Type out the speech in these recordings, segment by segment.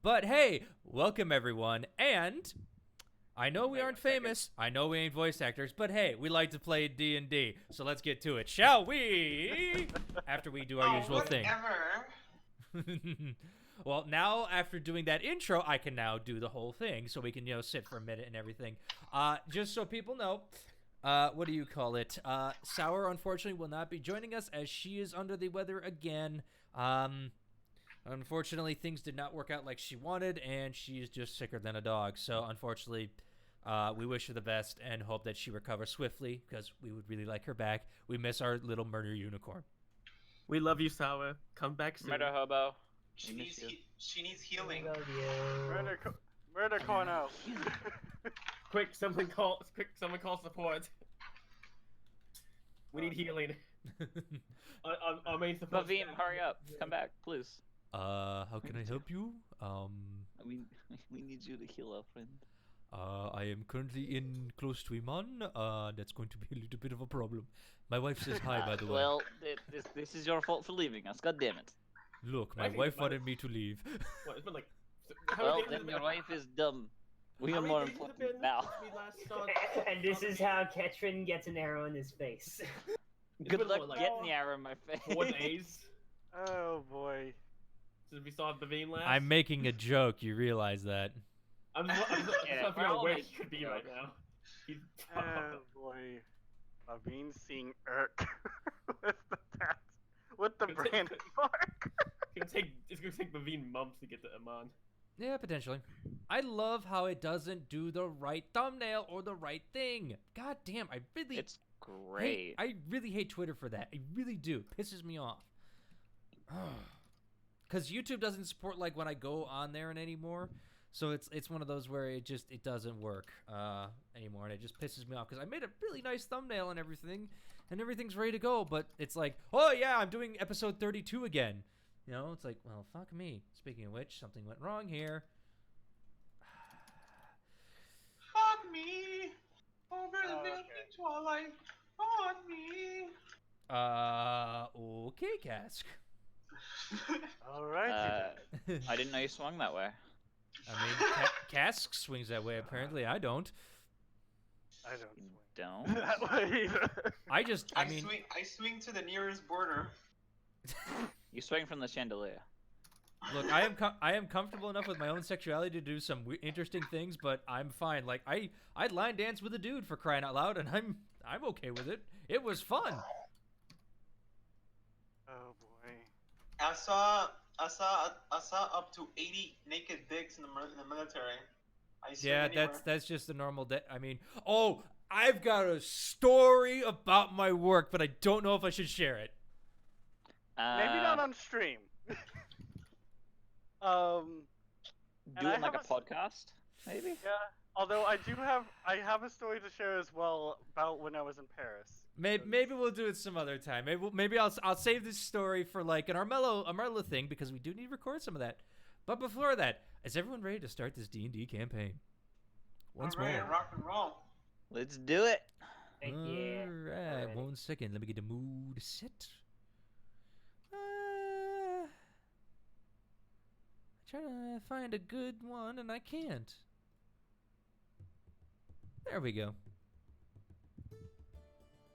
But hey, welcome everyone, and I know we aren't famous, I know we ain't voice actors, but hey, we like to play D&D, so let's get to it, shall we? After we do our usual thing. Well, now after doing that intro, I can now do the whole thing, so we can, sit for a minute and everything. Just so people know, what do you call it? Sour, unfortunately, will not be joining us as she is under the weather again. Unfortunately, things did not work out like she wanted, and she's just sicker than a dog. So, unfortunately, we wish her the best and hope that she recovers swiftly, because we would really like her back. We miss our little murder unicorn. We love you, Sour. Come back soon. Murder hobo. She needs healing. Murder corno. Quick, someone call support. We need healing. Our main support. Mavim, hurry up. Come back, please. How can I help you? We need you to heal our friend. I am currently close to Iman. That's going to be a little bit of a problem. My wife says hi, by the way. Well, this is your fault for leaving us. God damn it. Look, my wife wanted me to leave. What, it's been like... Well, then your wife is dumb. We are more important now. And this is how Ketrin gets an arrow in his face. Good luck getting the arrow in my face. 4 days. Oh boy. Since we saw Bavine last. I'm making a joke, you realize that. I'm just Yeah, figuring out where we're all he could be right now. He's... Oh boy. Mavim seeing Urk with the branded mark. It's gonna take Bavine months to get to Iman. Yeah, potentially. I love how it doesn't do the right thumbnail or the right thing. God damn, I really... It's great. I really hate Twitter for that. I really do. Pisses me off. Because YouTube doesn't support, like, when I go on there anymore. So it's one of those where it doesn't work anymore, and it just pisses me off because I made a really nice thumbnail and everything's ready to go, but it's like, oh yeah, I'm doing episode 32 again. It's like, well, fuck me. Speaking of which, something went wrong here. Fuck me over the milky twilight. Fuck me. Okay, Cask. Alright. I didn't know you swung that way. I mean, Cask swings that way, apparently. I don't. I don't swing. Don't? That way either. I mean... I swing to the nearest border. You swing from the chandelier. Look, I am comfortable enough with my own sexuality to do some interesting things, but I'm fine. Like, I'd line dance with a dude for crying out loud, and I'm okay with it. It was fun. Oh boy. I saw up to 80 naked dicks in the military. Yeah, that's just the normal day. I mean, oh, I've got a story about my work, but I don't know if I should share it. Maybe not on stream. Do it like a podcast, maybe? Yeah. Although I have a story to share as well about when I was in Paris. Maybe we'll do it some other time. Maybe I'll save this story for like an Armello thing because we do need to record some of that. But before that, is everyone ready to start this D&D campaign? Once more. Rock and roll. Let's do it. Heck yeah. Alright, 1 second. Let me get the mood set. Trying to find a good one and I can't. There we go.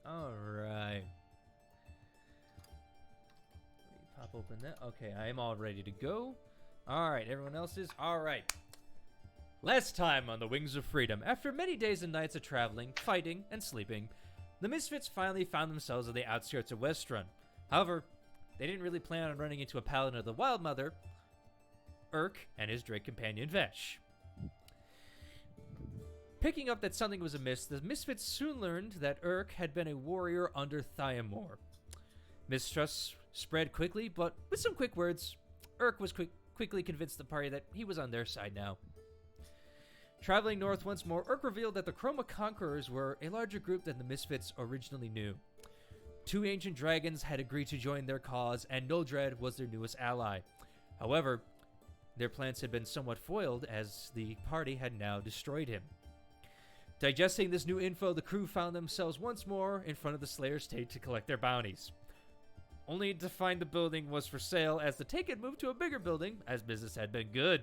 Alright. Let me pop open that. Okay, I am all ready to go. Alright, everyone else is? Alright. Last time on the Wings of Freedom, after many days and nights of traveling, fighting, and sleeping, the Misfits finally found themselves on the outskirts of WESTRUUN. However, they didn't really plan on running into a paladin of the Wild Mother, Urk, and his Drake companion Vesh. Picking up that something was amiss, the Misfits soon learned that Urk had been a warrior under Thyamore. Mistrust spread quickly, but with some quick words, Urk was quickly convinced the party that he was on their side now. Traveling north once more, Urk revealed that the Chroma Conquerors were a larger group than the Misfits originally knew. 2 ancient dragons had agreed to join their cause, and Noldred was their newest ally. However, their plans had been somewhat foiled as the party had now destroyed him. Digesting this new info, the crew found themselves once more in front of the Slayer State to collect their bounties. Only to find the building was for sale as the take had moved to a bigger building, as business had been good.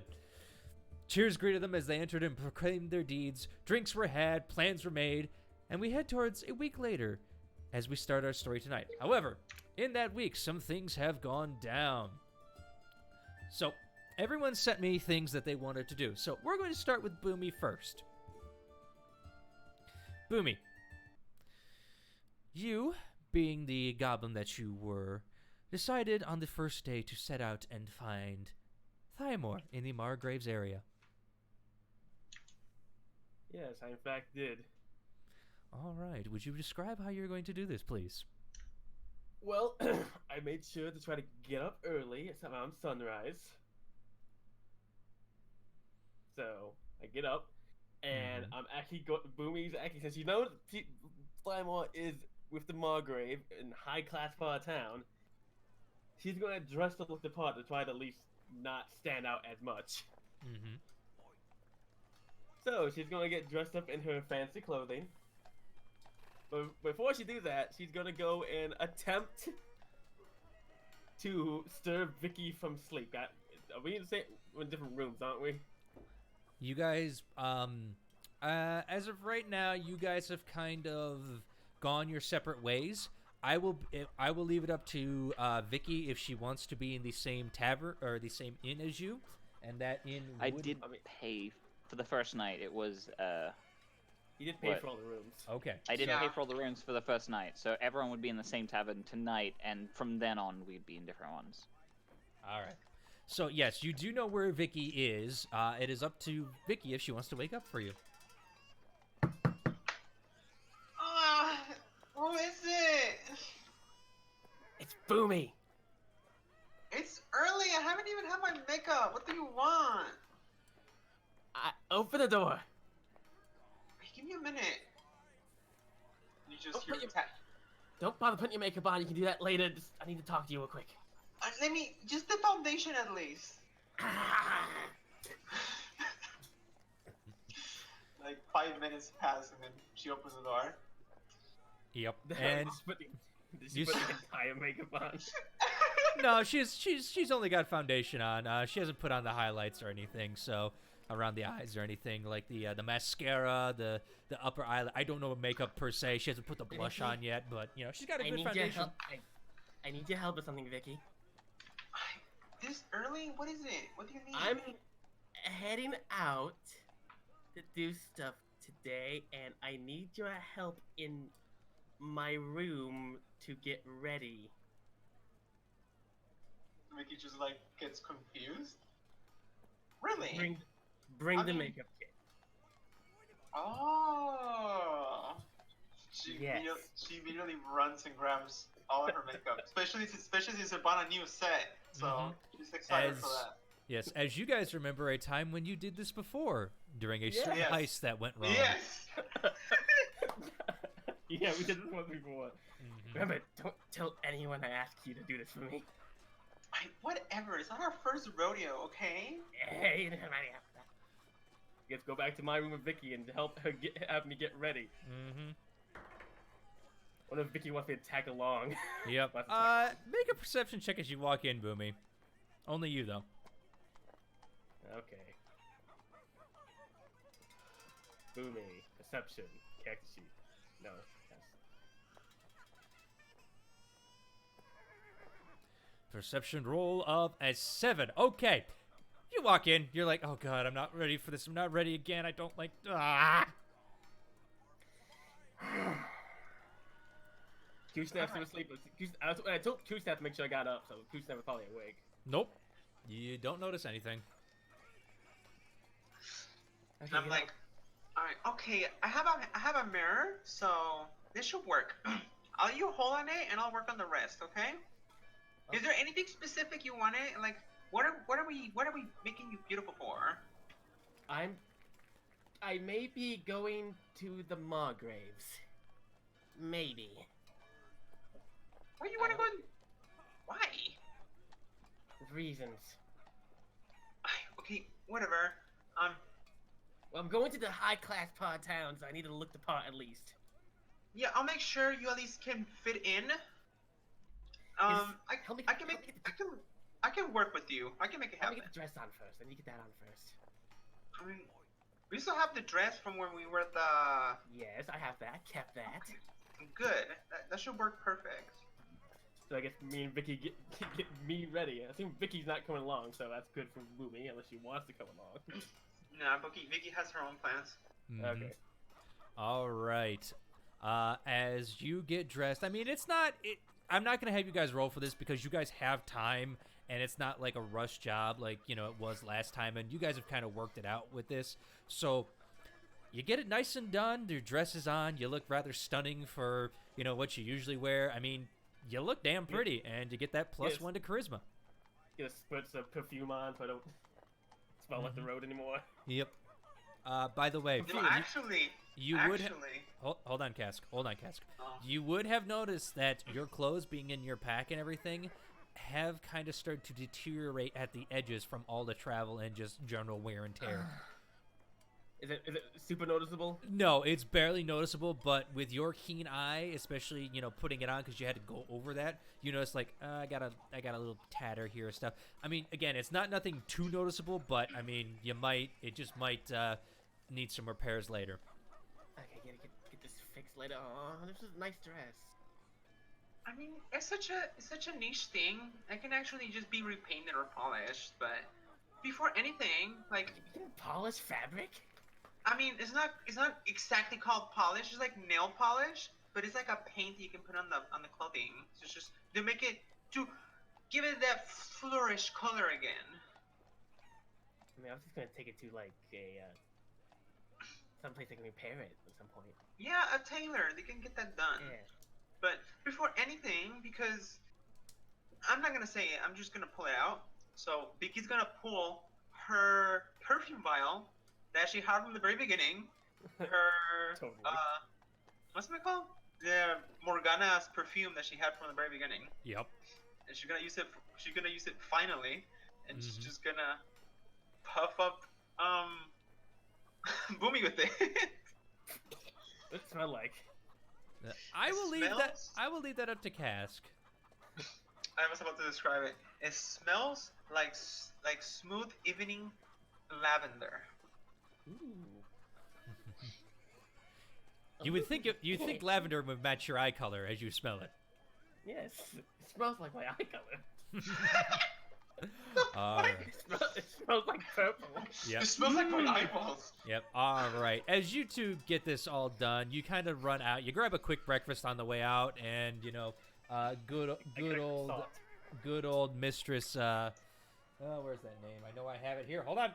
Cheers greeted them as they entered and proclaimed their deeds. Drinks were had, plans were made, and we head towards a week later as we start our story tonight. However, in that week, some things have gone down. So, everyone sent me things that they wanted to do. So, we're going to start with Boomy first. Boomy, you, being the goblin that you were, decided on the first day to set out and find Thyamore in the Margraves area. Yes, I in fact did. All right. Would you describe how you're going to do this, please? Well, I made sure to try to get up early. It's around sunrise. So I get up, and I'm actually Boomy's actually, since you know Flymore is with the Margrave in high class part of town. She's gonna dress to look the part to try to at least not stand out as much. Mm-hmm. So she's gonna get dressed up in her fancy clothing. But before she do that, she's gonna go and attempt to stir Vicky from sleep. Are we in the same, we're in different rooms, aren't we? You guys, as of right now, you guys have kind of gone your separate ways. I will leave it up to Vicky if she wants to be in the same tavern or the same inn as you, and that inn. I did pay for the first night. It was You did pay for all the rooms. Okay. I did pay for all the rooms for the first night, so everyone would be in the same tavern tonight, and from then on we'd be in different ones. All right. So yes, you do know where Vicky is. It is up to Vicky if she wants to wake up for you. Who is it? It's Boomy. It's early. I haven't even had my makeup. What do you want? Open the door. Give me a minute. You just Don't hear Don't bother putting your makeup on. You can do that later. I need to talk to you real quick. Let me just the foundation at least. Like 5 minutes pass and then she opens the door. Yep. And Did she put the entire makeup on? no, she's only got foundation on. She hasn't put on the highlights or anything. So around the eyes or anything like the mascara, the upper eyelid. I don't know makeup per se. She hasn't put the blush on yet, but you know she's got a good foundation. I need your help with something, Vicky. This early? What is it? What do you need? I'm heading out to do stuff today, and I need your help in my room to get ready. Mickey just like gets confused. Really? Bring the makeup kit. Oh. She immediately runs and grabs all of her makeup, especially since they bought a new set. So she's excited for that. Yes, as you guys remember a time when you did this before during a street heist that went wrong. Yes. Yeah, we did this once before. Remember, don't tell anyone I asked you to do this for me. Whatever, it's not our first rodeo, okay? Hey, let's go back to my room with Vicky and help her have me get ready. What if Vicky wants me to tag along? Yep. Make a perception check as you walk in, Boomy. Only you, though. Okay. Boomy, perception, cactus sheet. No. Perception roll of a 7. Okay. You walk in. You're like, oh god, I'm not ready for this. I'm not ready again. I don't like. Q-Snap's still asleep. I told Q-Snap to make sure I got up, so Q-Snap was probably awake. Nope. You don't notice anything. And I'm like, alright, okay, I have a mirror, so this should work. You hold on it, and I'll work on the rest, okay? Is there anything specific you wanted? Like, what are we making you beautiful for? I may be going to the Margraves. Maybe. Where you wanna go? Why? Reasons. Okay, whatever. Well, I'm going to the high-class part of town, so I need to look the part at least. Yeah, I'll make sure you at least can fit in. I can work with you. I can make it happen. Let me get the dress on first. I need to get that on first. I mean, we still have the dress from when we were at the. Yes, I have that. Kept that. Good. That should work perfect. So I guess me and Vicky get me ready. I think Vicky's not coming along, so that's good for Boomy, unless she wants to come along. Nah, Vicky has her own plans. Okay. All right. As you get dressed, I mean, it's not. I'm not gonna have you guys roll for this because you guys have time, and it's not like a rush job like it was last time, and you guys have kind of worked it out with this. So you get it nice and done. Your dress is on. You look rather stunning for what you usually wear. I mean, you look damn pretty, and you get that +1 to charisma. Get a spritz of perfume on so I don't smell like the road anymore. Yep. By the way, No, actually, you would hold on, Cask. Hold on, Cask. Oh. You would have noticed that your clothes being in your pack and everything have kind of started to deteriorate at the edges from all the travel and just general wear and tear. Is it super noticeable? No, it's barely noticeable, but with your keen eye, especially putting it on because you had to go over that, you notice like I got a little tatter here or stuff. I mean, again, it's not nothing too noticeable, but I mean, it just might need some repairs later. Okay, get this fixed later. Oh, this is a nice dress. I mean, it's such a niche thing. It can actually just be repainted or polished, but before anything, like You can polish fabric? I mean, it's not exactly called polish. It's like nail polish, but it's like a paint that you can put on the clothing. So it's just to make it to give it that flourish color again. I mean, I was just gonna take it to like a someplace I can repair it at some point. Yeah, a tailor. They can get that done. Yeah. But before anything, because I'm not gonna say it, I'm just gonna pull it out. So Vicky's gonna pull her perfume vial that she had from the very beginning. Her Totally. what's it called? The Morgana's perfume that she had from the very beginning. Yep. And she's gonna use it. She's gonna use it finally, and she's Mhm. just gonna puff up Boomy with it. What's it smell like? I It will leave that. smells- I will leave that up to Cask. I was about to describe it. It smells like smooth evening lavender. Ooh. You would think lavender would match your eye color as you smell it. Yes, it smells like my eye color. Alright. It smells like purple. Yep. It smells like my eyeballs. Yep. All right. As you two get this all done, you kind of run out. You grab a quick breakfast on the way out, and good old Mistress. Where's that name? I know I have it here. Hold on.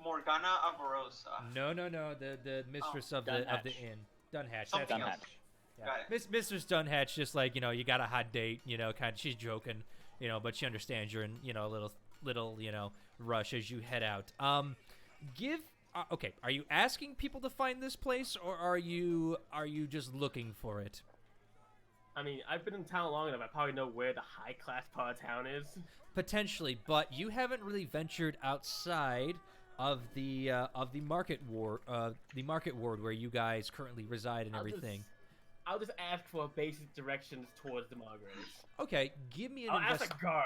Morgana Amorosa. No. The mistress of the Dunhatch. inn. Dunhatch. Something That's else. Dunhatch. Yeah. Got it. Mistress Dunhatch, just like you got a hot date. Kind of. She's joking. But she understands you're in a little rush as you head out. Okay. Are you asking people to find this place, or are you just looking for it? I mean, I've been in town long enough. I probably know where the high-class part of town is. Potentially, but you haven't really ventured outside of the market ward, where you guys currently reside and everything. I'll just ask for basic directions towards the Margraves. Okay, give me I'll ask a guard.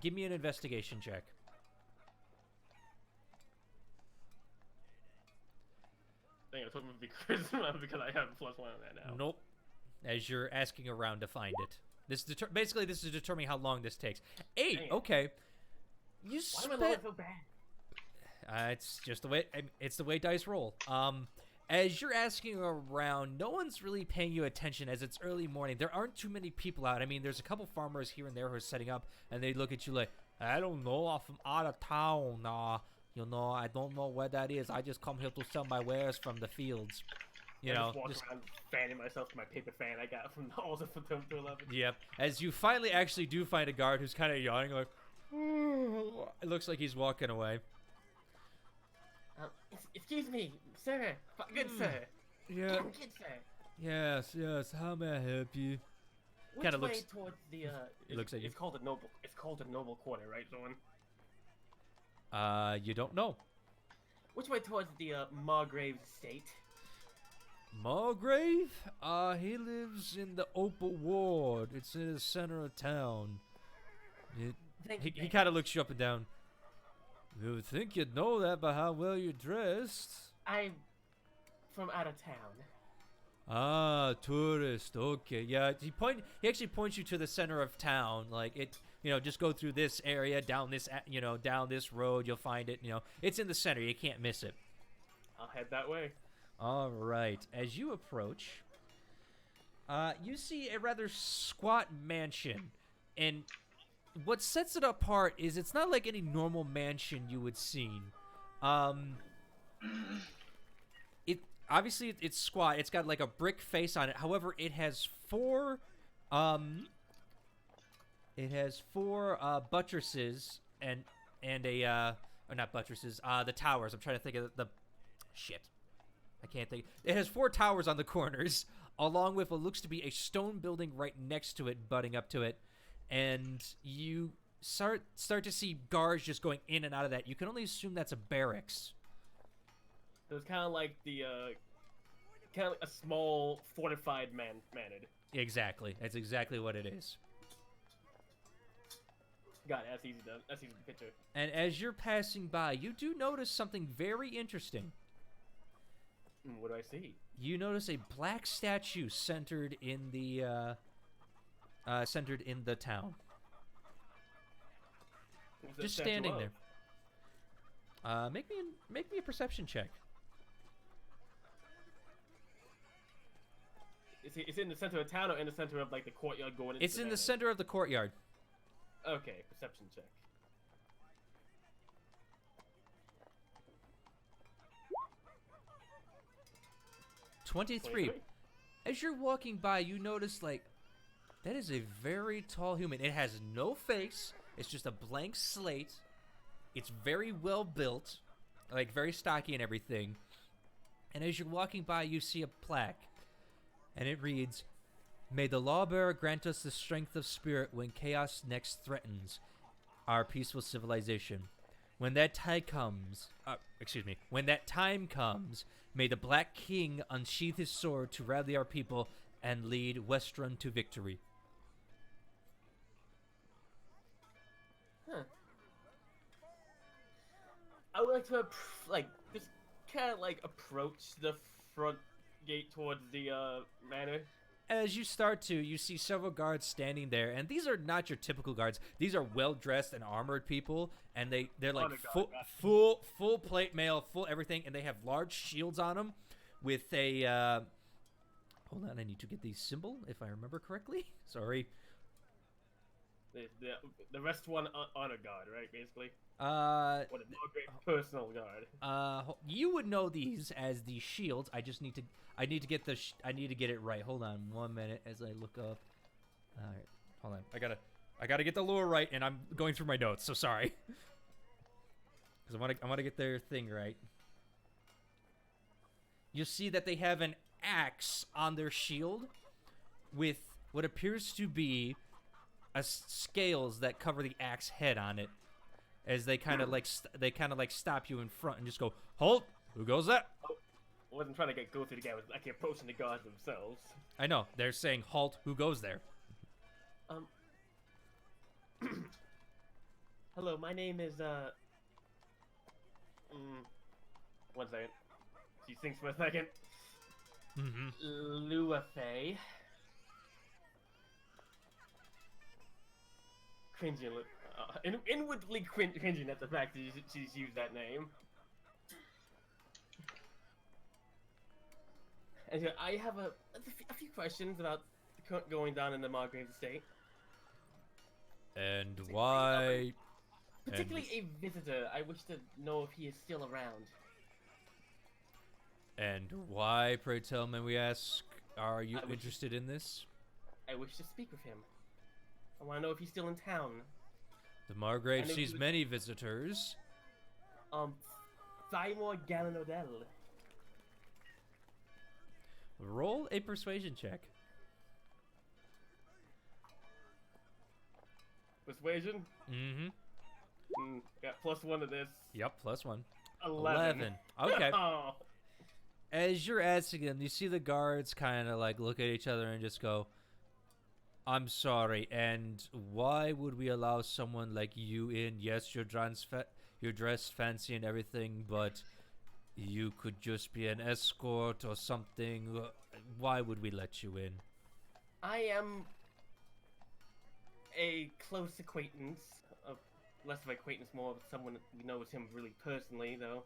give me an investigation check. I think it's supposed to be charisma because I have +1 on that now. Nope. As you're asking around to find it, this is basically determining how long this takes. 8. Dang it. Okay. You Why am I spent. rolling so bad? It's just the way it's the way dice roll. As you're asking around, no one's really paying you attention as it's early morning. There aren't too many people out. I mean, there's a couple farmers here and there who are setting up, and they look at you like, I don't know, I'm from out of town. I don't know where that is. I just come here to sell my wares from the fields. I just walk around fanning myself with my paper fan I got from the halls of Fatum to 11. Yep. As you finally actually do find a guard who's kind of yawning, like, it looks like he's walking away. Excuse me, sir. Good sir. Yeah. Good sir. Yes. How may I help you? Which Kinda way looks- towards the looks like you- it's called a noble. It's called a noble quarter, right, Zorn? You don't know. Which way towards the Margrave's estate? Mulgrave? He lives in the Opal Ward. It's in the center of town. Thank He you. kind of looks you up and down. You would think you'd know that by how well you're dressed. I'm from out of town. Ah, tourist. Okay, yeah. He actually points you to the center of town. Like it, just go through this area, down this, down this road. You'll find it. It's in the center. You can't miss it. I'll head that way. All right. As you approach, you see a rather squat mansion, and what sets it apart is it's not like any normal mansion you would seen. Obviously it's squat. It's got like a brick face on it. However, it has four buttresses and a or not buttresses, the towers. I'm trying to think of the shit. I can't think. It has 4 towers on the corners, along with what looks to be a stone building right next to it, butting up to it, and you start to see guards just going in and out of that. You can only assume that's a barracks. So it's kind of like a small fortified manor. Exactly. That's exactly what it is. Got it. That's easy to picture. And as you're passing by, you do notice something very interesting. What do I see? You notice a black statue centered in the town. Who's that Just statue standing of? there. Make me a perception check. Is it in the center of town or in the center of like the courtyard going into It's in the manor? center of the courtyard. Okay, perception check. 23. As you're walking by, you notice, like, that is a very tall human. It has no face. It's just a blank slate. It's very well built, like, very stocky and everything. And as you're walking by, you see a plaque. And it reads, "May the lawbearer grant us the strength of spirit when chaos next threatens our peaceful civilization. When that time comes, may the Black King unsheath his sword to rally our people and lead WESTRUUN to victory." Huh. I would like to just kind of like approach the front gate towards the manor. As you start to, you see several guards standing there, and these are not your typical guards. These are well-dressed and armored people, and they're like full plate mail, full everything, and they have large shields on them with a hold on, I need to get the symbol if I remember correctly. Sorry. The rest one honor guard, right? Basically. What a great personal guard. You would know these as the shields. I need to get it right. Hold on 1 minute as I look up. All right, hold on. I gotta get the lore right, and I'm going through my notes. So sorry. Because I want to get their thing right. You'll see that they have an axe on their shield with what appears to be scales that cover the axe head on it. As they kind of like stop you in front and just go, "Halt! Who goes there?" I wasn't trying to go through the guy. I was actually approaching the guards themselves. I know. They're saying, "Halt! Who goes there?" Hello, my name is 1 second. She thinks for a second. Luafei. Cringing, inwardly cringing at the fact that she's used that name. And so I have a few questions about going down in the Margrave's estate. And why? Particularly a visitor. I wish to know if he is still around. And why, pray tell, may we ask, are you interested in this? I wish to speak with him. I want to know if he's still in town. The Margrave sees many visitors. Thymoor Galanodel. Roll a persuasion check. Persuasion? Got +1 to this. Yep, +1. 11. Okay. Oh. As you're asking them, you see the guards kind of like look at each other and just go, "I'm sorry, and why would we allow someone like you in? Yes, your you're dressed fancy and everything, but you could just be an escort or something. Why would we let you in? I am a close acquaintance, of less of acquaintance, more of someone who knows him really personally, though.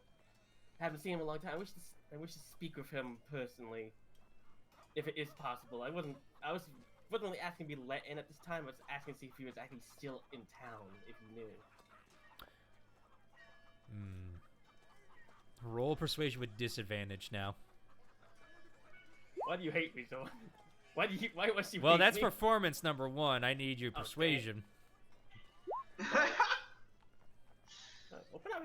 Haven't seen him in a long time. I wish to speak with him personally, if it is possible. I wasn't really asking to be let in at this time. I was asking to see if he was actually still in town, if he knew. Roll persuasion with disadvantage now. Why do you hate me so? Why was you? Well, hate that's me? performance number 1. I need your Okay. persuasion. Open up.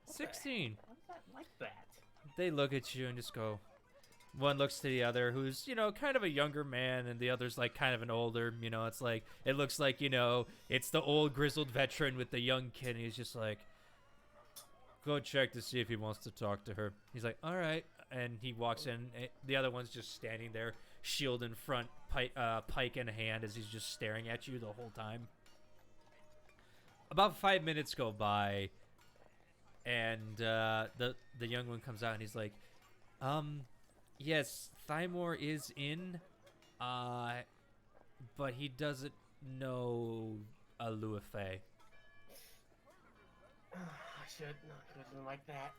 16. Why is that like that? They look at you and just go. One looks to the other, who's, kind of a younger man, and the other's like kind of an older, it's like, it looks like, it's the old grizzled veteran with the young kid, and he's just like, go check to see if he wants to talk to her. He's like, all right, and he walks in. The other one's just standing there, shield in front, pike in hand, as he's just staring at you the whole time. About 5 minutes go by, and the young one comes out, and he's like, yes, Thymor is in, but he doesn't know Aluafe. I should not do something like that.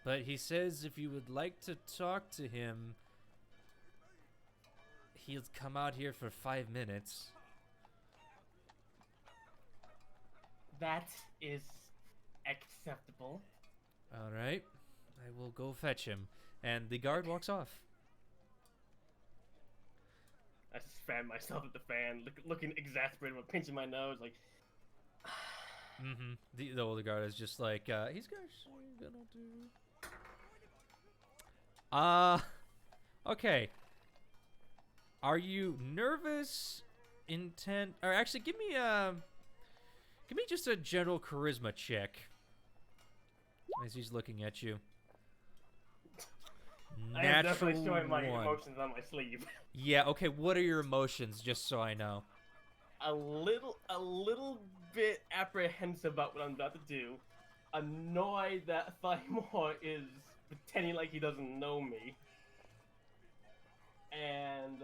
But he says if you would like to talk to him, he'll come out here for 5 minutes. That is acceptable. All right, I will go fetch him. And the guard walks off. I just fan myself at the fan, looking exasperated, but pinching my nose, like. The older guard is just like, he's gonna do. Okay. Are you nervous, intent, or actually, give me just a general charisma check. As he's looking at you. I am definitely showing my one. emotions on my sleeve. Yeah, okay, what are your emotions, just so I know? A little bit apprehensive about what I'm about to do. Annoyed that Thymor is pretending like he doesn't know me. And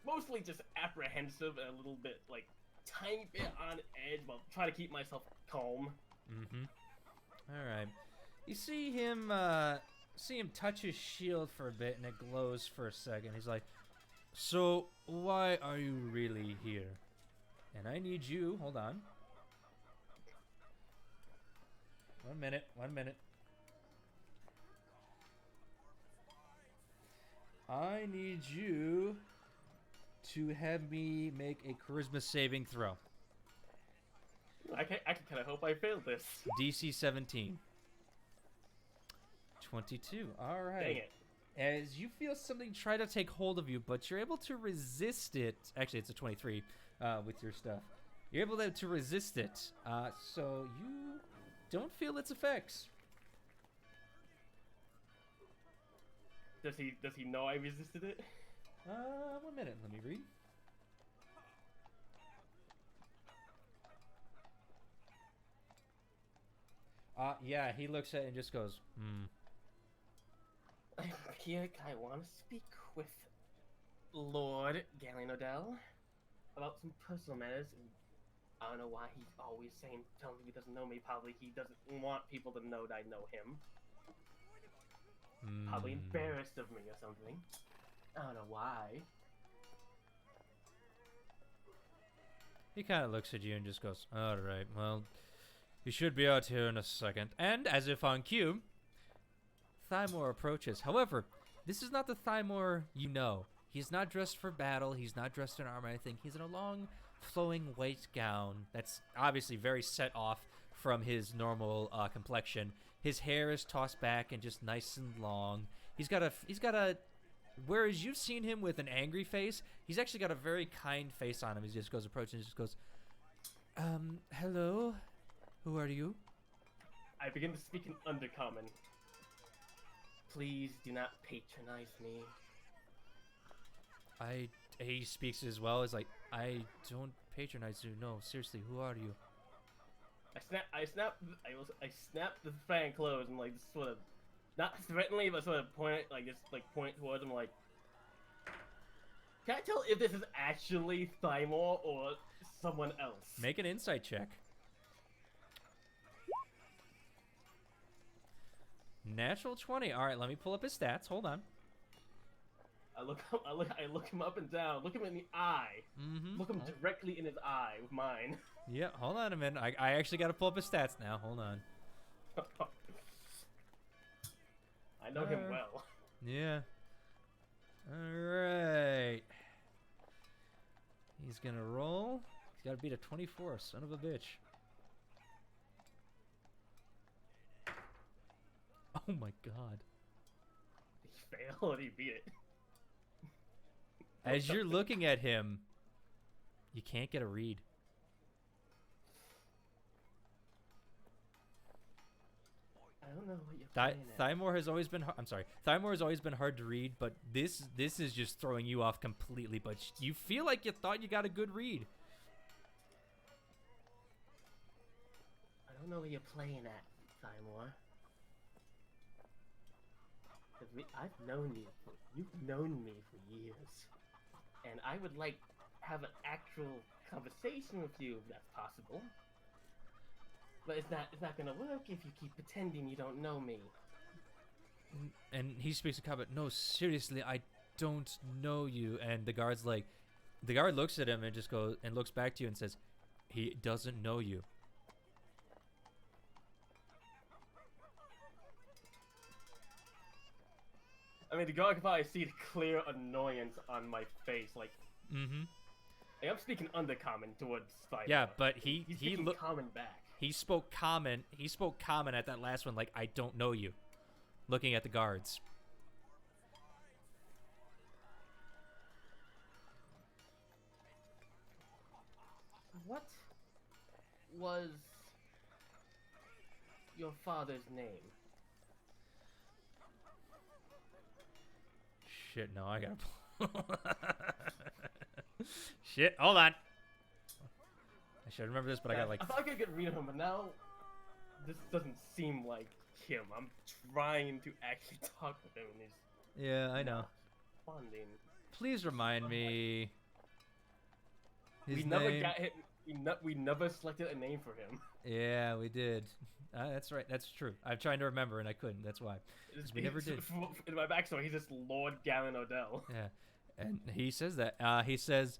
mostly just apprehensive and a little bit, like, tiny bit on edge while trying to keep myself calm. Alright. You see him touch his shield for a bit, and it glows for a second. He's like, so, why are you really here? And I need you, hold on. 1 minute, 1 minute. I need you to have me make a charisma saving throw. I can kind of hope I failed this. DC 17. 22. All right. Dang it. As you feel something try to take hold of you, but you're able to resist it. Actually, it's a 23 with your stuff. You're able to resist it, so you don't feel its effects. Does he know I resisted it? 1 minute. Let me read. Yeah, he looks at it and just goes, I'm here. I want to speak with Lord Galen Odell about some personal matters. And I don't know why he's always telling me he doesn't know me. Probably he doesn't want people to know that I know him. Probably embarrassed of me or something. I don't know why. He kind of looks at you and just goes, all right, well, you should be out here in a second. And, as if on cue, Thymor approaches. However, this is not the Thymor you know. He's not dressed for battle. He's not dressed in armor or anything. He's in a long, flowing white gown that's obviously very set off from his normal complexion. His hair is tossed back and just nice and long. He's got a whereas you've seen him with an angry face, he's actually got a very kind face on him. He just goes approaching and just goes, hello? Who are you? I begin to speak in Undercommon. Please do not patronize me. He speaks as well as like, I don't patronize you. No, seriously, who are you? I snap the fan closed and like sort of, not threateningly, but sort of point towards him like. Can I tell if this is actually Thymor or someone else? Make an insight check. Natural 20. All right, let me pull up his stats. Hold on. I look him up and down. Look him in the eye. Mm-hmm. Look him directly in his eye with mine. Yeah, hold on a minute. I actually got to pull up his stats now. Hold on. I know him well. Yeah. All right. He's gonna roll. He's got to beat a 24. Son of a bitch. Oh my god. He failed. He beat it. As you're looking at him, you can't get a read. I don't know what you're playing at. Thymor has always been. I'm sorry. Thymor has always been hard to read, but this is just throwing you off completely. But you feel like you thought you got a good read. I don't know what you're playing at, Thymor. I've known you. You've known me for years, and I would like have an actual conversation with you if that's possible. But it's not gonna work if you keep pretending you don't know me. And he speaks a comment. No, seriously, I don't know you. And the guard looks at him and just goes and looks back to you and says, he doesn't know you. I mean, the guard can probably see the clear annoyance on my face, like. Mm-hmm. Like, I'm speaking undercommon towards Thymor. Yeah, but he looked common back. He spoke common at that last one, like, I don't know you. Looking at the guards. What was your father's name? Shit, no, I gotta. Shit, hold on. I should remember this, but I got like. I thought I could get rid of him, but now this doesn't seem like him. I'm trying to actually talk with him, and he's. Yeah, I know. Responding. Please remind me. We never got hit. We never selected a name for him. Yeah, we did. That's right. That's true. I'm trying to remember, and I couldn't. That's why. We never did. In my backstory, he's just Lord Galen Odell. Yeah, and he says that. He says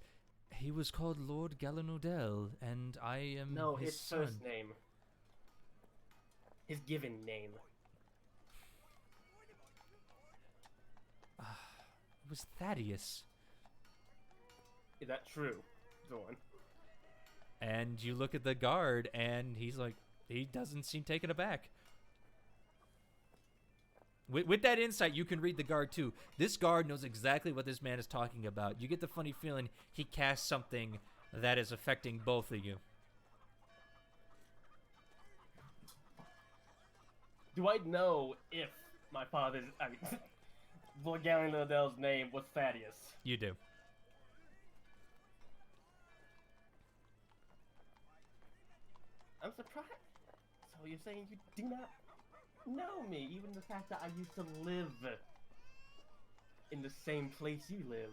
he was called Lord Galen Odell, and I am his son. First name. His given name. It was Thaddeus. Is that true, Zorn? And you look at the guard, and he's like, he doesn't seem taken aback. With that insight, you can read the guard too. This guard knows exactly what this man is talking about. You get the funny feeling he cast something that is affecting both of you. Do I know if my father's, Lord Galen Odell's name was Thaddeus? You do. I'm surprised. So you're saying you do not know me, even the fact that I used to live in the same place you lived.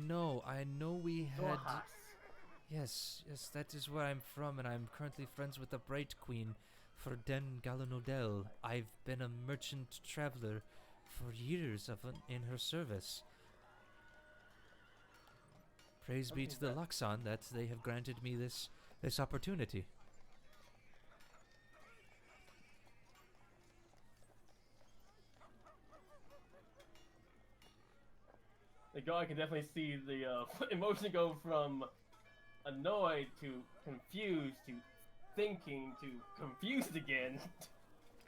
No, I know we had... Rojas. Yes, that is where I'm from, and I'm currently friends with the Bright Queen, Ferden Galanodel. I've been a merchant traveler for years in her service. Praise be to the Luxon that they have granted me this opportunity. The guy can definitely see the emotion go from annoyed to confused to thinking to confused again.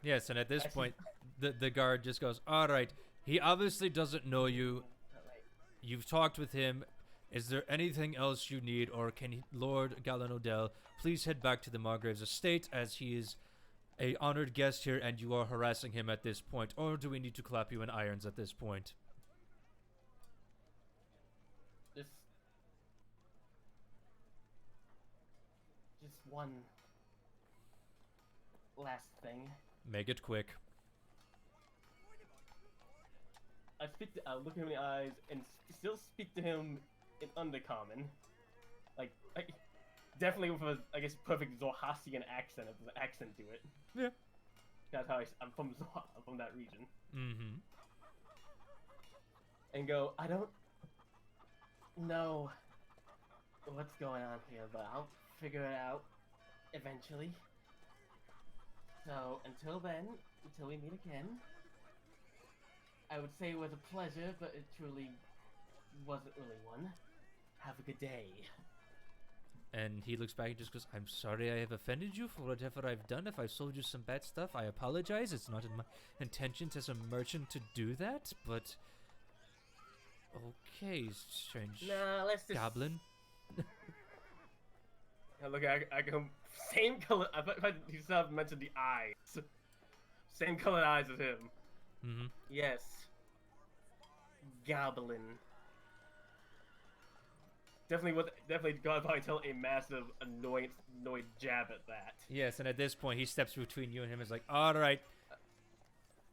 Yes, and at this point, the guard just goes, all right, he obviously doesn't know you. You've talked with him. Is there anything else you need, or can Lord Galen Odell please head back to the Margrave's estate, as he is a honored guest here and you are harassing him at this point, or do we need to clap you in irons at this point? just one last thing. Make it quick. I look him in the eyes and still speak to him in Undercommon. Like, definitely with a, I guess, perfect Zohasian accent to it. Yeah. That's how I'm from I'm from that region. Mm-hmm. And go, I don't know what's going on here, but I'll figure it out eventually. So, until then, until we meet again, I would say it was a pleasure, but it truly wasn't really one. Have a good day. And he looks back and just goes, I'm sorry I have offended you for whatever I've done. If I've sold you some bad stuff, I apologize. It's not in my intentions as a merchant to do that, but... Okay, strange Nah, let's just... goblin. Yeah, look, I go... Same color... You still haven't mentioned the eyes. Same colored eyes as him. Mm-hmm. Yes. Goblin. Definitely God probably tell a massive annoyed jab at that. Yes, and at this point, he steps between you and him and is like, all right.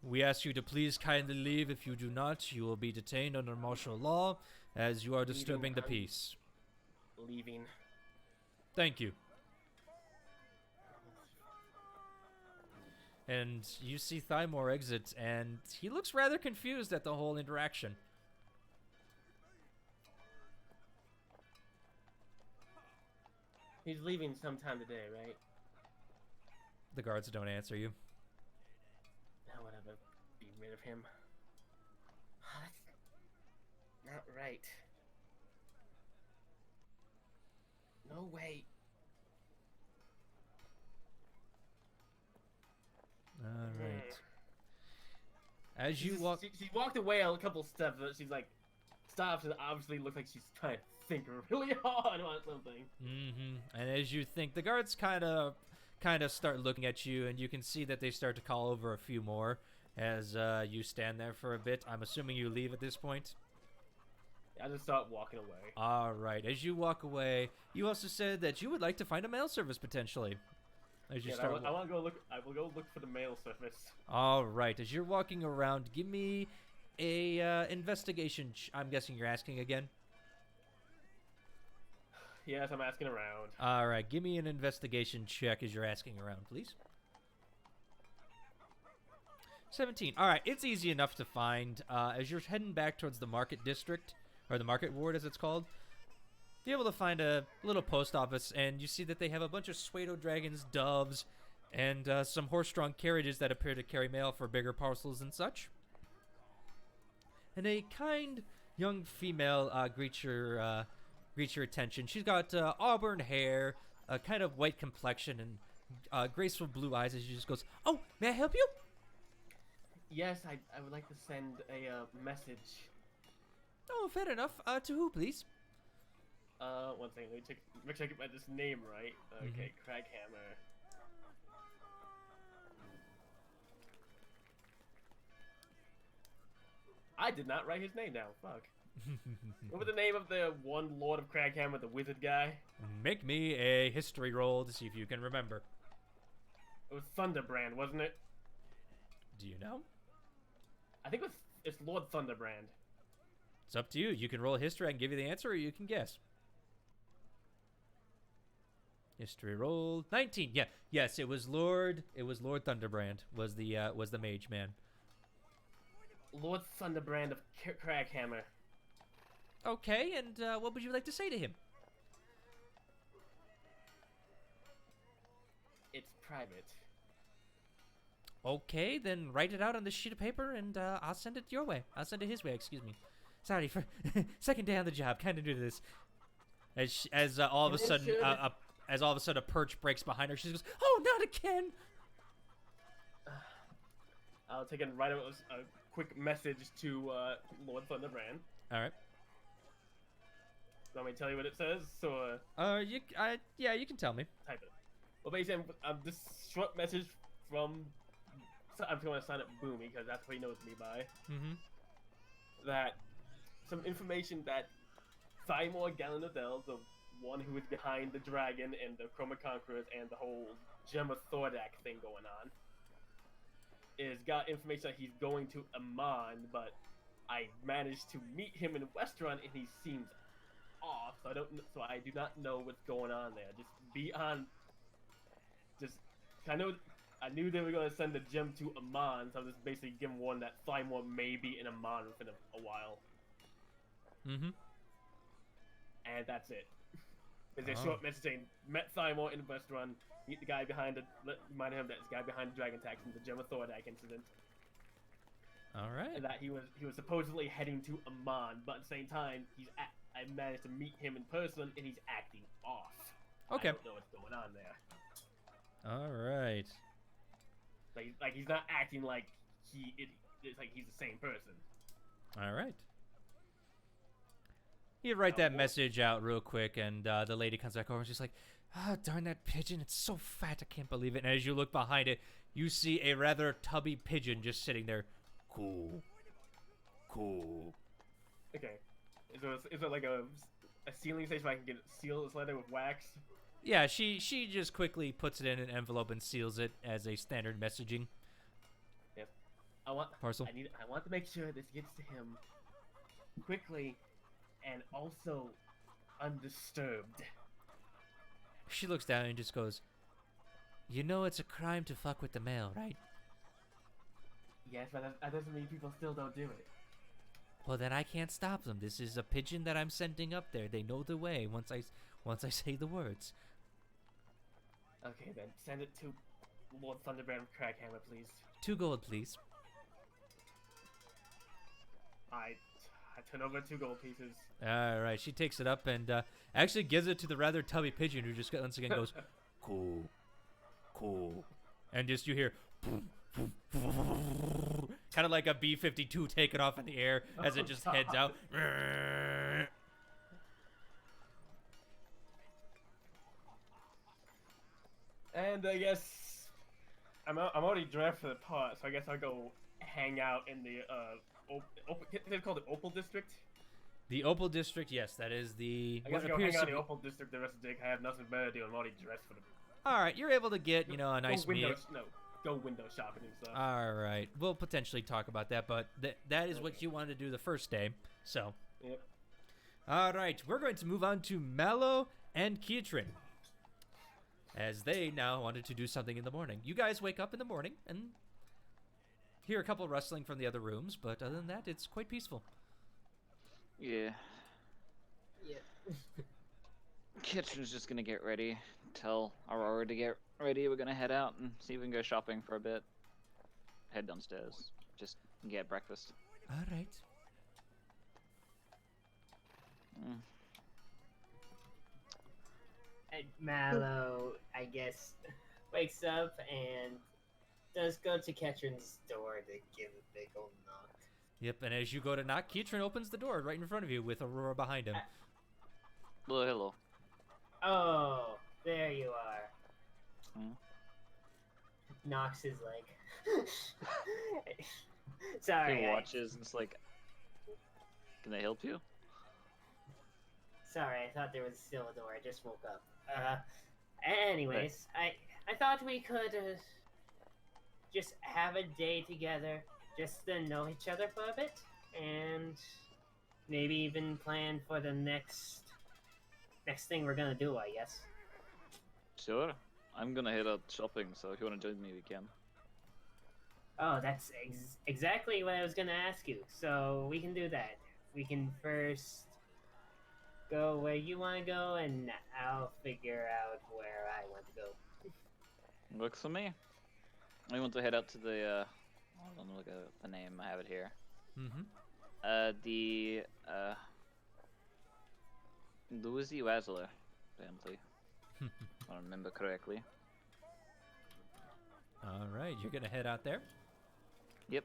We ask you to please kindly leave. If you do not, you will be detained under martial law, as you are disturbing the peace. Leaving. Thank you. And you see Thymor exit, and he looks rather confused at the whole interaction. He's leaving sometime today, right? The guards don't answer you. I want to be rid of him. That's not right. No way. All right. As you walk... She walked away a couple steps, but she's like, stops and obviously looks like she's trying to think really hard on something. Mm-hmm. And as you think, the guards kind of start looking at you, and you can see that they start to call over a few more as you stand there for a bit. I'm assuming you leave at this point. I just start walking away. All right. As you walk away, you also said that you would like to find a mail service potentially. As you start, I want to go look. I will go look for the mail service. all right. As you're walking around, give me a investigation. I'm guessing you're asking again. Yes, I'm asking around. All right. Give me an investigation check as you're asking around, please. 17. All right. It's easy enough to find. As you're heading back towards the market district, or the market ward as it's called, you're able to find a little post office, and you see that they have a bunch of pseudo-dragons, doves, and some horse-drawn carriages that appear to carry mail for bigger parcels and such. And a kind young female greets your attention. She's got auburn hair, a kind of white complexion, and graceful blue eyes as she just goes, "Oh, may I help you?" Yes, I would like to send a message. "Oh, fair enough. To who, please?" One second, let me make sure I get this name right. Okay, Craghammer. I did not write his name down, fuck. What was the name of the one Lord of Craghammer, the wizard guy? Make me a history roll to see if you can remember. It was Thunderbrand, wasn't it? Do you know? I think it's Lord Thunderbrand. It's up to you. You can roll a history. I can give you the answer, or you can guess. History roll 19. Yeah, yes, it was Lord Thunderbrand was the mage man. Lord Thunderbrand of Craghammer. Okay, and what would you like to say to him? It's private. Okay, then write it out on this sheet of paper, and I'll send it your way. I'll send it his way. Excuse me. Sorry for second day on the job. Kind of new to this. As all of a sudden a perch breaks behind her, she goes, "Oh, not again!" I'll take and write a quick message to Lord Thunderbrand. All right. Want me to tell you what it says? So, yeah, you can tell me. type it. Well, basically, this short message from... I'm going to sign up Boomy, because that's what he knows me by. Mm-hmm. That some information that Thymor Galanadel, the one who is behind the dragon and the Chroma Conquerors and the whole Gem of Thordak thing going on, is got information that he's going to Amman, but I managed to meet him in WESTRUUN and he seems off, so I do not know what's going on there. I knew they were going to send the gem to Amman, so I'm just basically giving one that Thymor may be in Amman within a while. Mm-hmm. And that's it. There's a short message saying, met Thymor in WESTRUUN, meet the guy behind remind him that this guy behind the dragon tax in the Gem of Thordak incident. Alright. And that he was supposedly heading to Amman, but at the same time, I managed to meet him in person, and he's acting off. Okay. I don't know what's going on there. Alright. Like he's not acting like it's like he's the same person. Alright. You write that message out real quick, and the lady comes back over and she's like, "Ah, darn that pigeon, it's so fat, I can't believe it." And as you look behind it, you see a rather tubby pigeon just sitting there. Cool. Okay. Is there like a sealing station where I can seal this letter with wax? Yeah, she just quickly puts it in an envelope and seals it as a standard messaging Yep. parcel. I want to make sure this gets to him quickly and also undisturbed. She looks down and just goes, "You know it's a crime to fuck with the mail, right? Yes, but that doesn't mean people still don't do it. Well, then I can't stop them. This is a pigeon that I'm sending up there. They know the way once I say the words." Okay, then send it to Lord Thunderbrand Crackhammer, please. 2 gold, please. I turn over 2 gold pieces. Alright, she takes it up and actually gives it to the rather tubby pigeon, who just once again goes, cool. And just you hear, kind of like a B-52 taking off in the air as it just heads out. And I guess I'm already dressed for the part, so I guess I'll go hang out in the they call it Opal District. The Opal District, yes, that is the. I guess I'll go hang out in the Opal District the rest of the day. I have nothing better to do. I'm already dressed for the. All right, you're able to get a nice meal. Go window shopping and stuff. All right, we'll potentially talk about that, but that is what you wanted to do the first day, so. Yep. All right, we're going to move on to Mallow and Keatrin, as they now wanted to do something in the morning. You guys wake up in the morning and hear a couple rustling from the other rooms, but other than that, it's quite peaceful. Yeah. Yeah. Kitchen's just gonna get ready. Tell Aurora to get ready. We're gonna head out and see if we can go shopping for a bit. Head downstairs. Just get breakfast. All right. And Mallow, I guess, wakes up and does go to Ketrin's door to give a big old knock. Yep, and as you go to knock, Keatrin opens the door right in front of you with Aurora behind him. Hello, hello. Oh, there you are. Hmm? Knocks his leg. Sorry. He watches and it's like, can I help you? Sorry, I thought there was still a door. I just woke up. Anyways, I thought we could just have a day together, just to know each other for a bit, and maybe even plan for the next thing we're gonna do, I guess. Sure. I'm gonna head out shopping, so if you wanna join me, we can. Oh, that's exactly what I was gonna ask you. So we can do that. We can first go where you want to go, and I'll figure out where I want to go. Works for me. I want to head out to the, hold on, look at the name, I have it here. Mm-hmm. The, Louis Wasler, apparently. If I remember correctly. All right, you're gonna head out there. Yep.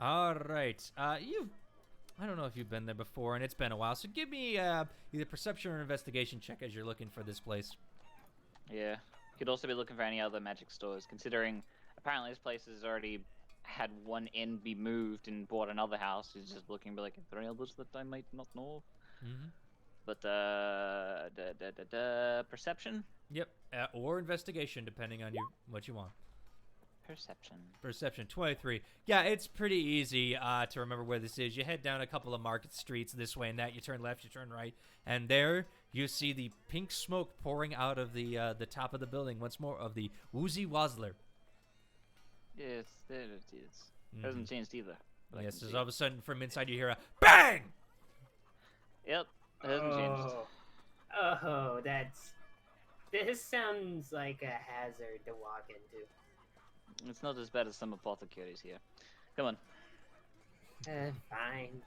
All right. I don't know if you've been there before, and it's been a while. So give me either perception or investigation check as you're looking for this place. Yeah. Could also be looking for any other magic stores, considering apparently this place has already had one end be moved and bought another house. He's just looking, be like, are there any others that I might not know of? Mm-hmm. But perception. Yep, or investigation, depending on what you want. Perception. Perception 23. Yeah, it's pretty easy to remember where this is. You head down a couple of market streets this way and that. You turn left, you turn right, and there you see the pink smoke pouring out of the top of the building. Once more of the Woozy Wazzler. Yes, there it is. Hasn't changed either. but I Yes, can as see all it. of a sudden from inside you hear a BANG! Yep, it hasn't changed. Oh, this sounds like a hazard to walk into. It's not as bad as some apothecaries here. Come on. Fine.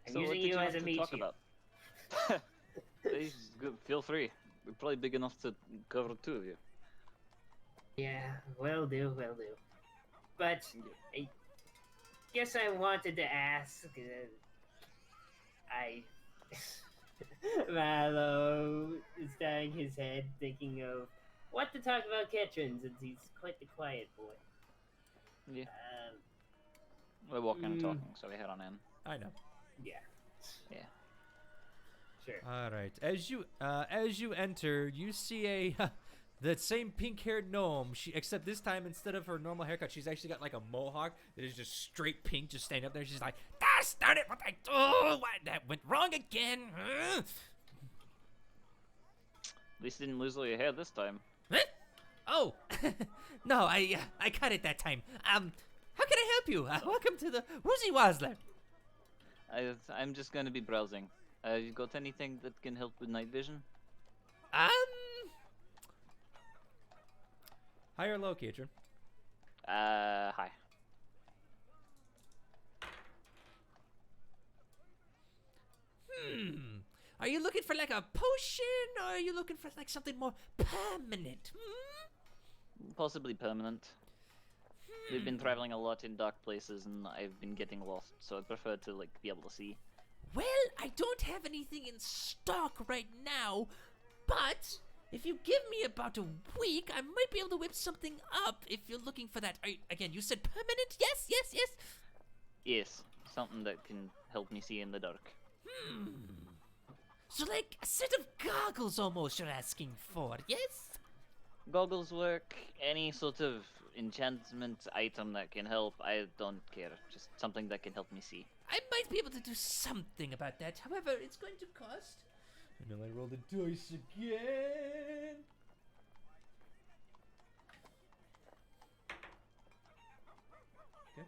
I'm So what using did you have as a to meat talk shield. about? Please, feel free. We're probably big enough to cover two of you. Yeah, will do. But I guess I wanted to ask. Mallow is dying his head, thinking of what to talk about Ketrin, since he's quite the quiet boy. Yeah. We're walking and mm. talking, so we head on in. I know. Yeah. Yeah. Sure. All right. As you enter, you see a the same pink-haired gnome. Except this time, instead of her normal haircut, she's actually got like a mohawk that is just straight pink, just standing up there. She's like, "Gosh darn it! What I do? What that went wrong again?" Huh? At least you didn't lose all your hair this time. Huh? Oh, no, I cut it that time. How can I help you? Welcome to the Woozy Wazzler. I'm just gonna be browsing. You got anything that can help with night vision? High or low, Katrin? Hi. Are you looking for like a potion, or are you looking for like something more permanent? Possibly permanent. We've been traveling a lot in dark places, and I've been getting lost, so I prefer to like be able to see. Well, I don't have anything in stock right now, but if you give me about a week, I might be able to whip something up if you're looking for that. Again, you said permanent? Yes. Yes, something that can help me see in the dark. So like a set of goggles almost you're asking for, yes? Goggles work. Any sort of enchantment item that can help. I don't care. Just something that can help me see. I might be able to do something about that. However, it's going to cost. And then I roll the dice again. Okay.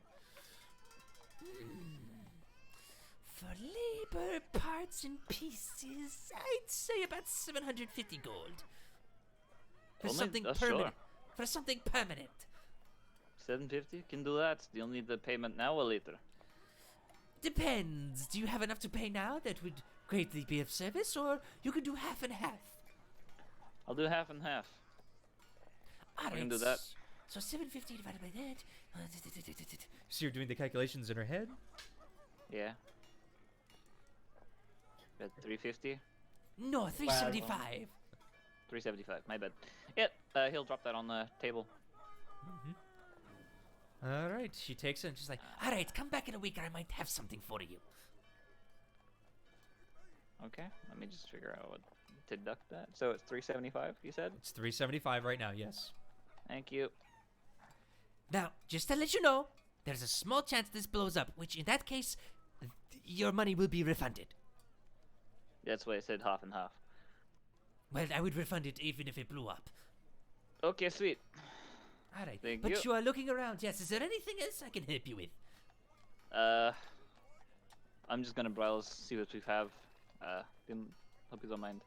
For labor, parts, and pieces, I'd say about 750 gold. For Only- something sure. permanent. For something permanent. 750 can do that. Do you need the payment now or later? Depends. Do you have enough to pay now that would greatly be of service, or you could do half and half? I'll do half and half. All can do that. So 750 divided by that. So you're doing the calculations in her head? Yeah. Bet 350. No, 375. 375. My bad. Yep. He'll drop that on the table. All right. She takes it and she's like, all right, come back in a week or I might have something for you. Okay. Let me just figure out what to deduct that. So it's 375. You said. It's 375 right now, yes. Thank you. Now, just to let you know, there's a small chance this blows up, which in that case, your money will be refunded. That's why I said half and half. Well, I would refund it even if it blew up. Okay, sweet. All right. Thank but you. you are looking around, yes. Is there anything else I can help you with? I'm just gonna browse, see what we have. Hope you don't mind.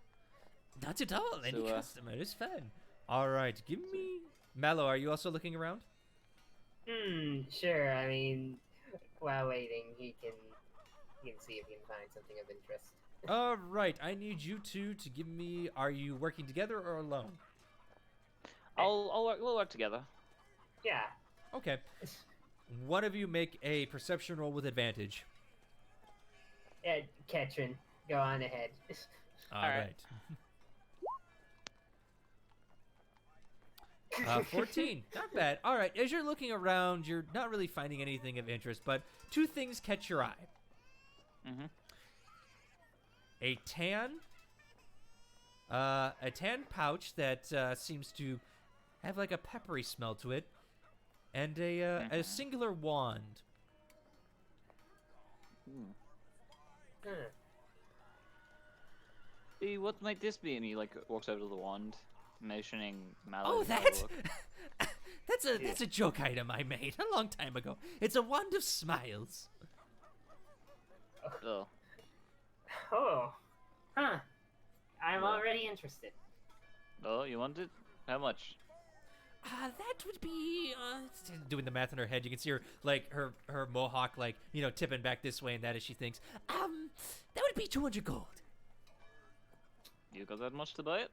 Not at all. Any So, customer is fun. All right. Give me... Mallow, are you also looking around? Sure. I mean, while waiting, he can see if he can find something of interest. All right. I need you two to give me... Are you working together or alone? We'll work together. Yeah. Okay. One of you make a perception roll with advantage. Yeah, Ketrin, go on ahead. All right. 14. Not bad. All right. As you're looking around, you're not really finding anything of interest, but two things catch your eye. a tan pouch that seems to have like a peppery smell to it, and a singular wand. Hey, what might this be? And he like walks over to the wand, motioning Mallow. Oh, to go that? look. That's a joke item I made a long time ago. It's a wand of smiles. Oh, Oh. Huh. I'm already interested. oh, you want it? How much? That would be doing the math in her head. You can see her like her mohawk like tipping back this way and that as she thinks. That would be 200 gold. You got that much to buy it?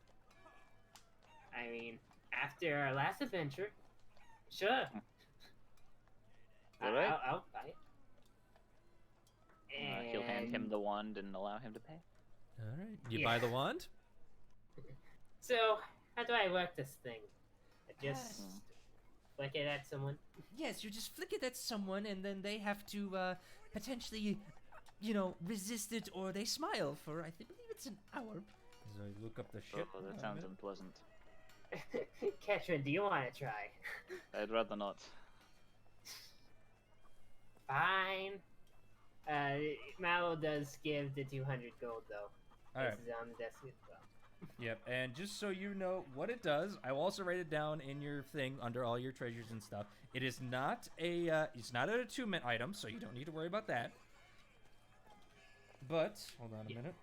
I mean, after our last adventure, sure. All right. I'll buy it. He'll hand him the wand and allow him to pay. All right, you buy the wand. So, how do I work this thing? I just flick it at someone? Yes, you just flick it at someone, and then they have to potentially, resist it, or they smile for I believe it's an hour. So I look up the shit. Oh, that sounds unpleasant. Ketrin, do you want to try? I'd rather not. Fine. Mallow does give the 200 gold, though. All right. This is on the desk as well. Yep, and just so you know what it does, I will also write it down in your thing under all your treasures and stuff. It is not it's not an attunement item, so you don't need to worry about that. But hold on a minute.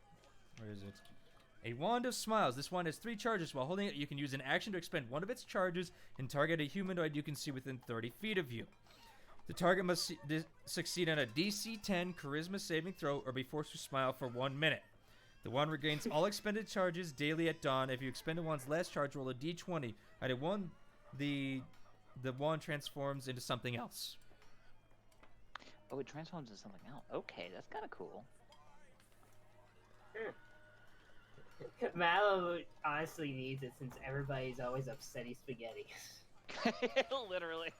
Where is it? A wand of smiles. This wand has 3 charges. While holding it, you can use an action to expend one of its charges and target a humanoid you can see within 30 feet of you. The target must succeed on a DC 10 Charisma saving throw or be forced to smile for 1 minute. The wand regains all expended charges daily at dawn. If you expend a wand's last charge, roll a d20. At a 1, the wand transforms into something else. Oh, it transforms into something else. Okay, that's kind of cool. Mallow honestly needs it since everybody's always upsetty spaghetti. Literally.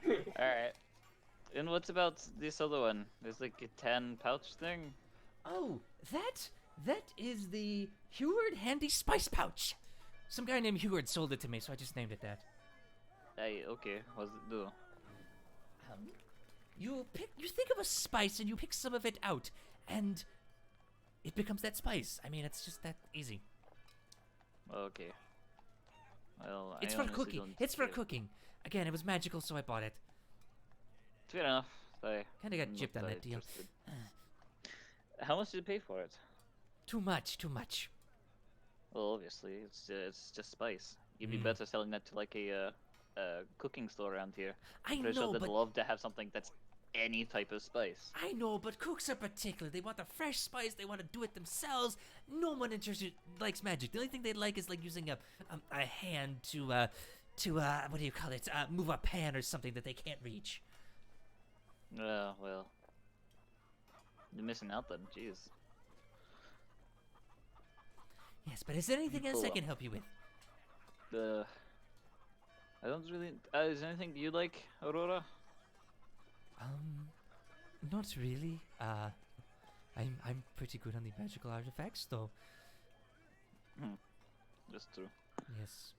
Alright. And what's about this other one? There's like a 10 pouch thing? Oh, that is the Heward Handy Spice Pouch. Some guy named Heward sold it to me, so I just named it that. Hey, okay. What does it do? You think of a spice and you pick some of it out, and it becomes that spice. I mean, it's just that easy. Okay. Well, It's I for honestly cooking. don't It's for care. cooking. Again, it was magical, so I bought it. Fair enough. I Kinda got am gypped not on that that deal. interested. How much did you pay for it? Too much. Well, obviously, it's just spice. You'd be better selling that to like a cooking store around here. I Pretty sure know, they'd but love to have something that's any type of spice. I know, but cooks are particular. They want the fresh spice. They want to do it themselves. No one likes magic. The only thing they like is like using a hand to what do you call it? Move a pan or something that they can't reach. Well, you're missing out then. Jeez. Yes, but is there anything else I Cool. can help you with? I don't really. Is there anything you like, Aurora? Not really. I'm pretty good on the magical artifacts, though. Just true. Yes.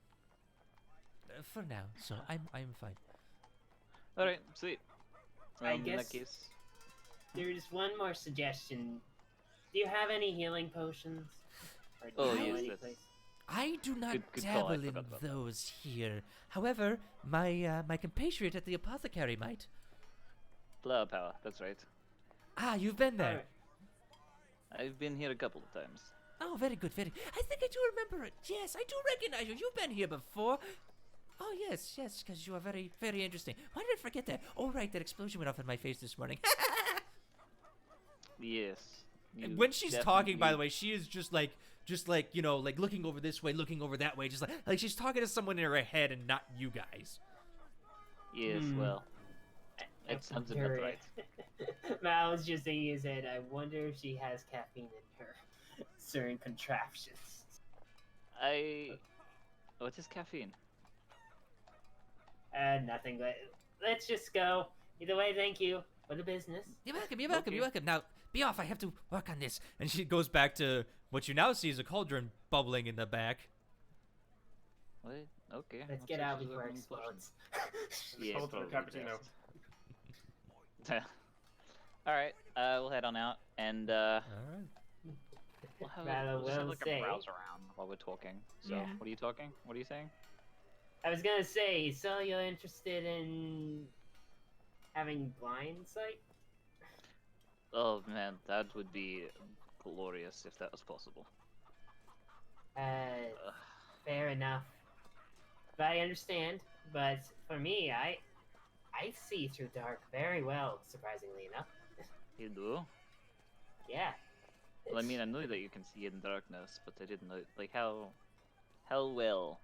For now, so I'm fine. All right, sweet. I In that guess- case, There's one more suggestion. Do you have any healing potions? Or do Oh, you know yes, any that's- place? I do not Good call, I dabble in forgot about that. those here. However, my compatriot at the apothecary might. flower power. That's right. Ah, you've been there. Alright. I've been here a couple of times. Oh, very good, very. I think I do remember it. Yes, I do recognize you. You've been here before. Oh, yes, because you are very, very interesting. Why did I forget that? Oh, right, that explosion went off in my face this morning. Yes. you When she's talking, by the definitely- way, she is just like like looking over this way, looking over that way, just like she's talking to someone in her head and not you guys. Yes, well, it sounds about wonder- right. Mal was just thinking in his head, I wonder if she has caffeine in her certain contraptions. What is caffeine? Nothing, but let's just go. Either way, thank you for the business. You're welcome. You're welcome. Okay. You're welcome. Now, be off. I have to work on this. And she goes back to what you now see is a cauldron bubbling in the back. What? Okay. Let's I'll get check out these before it working potions. explodes. Yeah, Hold it's to the probably cappuccino. best. All right, we'll head on out, and All right. Rather we'll just have will like say. a browse around while we're talking. So, Yeah. what are you talking? What are you saying? I was gonna say, so you're interested in having blind sight? Oh man, that would be glorious if that was possible. Ugh. Fair enough. But I understand. But for me, I see through dark very well, surprisingly enough. You do? Yeah. Well, I mean, I know that you can see in darkness, but I didn't know like how well.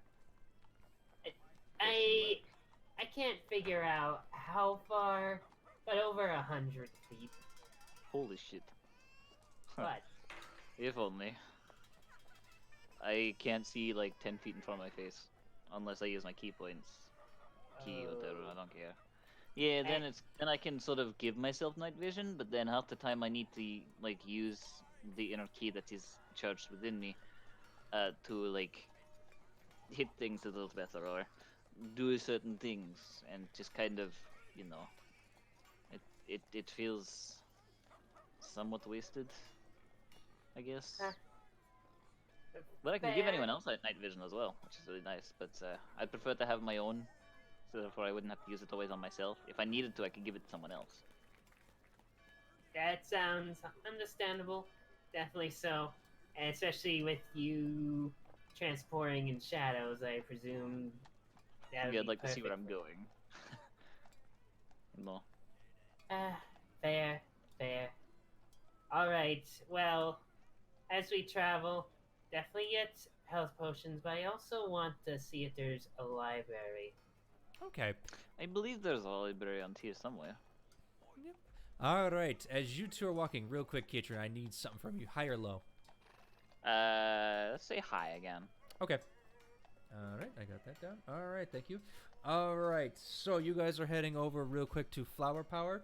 I can't figure out how far, but over 100 feet. Holy shit! But If only. I can't see like 10 feet in front of my face, unless I use my key points. Key, whatever, I don't care. Yeah, then I can sort of give myself night vision, but then half the time I need to like use the inner key that is charged within me, to like hit things a little better or do certain things, and just kind of, you know, it feels somewhat wasted, I guess. But I can give fair. anyone else night vision as well, which is really nice. But I'd prefer to have my own, so therefore I wouldn't have to use it always on myself. If I needed to, I could give it to someone else. That sounds understandable. Definitely so. And especially with you transporting in shadows, I presume that would Yeah, be I'd like to see where perfect. I'm going. No. Fair. Alright, well, as we travel, definitely get health potions, but I also want to see if there's a library. Okay. I believe there's a library on here somewhere. All right. As you two are walking, real quick, Kitchen, I need something from you. High or low? Let's say hi again. Okay. All right, I got that down. All right, thank you. All right, so you guys are heading over real quick to Flower Power.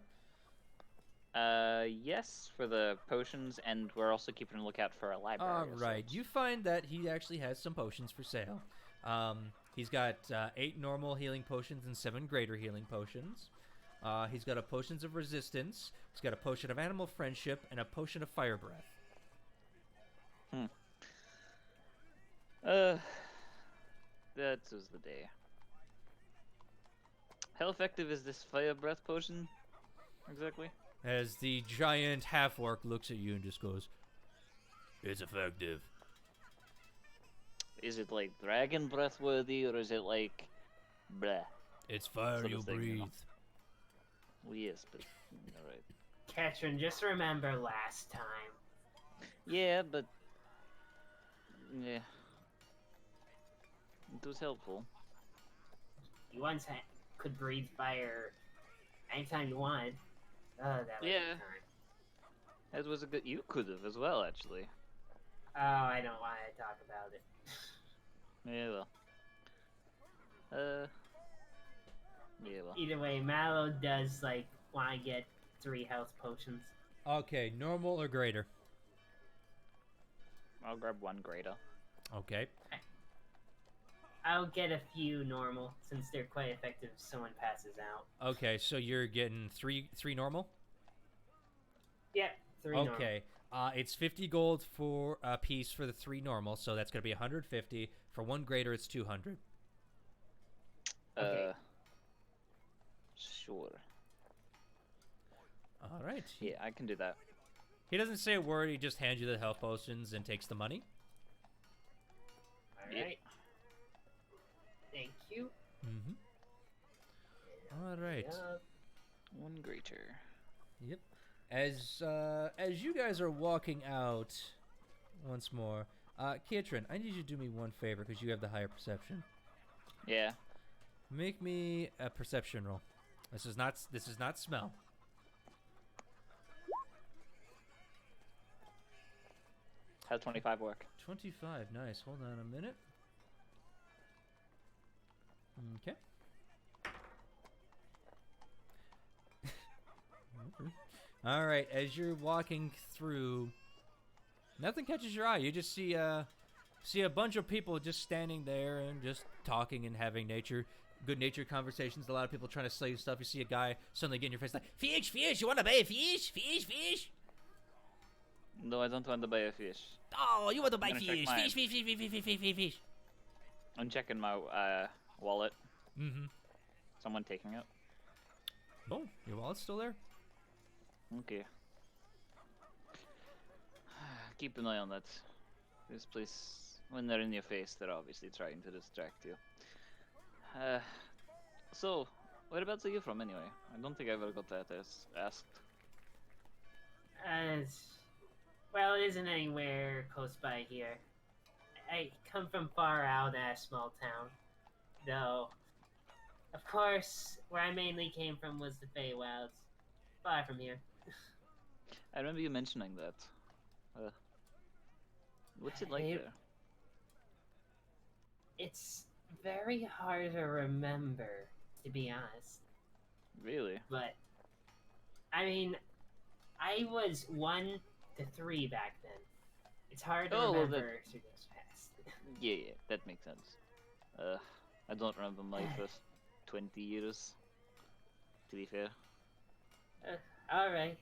Yes, for the potions, and we're also keeping a lookout for a library. All of right, sorts. you find that he actually has some potions for sale. He's got 8 normal healing potions and 7 greater healing potions. He's got a potions of resistance. He's got a potion of animal friendship and a potion of fire breath. That was the day. How effective is this fire breath potion? Exactly. As the giant half-orc looks at you and just goes, "It's effective." Is it like dragon breath worthy, or is it like, bleh? It's fire Sort of you thing, breathe. you know? Well, yes, but alright. Katrin, just remember last time. Yeah, but yeah, it was helpful. You once could breathe fire anytime you wanted. Oh, that was Yeah. the time. It was a good. You could have as well, actually. Oh, I don't want to talk about it. Yeah, well. Yeah, well. Either way, Mallow does, like, want to get 3 health potions. Okay, normal or greater? I'll grab 1 greater. Okay. I'll get a few normal, since they're quite effective if someone passes out. Okay, so you're getting three normal? Yep, 3 normal. Okay. It's 50 gold for a piece for the 3 normal, so that's going to be 150. For 1 greater, it's 200. Okay. Sure. All right. Yeah, I can do that. He doesn't say a word. He just hands you the health potions and takes the money. Alright. Thank you. Mm-hmm. All right. 1 greater. Yep. As you guys are walking out, once more, Kitrin, I need you to do me one favor because you have the higher perception. Yeah. Make me a perception roll. This is not smell. How's 25 work? 25. Nice. Hold on a minute. Okay. All right, as you're walking through, nothing catches your eye. You just see a bunch of people just standing there and just talking and having good-natured conversations. A lot of people trying to sell you stuff. You see a guy suddenly get in your face like, fish, you want to buy a fish? Fish. No, I don't want to buy a fish. Oh, you want to buy I'm gonna check fish. Fish. I'm checking my wallet. Mm-hmm. Someone taking it. Oh, your wallet's still there? Okay. Keep an eye on that. This place, when they're in your face, they're obviously trying to distract you. So, whereabouts are you from anyway? I don't think I ever got that asked. Well, it isn't anywhere close by here. I come from far out in a small town, though. Of course, where I mainly came from was the Feywilds, far from here. I remember you mentioning that. What's it like there? It's very hard to remember, to be honest. Really? But, I mean, I was 1 to 3 back then. It's hard to remember through this past. Yeah, that makes sense. I don't remember my first 20 years, to be fair. Alright.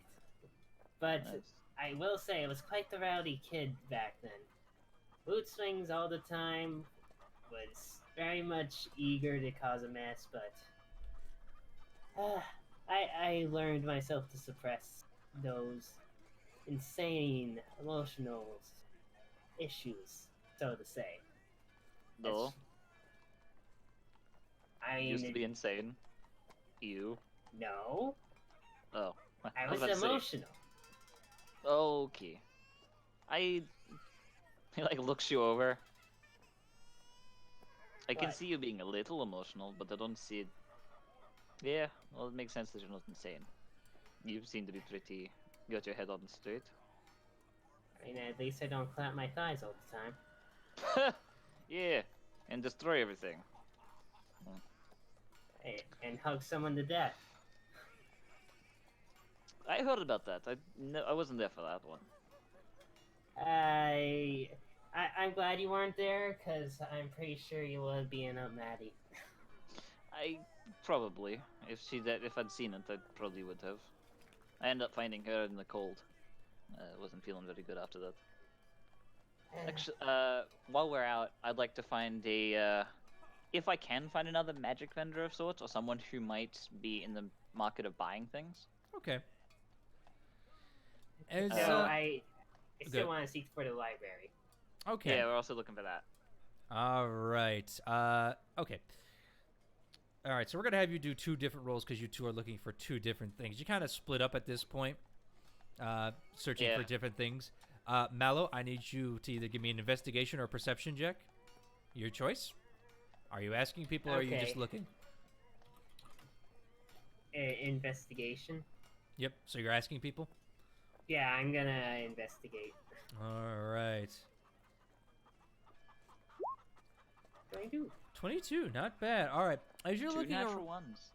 But Nice. I will say, I was quite the rowdy kid back then. Boot swings all the time, was very much eager to cause a mess, but I learned myself to suppress those insane emotional issues, so to say. No, I used to be insane. You? No, Oh. I was about to say. emotional. Okay. He like looks you over. I can What? see you being a little emotional, but I don't see it. Yeah, well, it makes sense that you're not insane. You seem to be pretty. Got your head on straight. I mean, at least I don't clap my thighs all the time. Yeah, and destroy everything. And hug someone to death. I heard about that. I wasn't there for that one. I'm glad you weren't there, because I'm pretty sure you would be an up Maddie. I probably, if I'd seen it, I probably would have. I ended up finding her in the cold. Wasn't feeling very good after that. Actually, while we're out, I'd like to find if I can find another magic vendor of sorts, or someone who might be in the market of buying things. Okay. So I still good. want to seek for the library. Okay. Yeah, we're also looking for that. All right. Okay. All right. So we're gonna have you do 2 different roles because you 2 are looking for 2 different things. You kind of split up at this point, searching for different things. Mallow, I need you to either give me an investigation or a perception check. Your choice. Are you asking people, or are you just looking? Investigation. Yep. So you're asking people. Yeah, I'm gonna investigate. All right. 22. 22, not bad. All right. As you're 2 looking natural ones.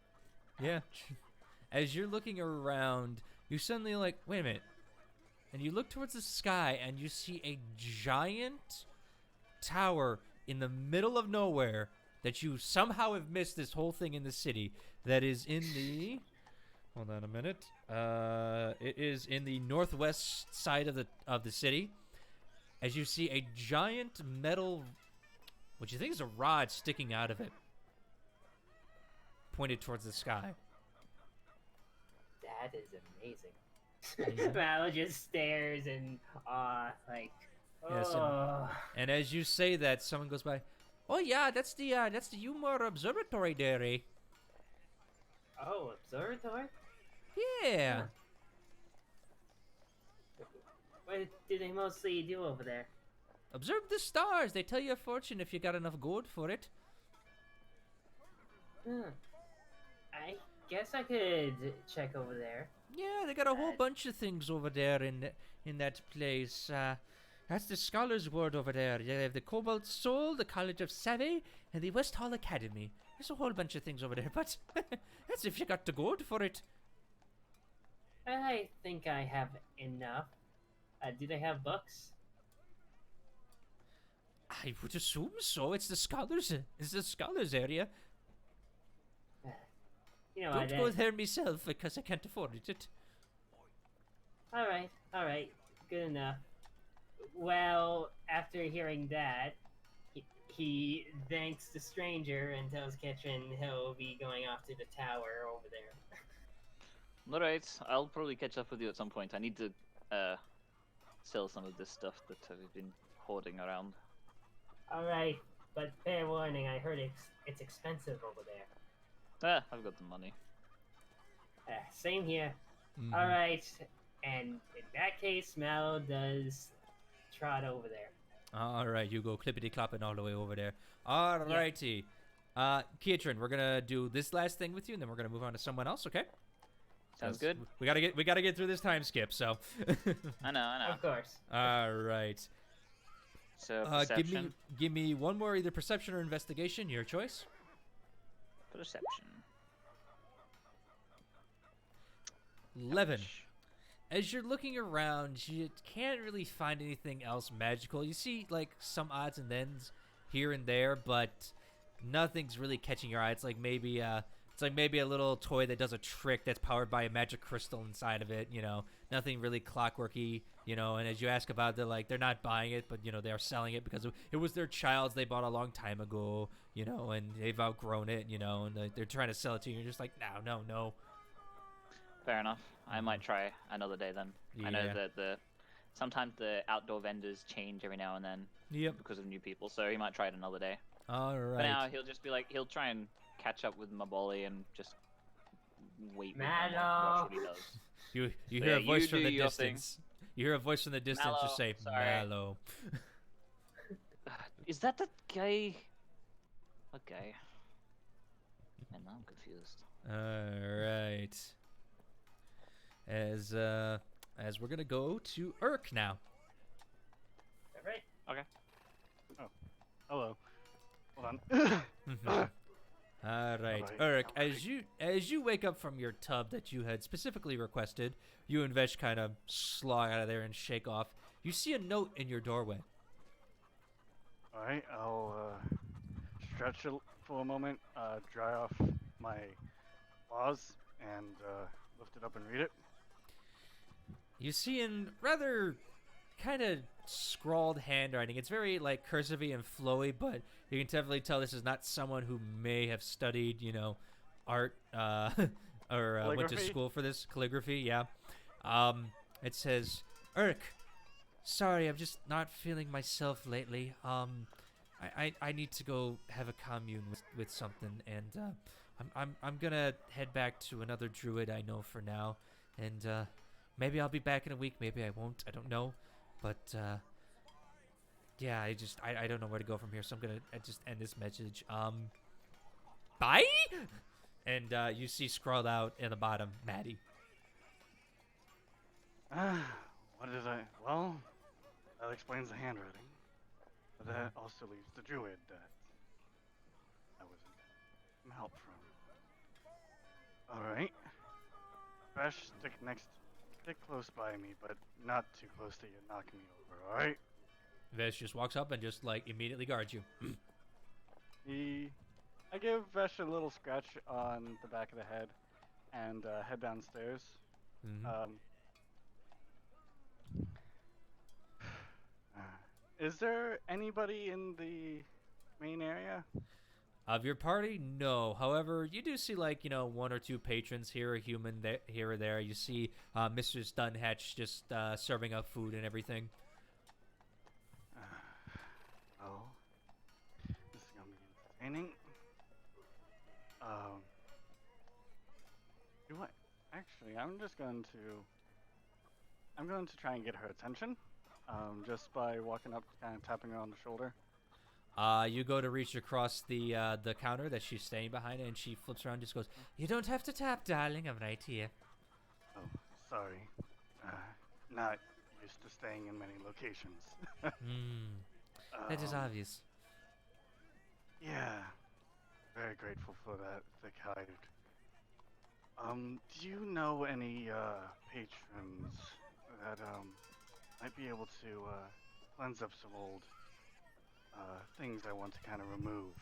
Yeah. As you're looking around, you suddenly like, wait a minute. And you look towards the sky and you see a giant tower in the middle of nowhere that you somehow have missed this whole thing in the city that is in the hold on a minute. It is in the northwest side of the city. As you see a giant metal, what you think is a rod sticking out of it, pointed towards the sky. That is amazing. Val just stares in awe, like, oh. Yes, and as you say that, someone goes by. Oh yeah, that's the humor observatory there, eh? Oh, observatory? Yeah. Huh. What do they mostly do over there? Observe the stars. They tell you a fortune if you got enough gold for it. Huh. I guess I could check over there. Yeah, they got a whole bunch of things over there in that place. That's the Scholars Ward over there. They have the Cobalt Soul, the College of Savvy, and the West Hall Academy. There's a whole bunch of things over there, but that's if you got the gold for it. I think I have enough. Do they have books? I would assume so. It's the scholars. It's the scholars area. You know, Don't go there myself because I can't afford it. All right, good enough. Well, after hearing that, he thanks the stranger and tells Ketrin he'll be going off to the tower over there. Alright, I'll probably catch up with you at some point. I need to sell some of this stuff that I've been hoarding around. All right, but fair warning, I heard it's expensive over there. I've got the money. Same here. Mhm. All right, and in that case, Mallow does trot over there. All right, you go clippity clopping all the way over there. All righty. Kietrin, we're gonna do this last thing with you, and then we're gonna move on to someone else. Okay? Sounds 'Cause good. We gotta get through this time skip. So. I know. Of course. All right. So perception. Give me one more, either perception or investigation. Your choice. Perception. 11. As you're looking around, you can't really find anything else magical. You see, like, some odds and ends here and there, but nothing's really catching your eye. It's like maybe a little toy that does a trick that's powered by a magic crystal inside of it. You know, nothing really clockworky. You know, and as you ask about it, they're not buying it, but you know they're selling it because it was their child's they bought a long time ago. You know, and they've outgrown it. You know, and they're trying to sell it to you. And you're just like, no. Fair enough. I might try another day then. I know Yeah. that sometimes the outdoor vendors change every now and then Yep. because of new people, so he might try it another day. All right. For now, he'll just be like, he'll try and catch up with Maboli and just wait with him and watch what he does. You So, hear yeah, a voice you from do the your thing. distance. You hear a voice from the distance Mallow, just say, sorry. Mallow. Is that the guy? What guy? Man, now I'm confused. Alright. As we're gonna go to Urk now. All right. Hello. Hold on. Alright, Alright, Urk, alright. as you wake up from your tub that you had specifically requested, you and Vesh kind of slog out of there and shake off. You see a note in your doorway. Alright, I'll stretch it for a moment, dry off my paws, and lift it up and read it. You see in rather kind of scrawled handwriting. It's very like cursive-y and flowy, but you can definitely tell this is not someone who may have studied, you know, art or went to Calligraphy? school for this calligraphy. Yeah. It says, "Urk, sorry, I'm just not feeling myself lately. I need to go have a commune with something, and I'm gonna head back to another druid I know for now, and maybe I'll be back in a week. Maybe I won't. I don't know, but yeah, I don't know where to go from here. So I'm gonna just end this message. Bye. And you see scrawled out in the bottom, Maddie. What did I... Well, that explains the handwriting. But that also leaves the druid that I was some help from. Alright. Vesh, stick close by me, but not too close that you knock me over, alright? Vesh just walks up and just like immediately guards you. I give Vesh a little scratch on the back of the head and head downstairs. Mhm. Is there anybody in the main area? Of your party, no. However, you do see like one or two patrons here, a human here or there. You see Mr. Dunhatch just serving up food and everything. Oh, this is gonna be entertaining. Do I? Actually, I'm going to try and get her attention. Just by walking up, kind of tapping her on the shoulder. You go to reach across the counter that she's staying behind, and she flips around and just goes, "You don't have to tap, darling. I'm right here." Oh, sorry. Not used to staying in many locations. That is obvious. Yeah. Very grateful for that thick hide. Do you know any patrons that might be able to cleanse up some old things I want to kind of remove?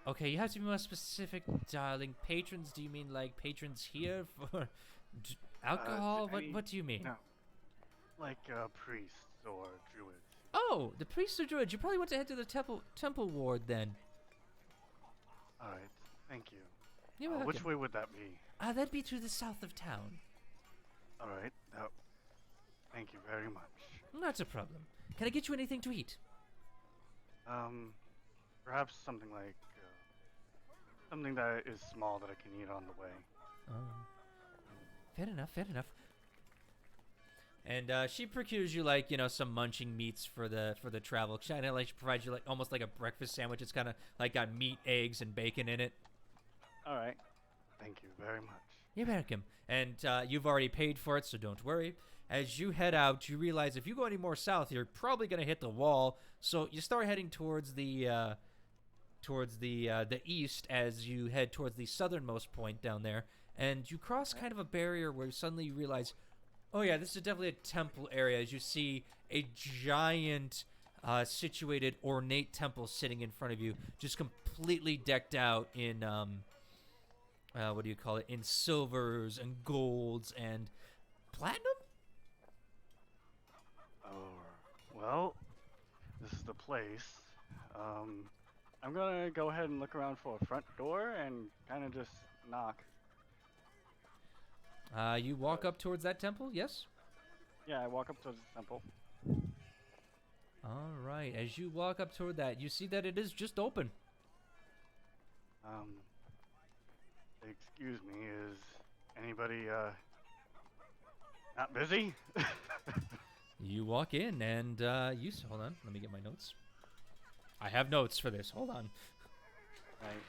Okay, you have to be more specific, darling. Patrons? Do you mean like patrons here for alcohol? What do you mean? No, like priests or druids. Oh, the priest or druid. You probably want to head to the temple ward then. All right, thank you. You're welcome. Which way would that be? That'd be to the south of town. All right. Thank you very much. Not a problem. Can I get you anything to eat? Perhaps something like something that is small that I can eat on the way. Fair enough, fair enough. And she procures you like, some munching meats for the travel. Kind of like she provides you like almost like a breakfast sandwich. It's kind of like got meat, eggs, and bacon in it. All right. Thank you very much. You're welcome. And you've already paid for it, so don't worry. As you head out, you realize if you go any more south, you're probably gonna hit the wall. So you start heading towards the east as you head towards the southernmost point down there, and you cross kind of a barrier where suddenly you realize, oh yeah, this is definitely a temple area. As you see a giant, situated, ornate temple sitting in front of you, just completely decked out in what do you call it? In silvers and golds and platinum. Oh, well, this is the place. I'm gonna go ahead and look around for a front door and kind of just knock. You walk up towards that temple, yes? Yeah, I walk up towards the temple. All right. As you walk up toward that, you see that it is just open. Excuse me, is anybody not busy? You walk in and hold on, let me get my notes. I have notes for this. Hold on. Right.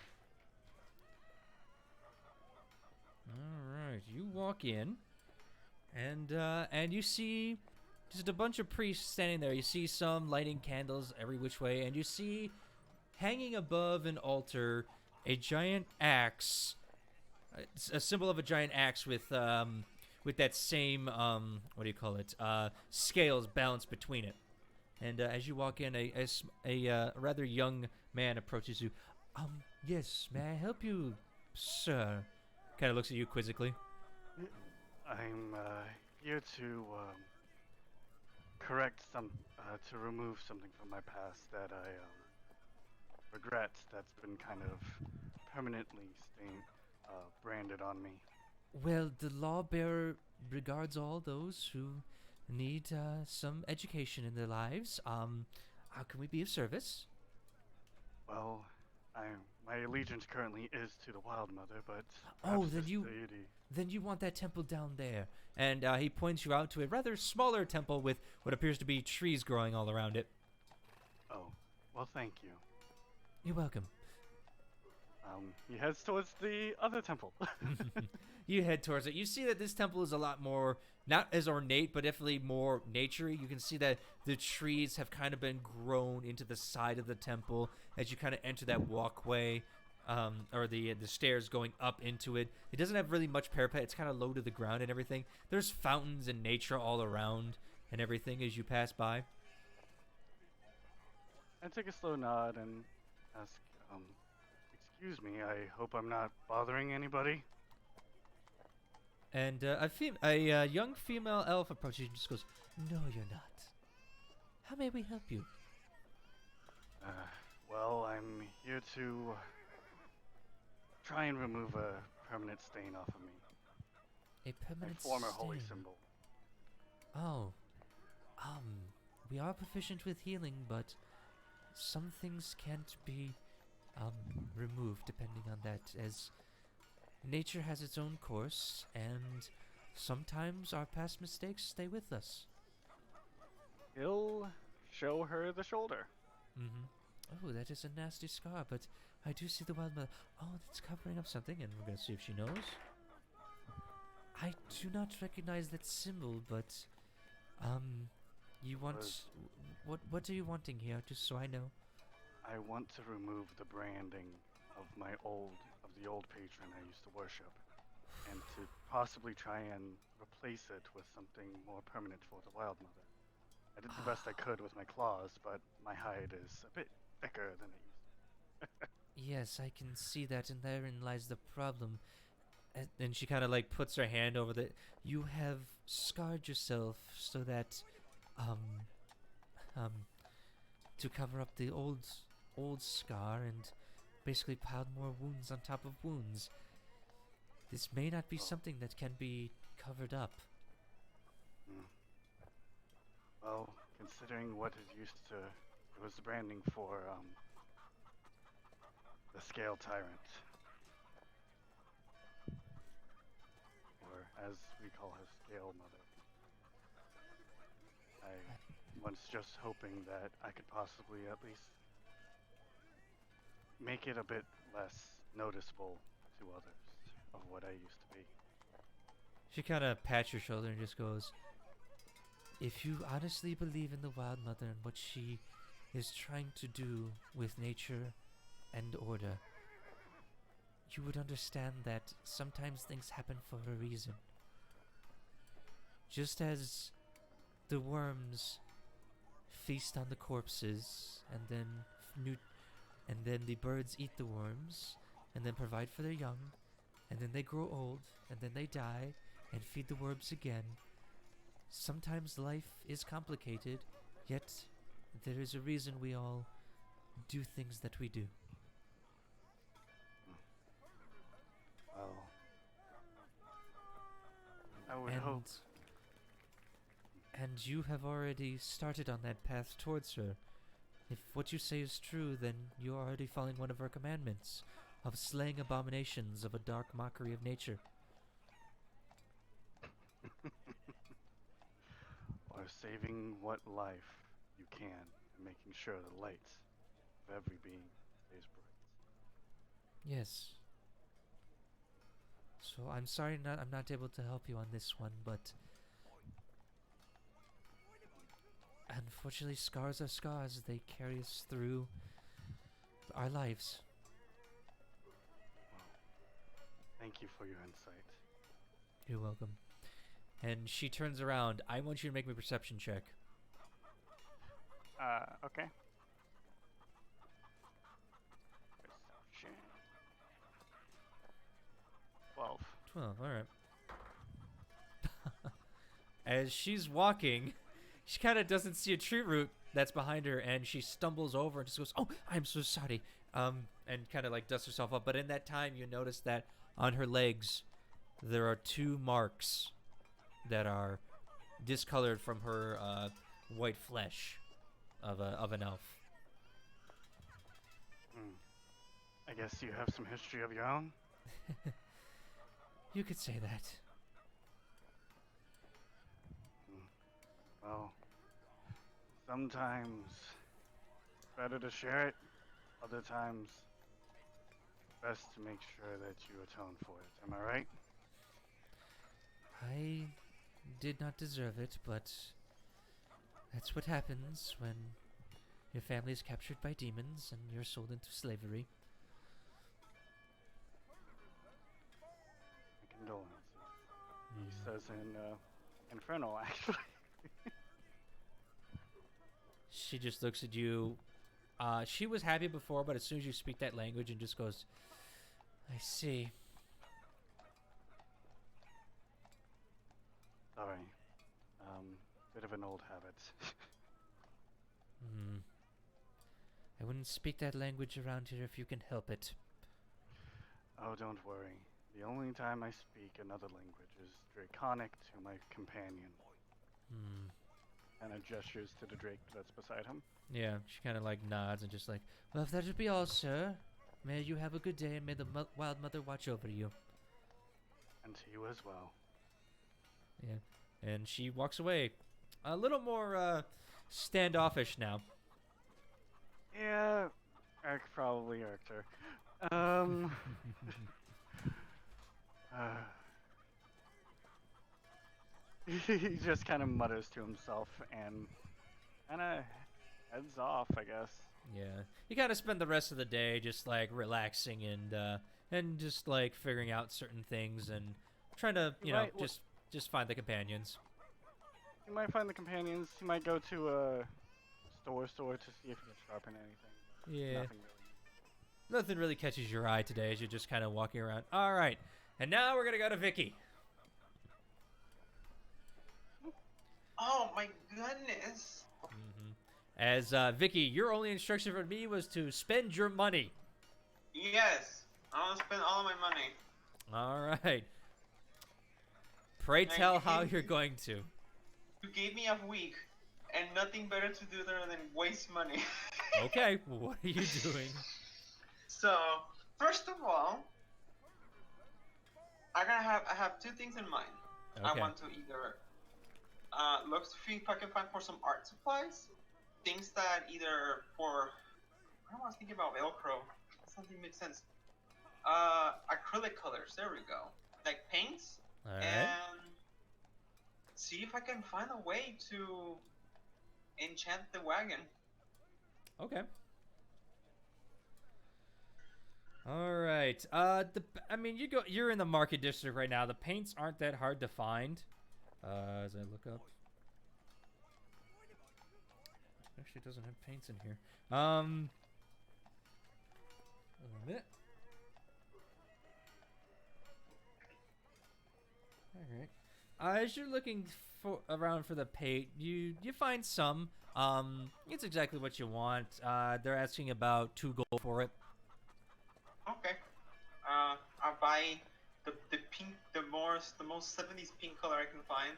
All right. You walk in and you see just a bunch of priests standing there. You see some lighting candles every which way, and you see hanging above an altar a giant axe. It's a symbol of a giant axe with that same what do you call it? Scales balanced between it. And as you walk in, a rather young man approaches you. Yes, may I help you, sir? Kind of looks at you quizzically. I'm here to correct to remove something from my past that I regret. That's been kind of permanently branded on me. Well, the lawbearer regards all those who need some education in their lives. How can we be of service? Well, my allegiance currently is to the Wild Mother, but Oh, then you want that temple down there. And he points you out to a rather smaller temple with what appears to be trees growing all around it. Oh, well, thank you. You're welcome. He heads towards the other temple. You head towards it. You see that this temple is a lot more, not as ornate, but definitely more naturey. You can see that the trees have kind of been grown into the side of the temple as you kind of enter that walkway, or the stairs going up into it. It doesn't have really much parapet. It's kind of low to the ground and everything. There's fountains and nature all around and everything as you pass by. I take a slow nod and ask, excuse me, I hope I'm not bothering anybody. And a young female elf approaches you and just goes, "No, you're not. How may we help you?" Well, I'm here to try and remove a permanent stain off of me. A permanent My former stain. holy symbol. Oh, we are proficient with healing, but some things can't be removed depending on that, as nature has its own course, and sometimes our past mistakes stay with us. He'll show her the shoulder. Oh, that is a nasty scar, but I do see the wild mother. Oh, that's covering up something, and we're gonna see if she knows. I do not recognize that symbol, but you want what are you wanting here, just so I know? I want to remove the branding of the old patron I used to worship, and to possibly try and replace it with something more permanent for the Wild Mother. I did the best I could with my claws, but my hide is a bit thicker than it used. Yes, I can see that, and therein lies the problem. And she kind of like puts her hand over the. You have scarred yourself so that, um, um, to cover up the old scar and basically piled more wounds on top of wounds. This may not be something that can be covered up. Well, considering what it was the branding for, the Scale Tyrant. Or as we call her, Scale Mother. I was just hoping that I could possibly at least make it a bit less noticeable to others of what I used to be. She kind of pats your shoulder and just goes, if you honestly believe in the Wild Mother and what she is trying to do with nature and order, you would understand that sometimes things happen for a reason. Just as the worms feast on the corpses and then the birds eat the worms and then provide for their young, and then they grow old and then they die and feed the worms again. Sometimes life is complicated, yet there is a reason we all do things that we do. Well, I would hope. And you have already started on that path towards her. If what you say is true, then you're already following one of her commandments of slaying abominations of a dark mockery of nature. Or saving what life you can and making sure the light of every being stays bright. Yes. So I'm sorry I'm not able to help you on this one, but unfortunately scars are scars. They carry us through our lives. Thank you for your insight. You're welcome. And she turns around. I want you to make me a perception check. Okay. Perception. 12. 12, alright. As she's walking, she kind of doesn't see a tree root that's behind her, and she stumbles over and just goes, "Oh, I'm so sorry," and kind of like dusts herself up. But in that time, you notice that on her legs, there are 2 marks that are discolored from her white flesh of an elf. I guess you have some history of your own? You could say that. Well, sometimes it's better to share it. Other times, best to make sure that you atone for it. Am I right? I did not deserve it, but that's what happens when your family is captured by demons and you're sold into slavery. My condolences. He says in Infernal, actually. She just looks at you. She was happy before, but as soon as you speak that language, and just goes, "I see." Sorry. Bit of an old habit. I wouldn't speak that language around here if you can help it. Oh, don't worry. The only time I speak another language is Draconic to my companion. And gestures to the drake that's beside him. Yeah, she kind of like nods and just like, "Well, if that would be all, sir, may you have a good day and may the Wild Mother watch over you." And to you as well. Yeah. And she walks away. A little more standoffish now. Yeah, Eric probably irked her. He just kind of mutters to himself and kind of heads off, I guess. Yeah, you kind of spend the rest of the day just like relaxing and just like figuring out certain things and trying to Right, well- just find the companions. You might find the companions. You might go to a store to see if you can sharpen anything. Yeah, Nothing really. nothing really catches your eye today as you're just kind of walking around. All right, and now we're gonna go to Vicky. Oh my goodness. As Vicky, your only instruction for me was to spend your money. Yes. I want to spend all of my money. All right. Pray tell how you're going to. You gave me a week and nothing better to do there than waste money. Okay, what are you doing? So, first of all, I have two things in mind. Okay. I want to either look to see if I can find for some art supplies, things that either for I was thinking about Velcro. Something makes sense. Acrylic colors. There we go. Like paints. All right. And see if I can find a way to enchant the wagon. Okay. All right. I mean, you're in the market district right now. The paints aren't that hard to find. As I look up. Actually, it doesn't have paints in here. A minute. All right. As you're looking around for the paint, you find some. It's exactly what you want. They're asking about 2 gold for it. Okay. I'll buy the pink, the most 70s pink color I can find.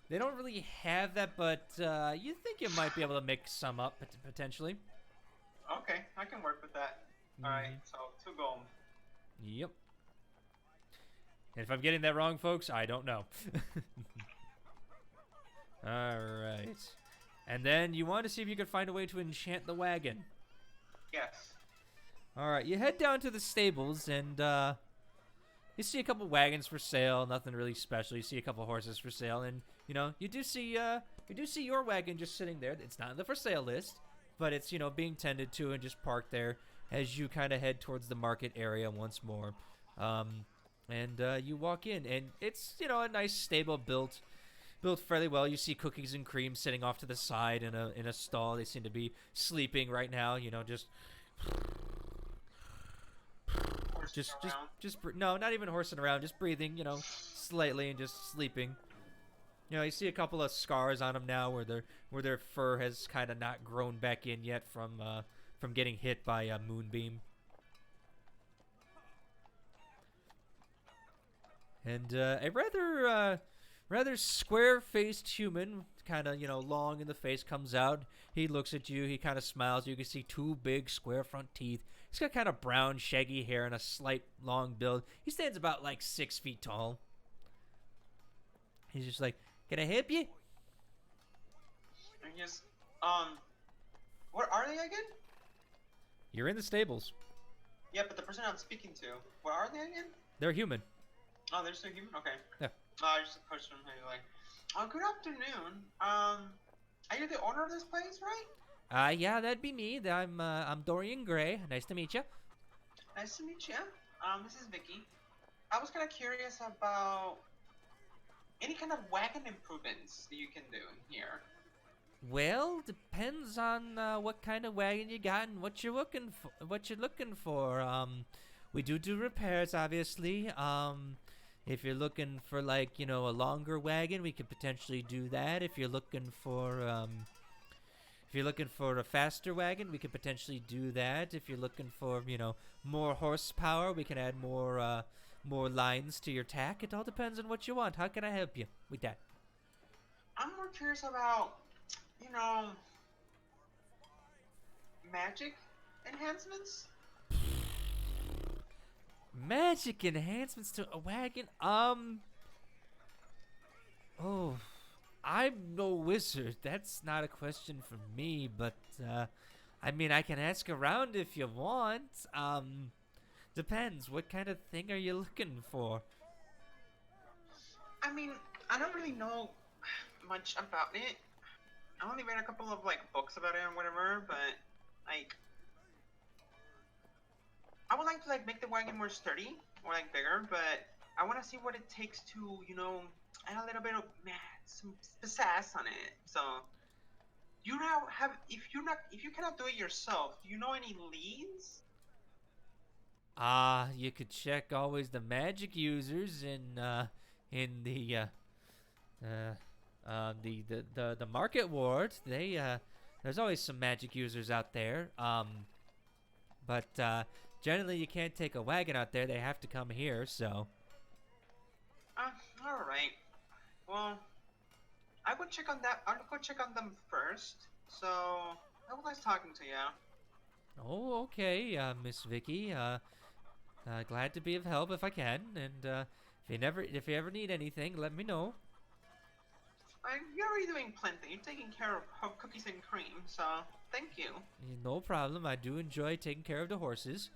They don't really have that, but you think you might be able to mix some up potentially. Okay, I can work with that. Alright, so 2 gold. Yep. And if I'm getting that wrong, folks, I don't know. All right. And then you want to see if you could find a way to enchant the wagon. Yes. All right, you head down to the stables and you see a couple wagons for sale. Nothing really special. You see a couple horses for sale, and you do see your wagon just sitting there. It's not on the for sale list, but it's being tended to and just parked there as you kind of head towards the market area once more. And you walk in, and it's a nice stable built fairly well. You see cookies and cream sitting off to the side in a stall. They seem to be sleeping right now. No, not even horsing around, just breathing, slightly and just sleeping. You see a couple of scars on them now where their fur has kind of not grown back in yet from getting hit by a moonbeam. And a rather square-faced human, kind of long in the face, comes out. He looks at you. He kind of smiles. You can see 2 big square front teeth. He's got kind of brown, shaggy hair and a slight long build. He stands about like 6 feet tall. He's just like, "Can I help you?" And just what are they again? You're in the stables. Yeah, but the person I'm speaking to, what are they again? They're human. Oh, they're still human? Okay. Yeah. I just approached them and like, oh, good afternoon. Are you the owner of this place, right? Yeah, that'd be me. I'm Dorian Gray. Nice to meet you. Nice to meet you. This is Vicky. I was kind of curious about any kind of wagon improvements that you can do here. Well, depends on what kind of wagon you got and what you're looking for. We do repairs, obviously. If you're looking for a longer wagon, we could potentially do that. If you're looking for a faster wagon, we could potentially do that. If you're looking for more horsepower, we can add more lines to your tack. It all depends on what you want. How can I help you with that? I'm more curious about magic enhancements. Magic enhancements to a wagon? Oh, I'm no wizard. That's not a question for me, but, I mean, I can ask around if you want. Depends. What kind of thing are you looking for? I mean, I don't really know much about it. I only read a couple of, books about it and whatever, but Like, I would like to like make the wagon more sturdy or like bigger, but I want to see what it takes to, add a little bit of some sass on it. So you now have if you cannot do it yourself, do you know any leads? You could check always the magic users in the market ward. There's always some magic users out there. But generally you can't take a wagon out there. They have to come here. So. All right. Well, I would check on that. I'll go check on them first. So, I was nice talking to you. Oh, okay, Miss Vicky. Glad to be of help if I can. And if you ever need anything, let me know. You're already doing plenty. You're taking care of cookies and cream, so thank you. No problem. I do enjoy taking care of the horses.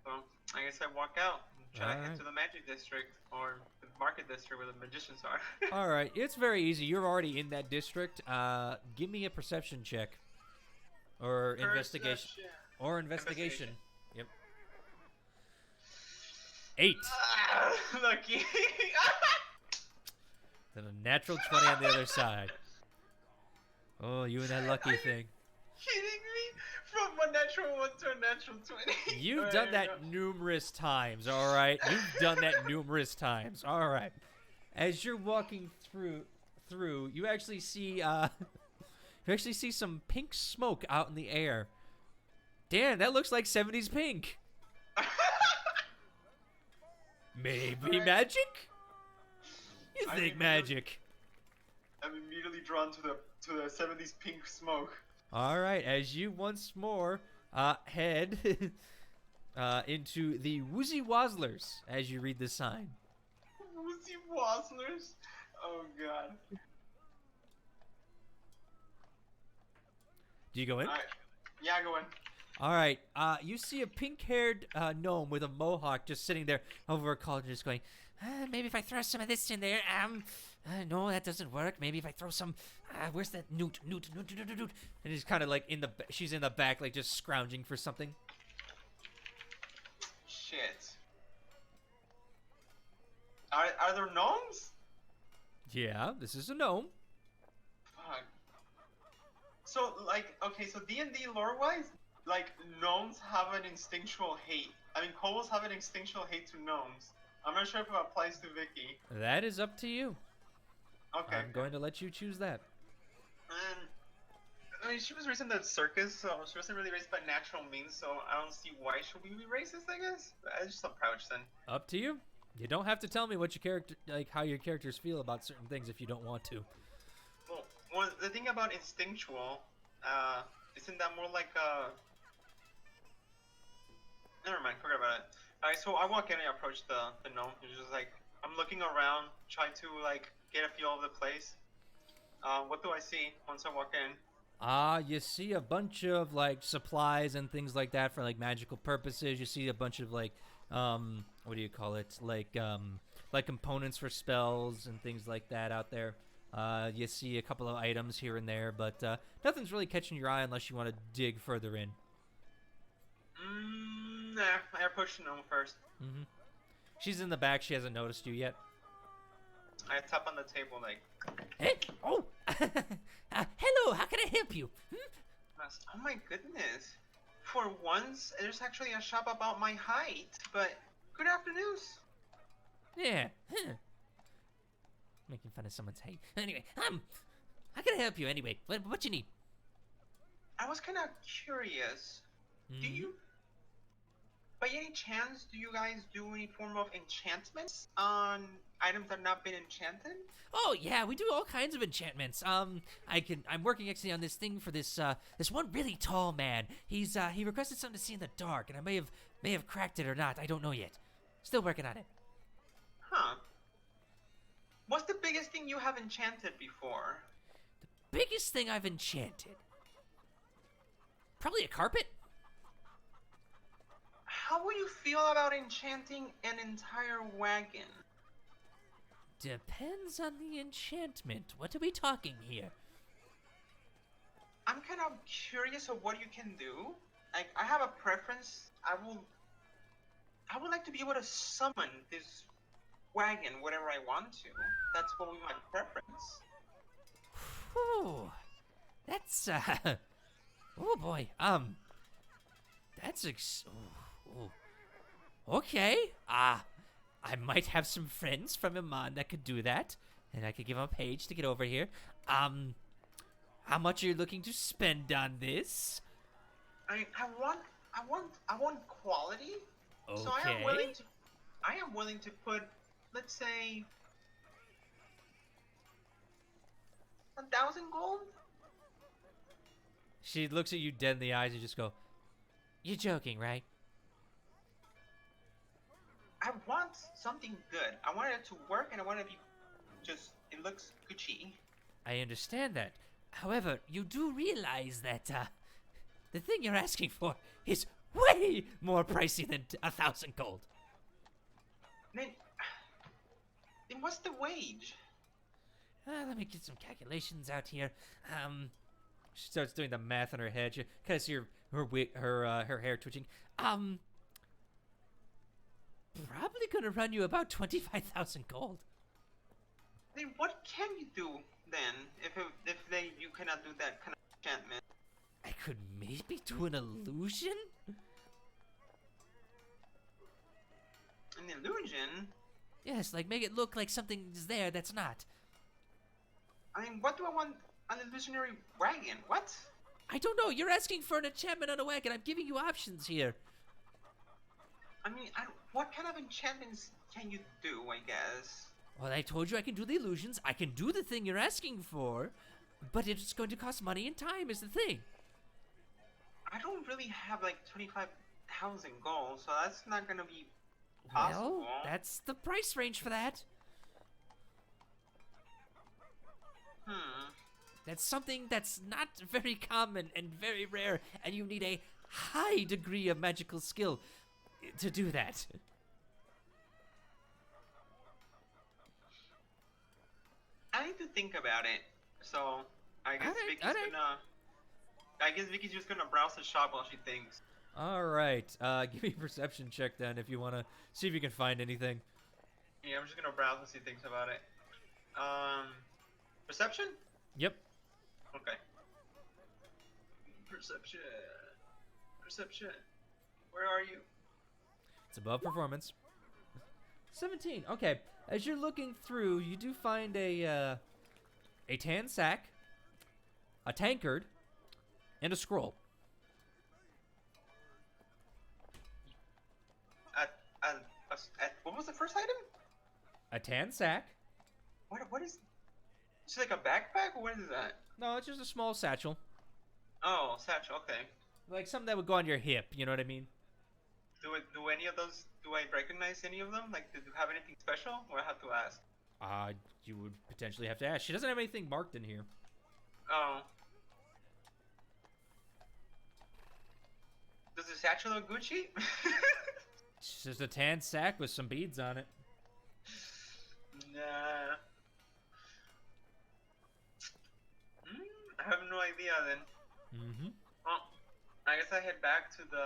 Well, I guess I walk out and try to Alright. head to the magic district or the market district where the magicians are. All right, it's very easy. You're already in that district. Give me a perception check, or investigation, Perception. or investigation. Yep. 8. Lucky. Then a natural 20 on the other side. Oh, you and that lucky thing. Kidding me? From a natural 1 to a natural 20. You've Alright, done here we that go. numerous times, all right? You've done that numerous times, all right. As you're walking through, you actually see some pink smoke out in the air. Dan, that looks like 70s pink. Maybe Alright. magic? You I think mean, magic? I'm immediately drawn to the 70s pink smoke. All right, as you once more head into the Woozy Wazzlers as you read the sign. Woozy Wazzlers? Oh god. Do you go in? Alright. Yeah, go in. All right. You see a pink-haired gnome with a mohawk just sitting there over a cauldron, just going, maybe if I throw some of this in there, no, that doesn't work. Maybe if I throw some, where's that newt? And he's kind of like she's in the back, like just scrounging for something. Shit. Are there gnomes? Yeah, this is a gnome. Fuck. So, like, okay, so D&D lore-wise, like, gnomes have an instinctual hate. I mean, kobolds have an instinctual hate to gnomes. I'm not sure if it applies to Vicky. That is up to you. Okay. I'm going to let you choose that. I mean, she was raised in the circus, so she wasn't really raised by natural means, so I don't see why she would be racist, I guess. I just approach then. Up to you. You don't have to tell me what your character, like how your characters feel about certain things if you don't want to. Well, the thing about instinctual, isn't that more like never mind, forget about it. Alright, so I walk in and I approach the gnome. He's just like, I'm looking around, trying to like get a feel of the place. What do I see once I walk in? You see a bunch of like supplies and things like that for like magical purposes. You see a bunch of like what do you call it? Like components for spells and things like that out there. You see a couple of items here and there, but nothing's really catching your eye unless you want to dig further in. Nah, I approach the gnome first. Mm-hmm. She's in the back. She hasn't noticed you yet. I tap on the table like, Hey! Oh! Hello, how can I help you? oh my goodness. For once, there's actually a shop about my height, but good afternoons. Yeah. Huh. Making fun of someone's height. Anyway, how can I help you anyway? What you need? I was kind of curious. Do you, by any chance, do you guys do any form of enchantments on items that have not been enchanted? Oh yeah, we do all kinds of enchantments. I'm working actually on this thing for this one really tall man. He requested something to see in the dark, and I may have cracked it or not. I don't know yet. Still working on it. Huh. What's the biggest thing you have enchanted before? The biggest thing I've enchanted. Probably a carpet. How would you feel about enchanting an entire wagon? Depends on the enchantment. What are we talking here? I'm kind of curious of what you can do. Like, I have a preference. I would like to be able to summon this wagon whenever I want to. That's what my preference. Whew. That's oh boy. That's okay. I might have some friends from Iman that could do that, and I could give them a page to get over here. How much are you looking to spend on this? I want quality. Okay. So I am willing to put, let's say, 1,000 gold. She looks at you dead in the eyes and just go, "You're joking, right?" I want something good. I want it to work, and I want it to be just. It looks Gucci. I understand that. However, you do realize that the thing you're asking for is way more pricey than 1,000 gold. Then what's the wage? Let me get some calculations out here. She starts doing the math in her head. You kind of see her hair twitching. Probably gonna run you about 25,000 gold. Then what can you do then if you cannot do that kind of enchantment? I could maybe do an illusion? An illusion? Yes, like make it look like something's there that's not. I mean, what do I want? An illusionary wagon? What? I don't know. You're asking for an enchantment on a wagon. I'm giving you options here. I mean, what kind of enchantments can you do, I guess? Well, I told you I can do the illusions. I can do the thing you're asking for, but it's going to cost money and time is the thing. I don't really have like 25,000 gold, so that's not gonna be possible. Well, that's the price range for that. That's something that's not very common and very rare, and you need a high degree of magical skill to do that. I need to think about it. So I guess Vicky's just gonna browse the shop while she thinks. All right, give me a perception check then if you want to see if you can find anything. Yeah, I'm just gonna browse and see things about it. Perception? Yep. Okay. Perception. Where are you? It's above performance. 17. Okay. As you're looking through, you do find a tan sack, a tankard, and a scroll. What was the first item? A tan sack. What is? It's like a backpack, or what is that? No, it's just a small satchel. Oh, satchel. Okay. Like something that would go on your hip. You know what I mean? Do any of those? Do I recognize any of them? Like, do you have anything special, or I have to ask? You would potentially have to ask. She doesn't have anything marked in here. Oh. Does the satchel look Gucci? It's just a tan sack with some beads on it. Nah. I have no idea then. Mm-hmm. Well, I guess I head back to the.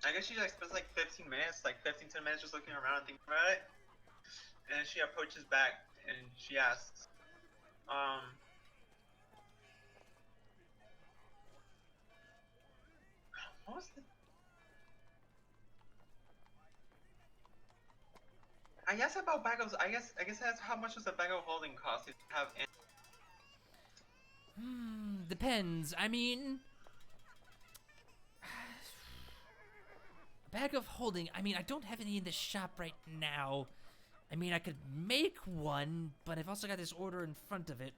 I guess she like spends like 15 minutes, like 10 minutes just looking around and thinking about it. And then she approaches back and she asks, what was the? I guess about bag of. I guess that's how much does a bag of holding cost if you have. Depends. I mean, bag of holding. I mean, I don't have any in the shop right now. I mean, I could make one, but I've also got this order in front of it.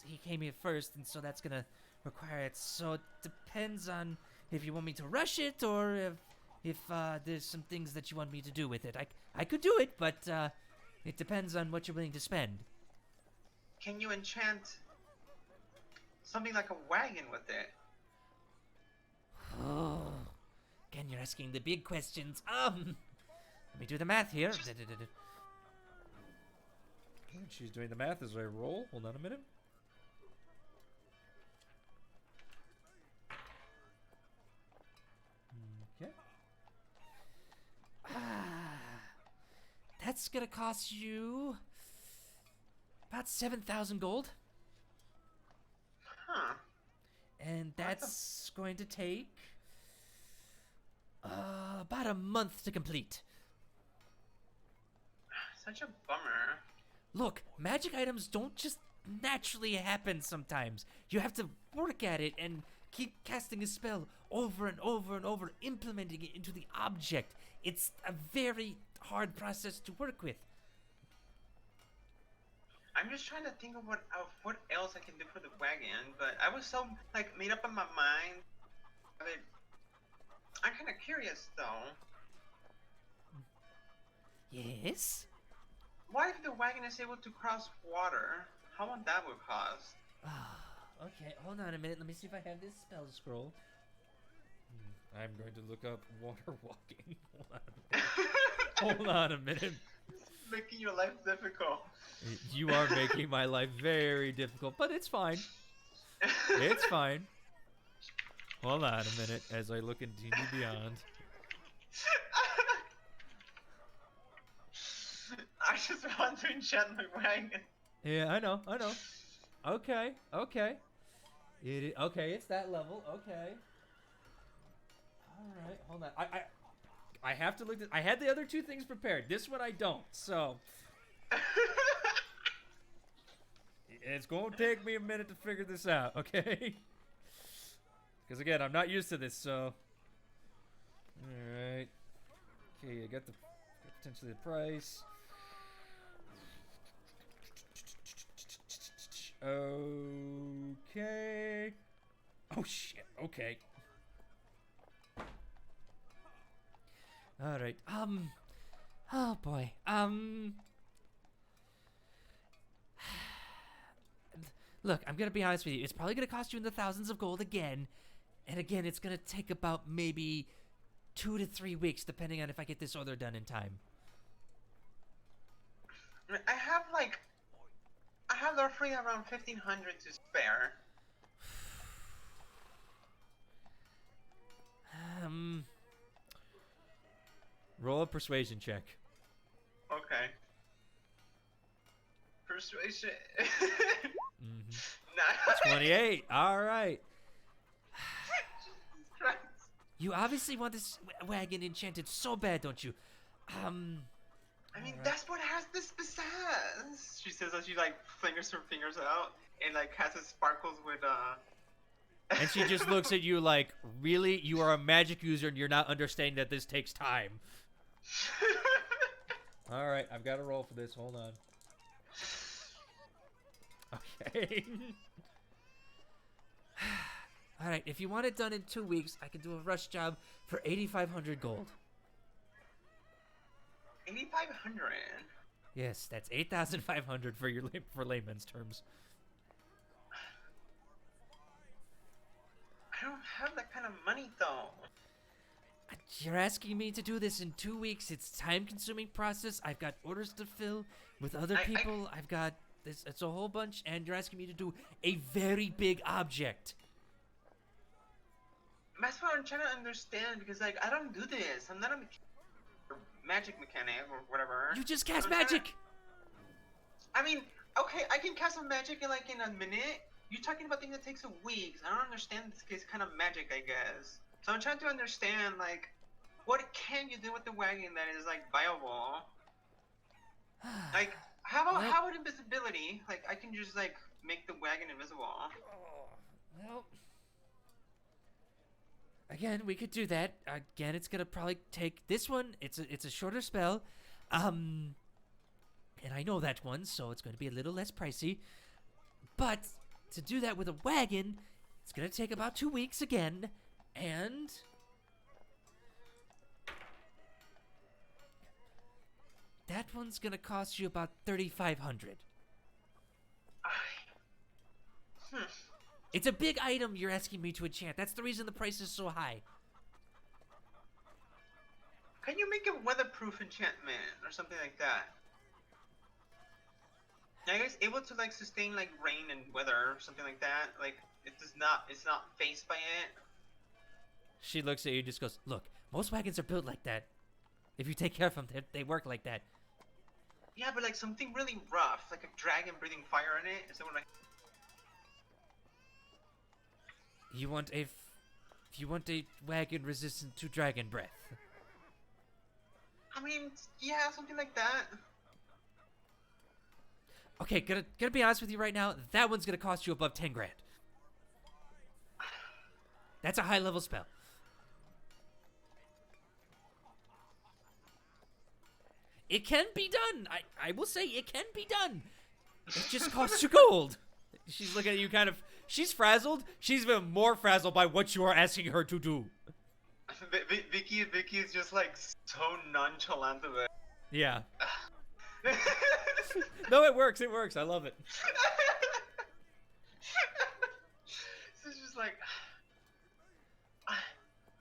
He came here first, and so that's gonna require it. So it depends on if you want me to rush it or if there's some things that you want me to do with it. I could do it, but it depends on what you're willing to spend. Can you enchant something like a wagon with it? Oh, again, you're asking the big questions. Let me do the math here. She's doing the math as I roll. Hold on a minute. that's gonna cost you about 7,000 gold. Huh. And that's going to take about a month to complete. Such a bummer. Look, magic items don't just naturally happen sometimes. You have to work at it and keep casting a spell over and over and over, implementing it into the object. It's a very hard process to work with. I'm just trying to think of what else I can do for the wagon, but I was so like made up in my mind. I'm kind of curious though. Yes? What if the wagon is able to cross water? How much that would cost? Okay, hold on a minute. Let me see if I have this spell scroll. I'm going to look up water walking. Hold on a minute. Making your life difficult. You are making my life very difficult, but it's fine. It's fine. Hold on a minute as I look into D&D Beyond. I just want to enchant my wagon. Yeah, I know. Okay. Okay, it's that level. Okay. All right, hold on. I have to look at. I had the other two things prepared. This one I don't. So it's gonna take me a minute to figure this out. Okay. Because again, I'm not used to this. So. All right. Okay, I got potentially the price. Okay. Oh shit. Okay. All right. Oh boy. Look, I'm gonna be honest with you. It's probably gonna cost you in the thousands of gold again, and again, it's gonna take about maybe 2 to 3 weeks, depending on if I get this order done in time. I have roughly around 1,500 to spare. Roll a persuasion check. Okay. Persuasion. Mm-hmm. 9. 28. All right. Jesus Christ. You obviously want this wagon enchanted so bad, don't you? I mean, Alright. that's what has this says. She says as she like flingers her fingers out and like casts sparkles with And she just looks at you like, really? You are a magic user and you're not understanding that this takes time. All right, I've got to roll for this. Hold on. Okay. All right, if you want it done in 2 weeks, I can do a rush job for 8,500 gold. 8,500. Yes, that's 8,500 for layman's terms. I don't have that kind of money though. You're asking me to do this in 2 weeks. It's a time-consuming process. I've got orders to fill with other people. I've got this. It's a whole bunch, and you're asking me to do a very big object. That's what I'm trying to understand because like I don't do this. I'm not a magic mechanic or whatever. You just cast I'm magic. I mean, okay, I can cast a magic in like in a minute. You're talking about things that takes a week. I don't understand this kind of magic, I guess. So I'm trying to understand like what can you do with the wagon that is like viable? Like how about invisibility? Like I can just like make the wagon invisible. Well, again, we could do that. Again, it's gonna probably take this one. It's a shorter spell, and I know that one, so it's going to be a little less pricey. But to do that with a wagon, it's gonna take about 2 weeks again, and that one's gonna cost you about 3,500. It's a big item you're asking me to enchant. That's the reason the price is so high. Can you make a weatherproof enchantment or something like that? Are you guys able to like sustain like rain and weather or something like that? Like it's not faced by it. She looks at you and just goes, look, most wagons are built like that. If you take care of them, they work like that. Yeah, but like something really rough, like a dragon breathing fire in it. Is that what I? You want a wagon resistant to dragon breath. I mean, yeah, something like that. Okay, gonna be honest with you right now. That one's gonna cost you above 10 grand. That's a high level spell. It can be done. I will say it can be done. It just costs you gold. She's looking at you kind of. She's frazzled. She's even more frazzled by what you are asking her to do. Vicky is just like so nonchalant of it. Yeah. No, it works. It works. I love it. So it's just like,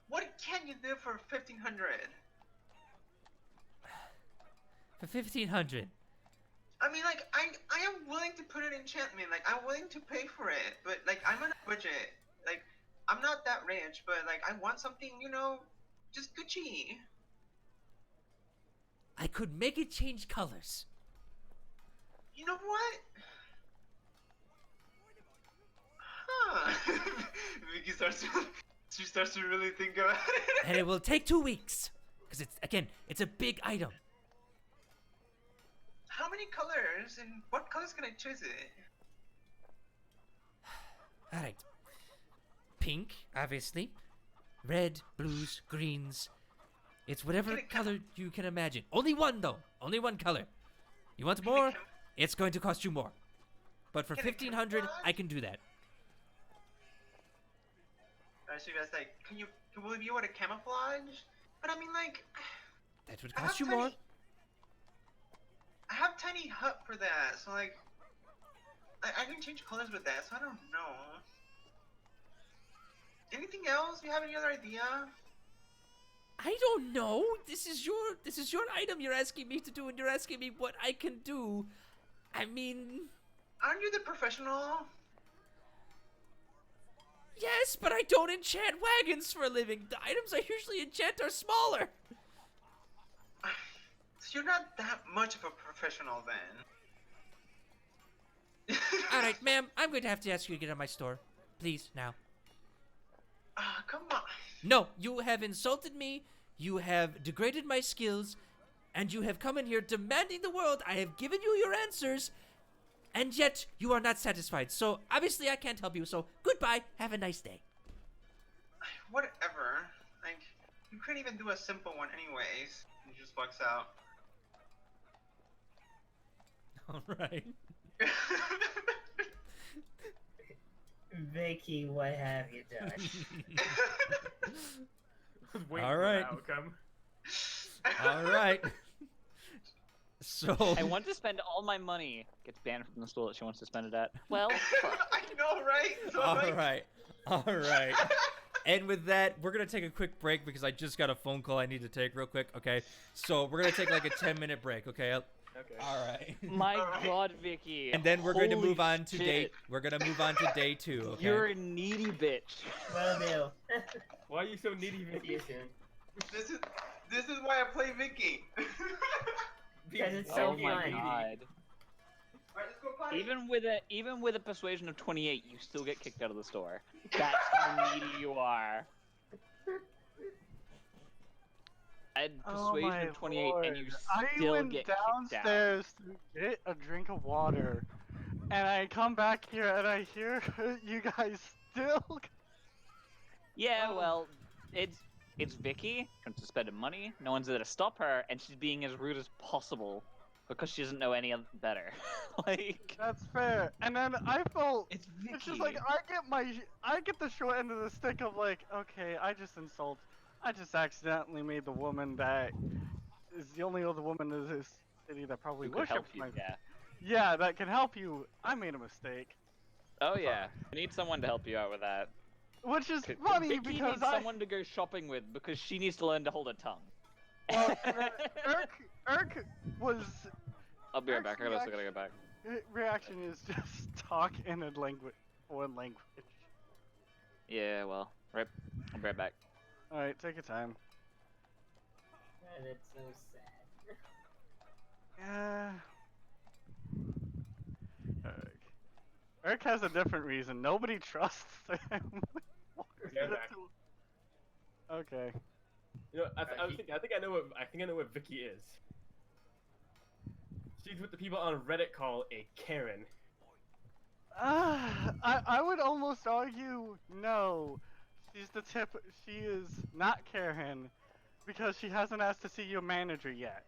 what can you do for 1,500? For 1,500. I mean, like, I am willing to put an enchantment. Like, I'm willing to pay for it, but like, I'm on a budget. Like, I'm not that rich, but like, I want something, you know, just Gucci. I could make it change colors. You know what? Huh? Vicky starts to really think about it. And it will take 2 weeks. Because it's a big item. How many colors, and what colors can I choose it? Alright. Pink, obviously. Red, blues, greens. It's whatever color you can imagine. Only one, though. Only one color. You want more? It's going to cost you more. But for 1,500, I can do that. So you guys like, will you want to camouflage? But I mean, like, That would cost you more. I have tiny hut for that, so like, I can change colors with that, so I don't know. Anything else? You have any other idea? I don't know. This is your item you're asking me to do, and you're asking me what I can do. I mean... Aren't you the professional? Yes, but I don't enchant wagons for a living. The items I usually enchant are smaller. So you're not that much of a professional then. Alright, ma'am, I'm going to have to ask you to get out of my store. Please, now. Come on. No, you have insulted me, you have degraded my skills, and you have come in here demanding the world. I have given you your answers, and yet you are not satisfied. So, obviously, I can't help you, so goodbye, have a nice day. Whatever. Like, you couldn't even do a simple one anyways. He just walks out. Alright. Vicky, what have you done? All right. Outcome. Alright. So... I want to spend all my money. Gets banned from the store that she wants to spend it at. Well, I know, right? So Alright. And with that, we're going to take a quick break because I just got a phone call I need to take real quick, okay? So we're going to take like a 10-minute break, okay? Okay. Alright. my God, Vicky. And then we're going to Holy move on to shit. We're going to move on to day 2, okay? You're a needy bitch. Will do. Why are you so needy, See you Vicky? soon. this is why I play Vicky. Because it's so Oh my fun. God. Alright, let's go potty. Even with a persuasion of 28, you still get kicked out of the store. That's how needy you are. I had persuasion of 28, and you I still went get kicked out. downstairs to get a drink of water, and I come back here and I hear you guys still. Yeah, well, it's Vicky. She wants to spend money. No one's there to stop her, and she's being as rude as possible because she doesn't know any better. Like, That's fair. And then I felt it's Vicky. it's just like I get the short end of the stick of like, okay, I just accidentally made the woman that is the only other woman in this city that probably Who could help worships you, my yeah. that can help you. I made a mistake. Oh yeah, I need someone to help you out with that. Which is 'Cause funny Vicky because needs someone to go shopping with because she needs to learn to hold her tongue. Well, and then Urk was I'll be right back. I also gotta go back. reaction is just talk in a foreign language. Yeah, well, right. I'll be right back. Alright, take your time. And it's so sad. Eric has a different reason. Nobody trusts him. Yeah, back. Okay. You know, I think I know what Vicky is. She's what the people on Reddit call a Karen. I would almost argue no. She is not Karen because she hasn't asked to see your manager yet.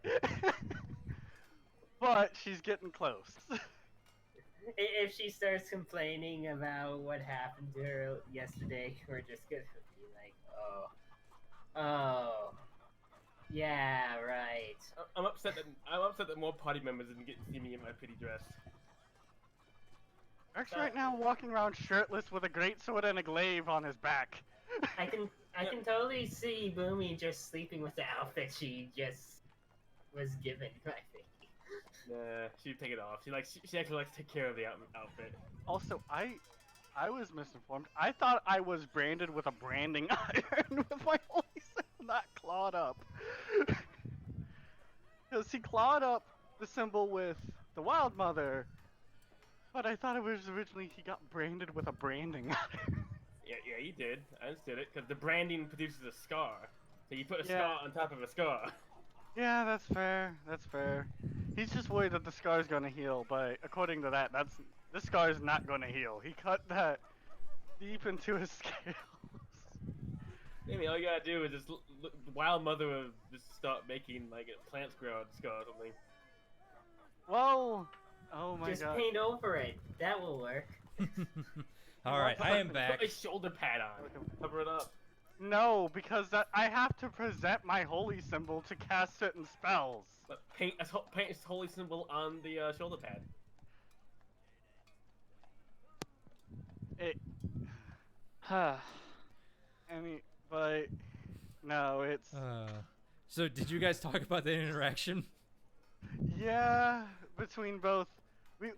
But she's getting close. If she starts complaining about what happened to her yesterday, we're just gonna be like, oh, yeah, right. I'm upset that more party members didn't get to see me in my pretty dress. Eric's right now walking around shirtless with a greatsword and a glaive on his back. I can totally see Boomy just sleeping with the outfit she just was given, I think. Nah, she'd take it off. She actually likes to take care of the outfit. Also, I was misinformed. I thought I was branded with a branding iron with my holy symbol, not clawed up. Because he clawed up the symbol with the Wild Mother, but I thought it was originally he got branded with a branding iron. Yeah, he did. I understood it, because the branding produces a scar. So you put a scar on top of a scar. Yeah, that's fair. That's fair. He's just worried that the scar's gonna heal, but according to that, this scar is not gonna heal. He cut that deep into his scales. Maybe all you gotta do is just Wild Mother will just start making like a plants grow out the scar or something. Whoa! Oh my god. Just paint over it. That will work. Alright, I am back. Put a shoulder pad on. Cover it up. No, because I have to present my holy symbol to cast certain spells. But paint a holy symbol on the shoulder pad. But no, it's So did you guys talk about the interaction? yeah, between both.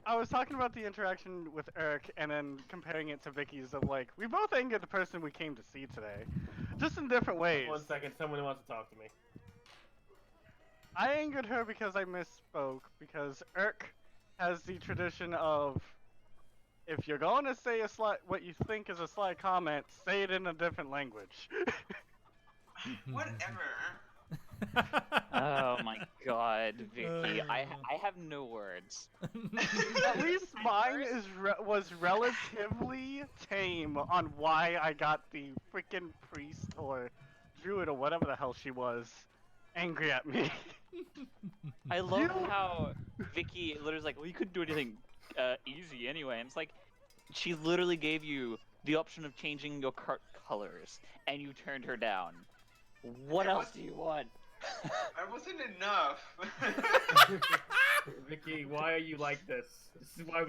I was talking about the interaction with Eric and then comparing it to Vicky's of like, we both angered the person we came to see today. Just in different ways. 1 second, someone wants to talk to me. I angered her because I misspoke, because Eric has the tradition of, if you're going to say what you think is a sly comment, say it in a different language. Whatever. Oh my god, Vicky, I have no words. At least mine was relatively tame on why I got the freaking priest or druid or whatever the hell she was angry at me. I love how Vicky literally like, well, you couldn't do anything easy anyway, and it's like, she literally gave you the option of changing your cart colors, and you turned her down. What else do you want? That wasn't enough. Vicky, why are you like this? This is why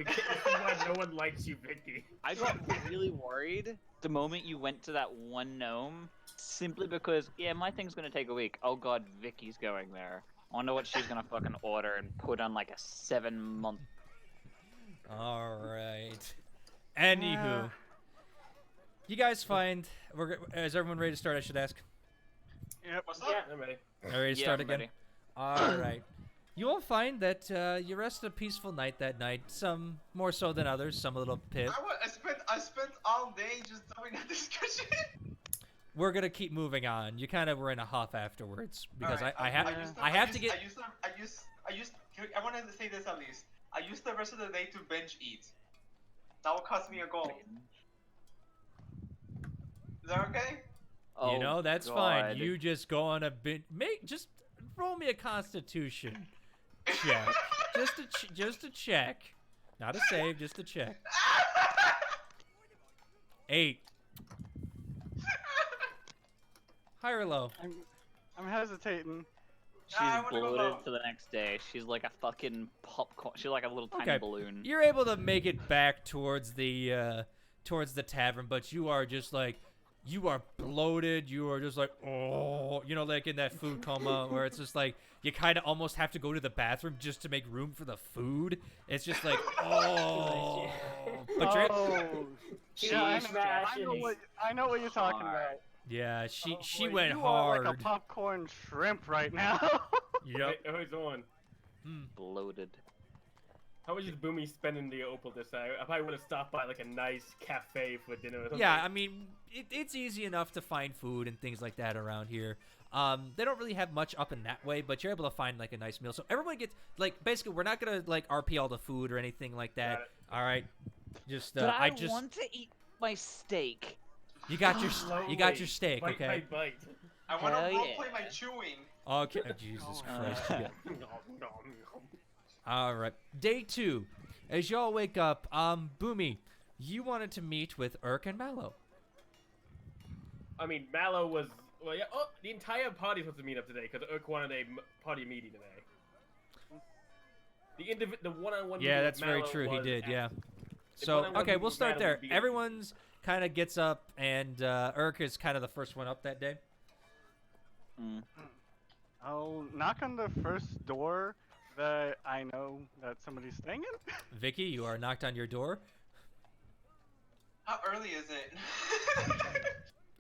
no one likes you, Vicky. I got really worried the moment you went to that one gnome, simply because, yeah, my thing's gonna take a week. Oh god, Vicky's going there. I wonder what she's gonna fucking order and put on like a 7-month. Alright. Anywho. You guys find... Is everyone ready to start, I should ask? Yep. What's up? I'm ready. All ready to start again? Ready. Alright. You will find that you rested a peaceful night that night. Some more so than others, some a little pit. I spent all day just having a discussion. We're gonna keep moving on. You kind of were in a huff afterwards because Alright, I have to get. I wanted to say this at least. I used the rest of the day to binge eat. That will cost me a gold. Is that okay? You know, Oh, that's God. fine. You just go on a bit. Just roll me a Constitution check. just a check, not a save, just a check. 8. High or low? I'm hesitating. She's I wanna go bloated low. for the next day. She's like a fucking popcorn. She's like a little tiny balloon. You're able to make it back towards the tavern, but you are just like, you are bloated. You are just like, oh, you know, like in that food coma where it's just like you kind of almost have to go to the bathroom just to make room for the food. It's just like, oh. But you're, I know what you're talking about. yeah, she Boy, went you hard. are like a popcorn shrimp right now. Yep. Who's on? bloated. How much is Boomy spending the opal this time? I probably would have stopped by like a nice cafe for dinner or something. Yeah, I mean, it's easy enough to find food and things like that around here. They don't really have much up in that way, but you're able to find like a nice meal. So everyone gets like basically we're not gonna like RP all the food or anything like that. Got it. All right, just But I I just want to eat my steak. you got your Slowly, steak, bite okay? by bite. I want to Hell roleplay yeah. my chewing. Okay, oh, Jesus Christ. Yeah. Nom, nom, nom. All right, day 2. As y'all wake up, Boomy, you wanted to meet with Urk and Mallow. I mean, Mallow was. Well, yeah. Oh, the entire party's supposed to meet up today because Urk wanted a party meeting today. The one-on-one. Yeah, meeting that's with very Mallow true. He was did, at- yeah. the So, one-on-one okay, meeting we'll with start Mallow there. would be- Everyone's kind of gets up, and Urk is kind of the first one up that day. Mm. I'll knock on the first door that I know that somebody's staying in. Vicky, you are knocked on your door. How early is it?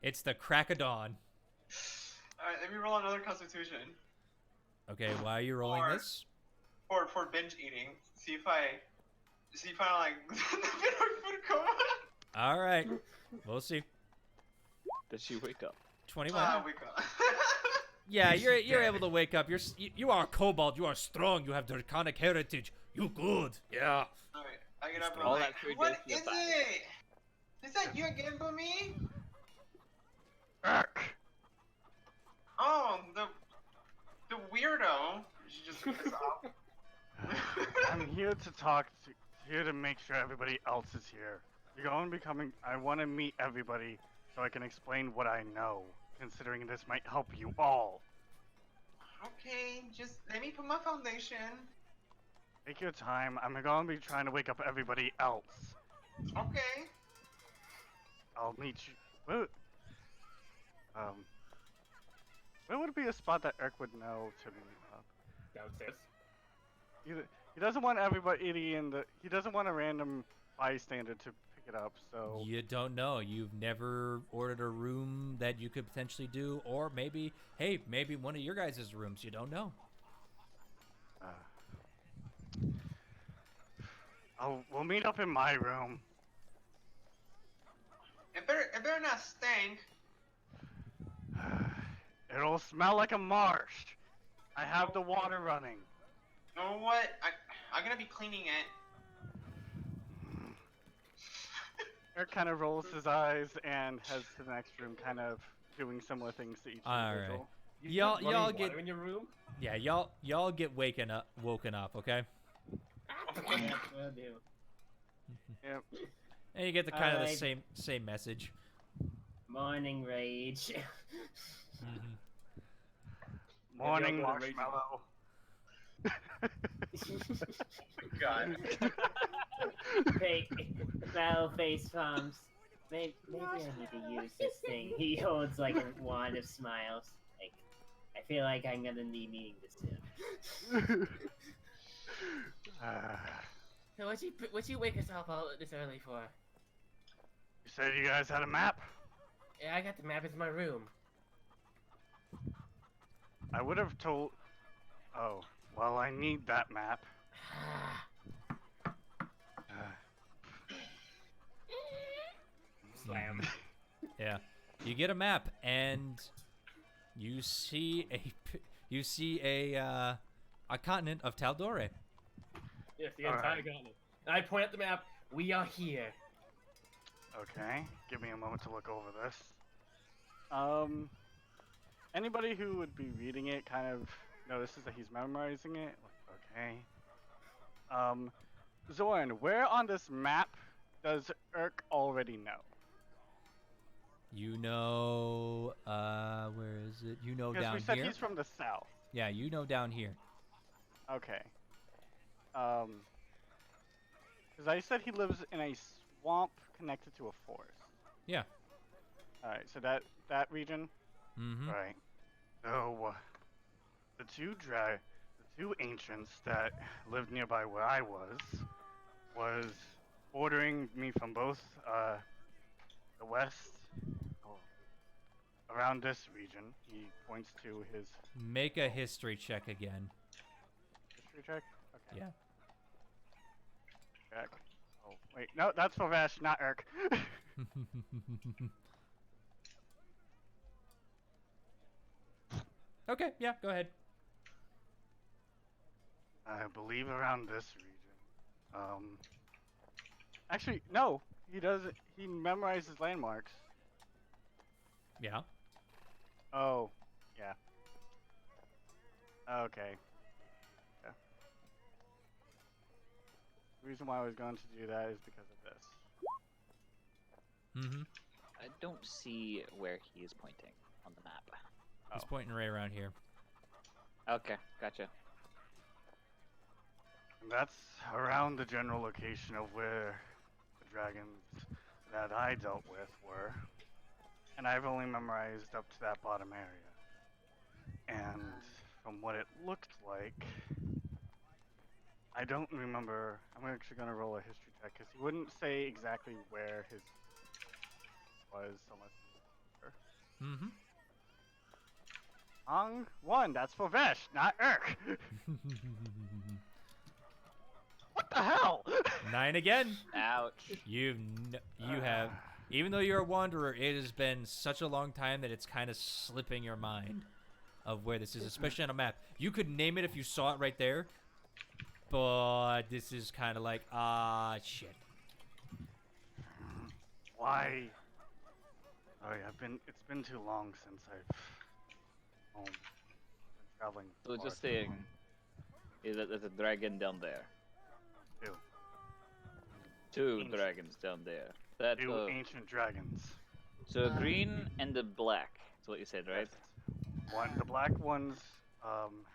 It's the crack of dawn. Alright, let me roll another constitution. Okay, why are you rolling Or- this? For binge eating. See if I like the food coma. All right, we'll see. Did she wake up? 21. We got. Yeah, you're able to wake up. You are a kobold. You are strong. You have draconic heritage. You good. Yeah. Alright, I get up and All I'm that like, food what goes to is your body. it? Is that you again, Boomy? Urk. Oh, the weirdo. You should just pick this up. I'm here to talk to, here to make sure everybody else is here. You're going to be coming. I want to meet everybody so I can explain what I know, considering this might help you all. Okay, just let me put my foundation. Take your time. I'm going to be trying to wake up everybody else. Okay. I'll meet you. Where would be a spot that Urk would know to meet up? Downstairs. He doesn't want everybody in the. He doesn't want a random bystander to pick it up. So You don't know. You've never ordered a room that you could potentially do, or maybe, hey, maybe one of your guys' rooms. You don't know. we'll meet up in my room. It better not stink. It'll smell like a marsh. I have the water running. You know what? I'm gonna be cleaning it. Urk kind of rolls his eyes and heads to the next room, kind of doing similar things to each All individual. Y'all Running water get in your room. yeah, y'all get woken up, okay? Will do. Yep. And you get the kind of the Alright. same message. Morning rage. Mhm. Morning, Maybe I'll go to marshmallow. God. Fake battle face palms. Maybe I need to use this thing. He holds like a wand of smiles. Like, I feel like I'm gonna need needing this soon. So what you wake us up all this early for? You said you guys had a map? Yeah, I got the map. It's in my room. I would have told. Oh, well, I need that map. Slam. Yeah. You get a map and you see a continent of tal'dorei. Yes, the All entire right. continent. And I point at the map. We are here. Okay, give me a moment to look over this. Anybody who would be reading it kind of notices that he's memorizing it. Okay. Zorn, where on this map does Urk already know? You know, where is it? You know Because down we said here. he's from the south. Yeah, you know down here. Okay. Because I said he lives in a swamp connected to a forest. Yeah. Alright, so that region? Mm-hmm. Right. So, the two ancients that lived nearby where I was ordering me from both, the west, around this region. He points to his Make a history check again. history history check? Okay. Yeah. Check. Oh, wait. No, that's for Vash, not Urk. Okay, yeah, go ahead. I believe around this region. Actually, no. He doesn't. He memorizes landmarks. Yeah. Oh, yeah. Okay. Yeah. The reason why I was going to do that is because of this. Mm-hmm. I don't see where he is pointing on the map. He's Oh. pointing right around here. Okay, gotcha. And that's around the general location of where the dragons that I dealt with were. And I've only memorized up to that bottom area. And from what it looked like, I don't remember. I'm actually going to roll a history check because he wouldn't say exactly where his was unless he Mm-hmm. Ong 1, that's for Vesh, not Urk. What the hell? 9 again. Ouch. You have, even though you're a wanderer, it has been such a long time that it's kind of slipping your mind of where this is, especially on a map. You could name it if you saw it right there, but this is kind of like, shit. Why? Oh yeah, it's been too long since I've been traveling. So far just too saying, long. is that there's a dragon down there. Ew. Two Ancient. dragons down there. That Two ancient dragons. so green and the black. That's what you said, right? Yes. The black one's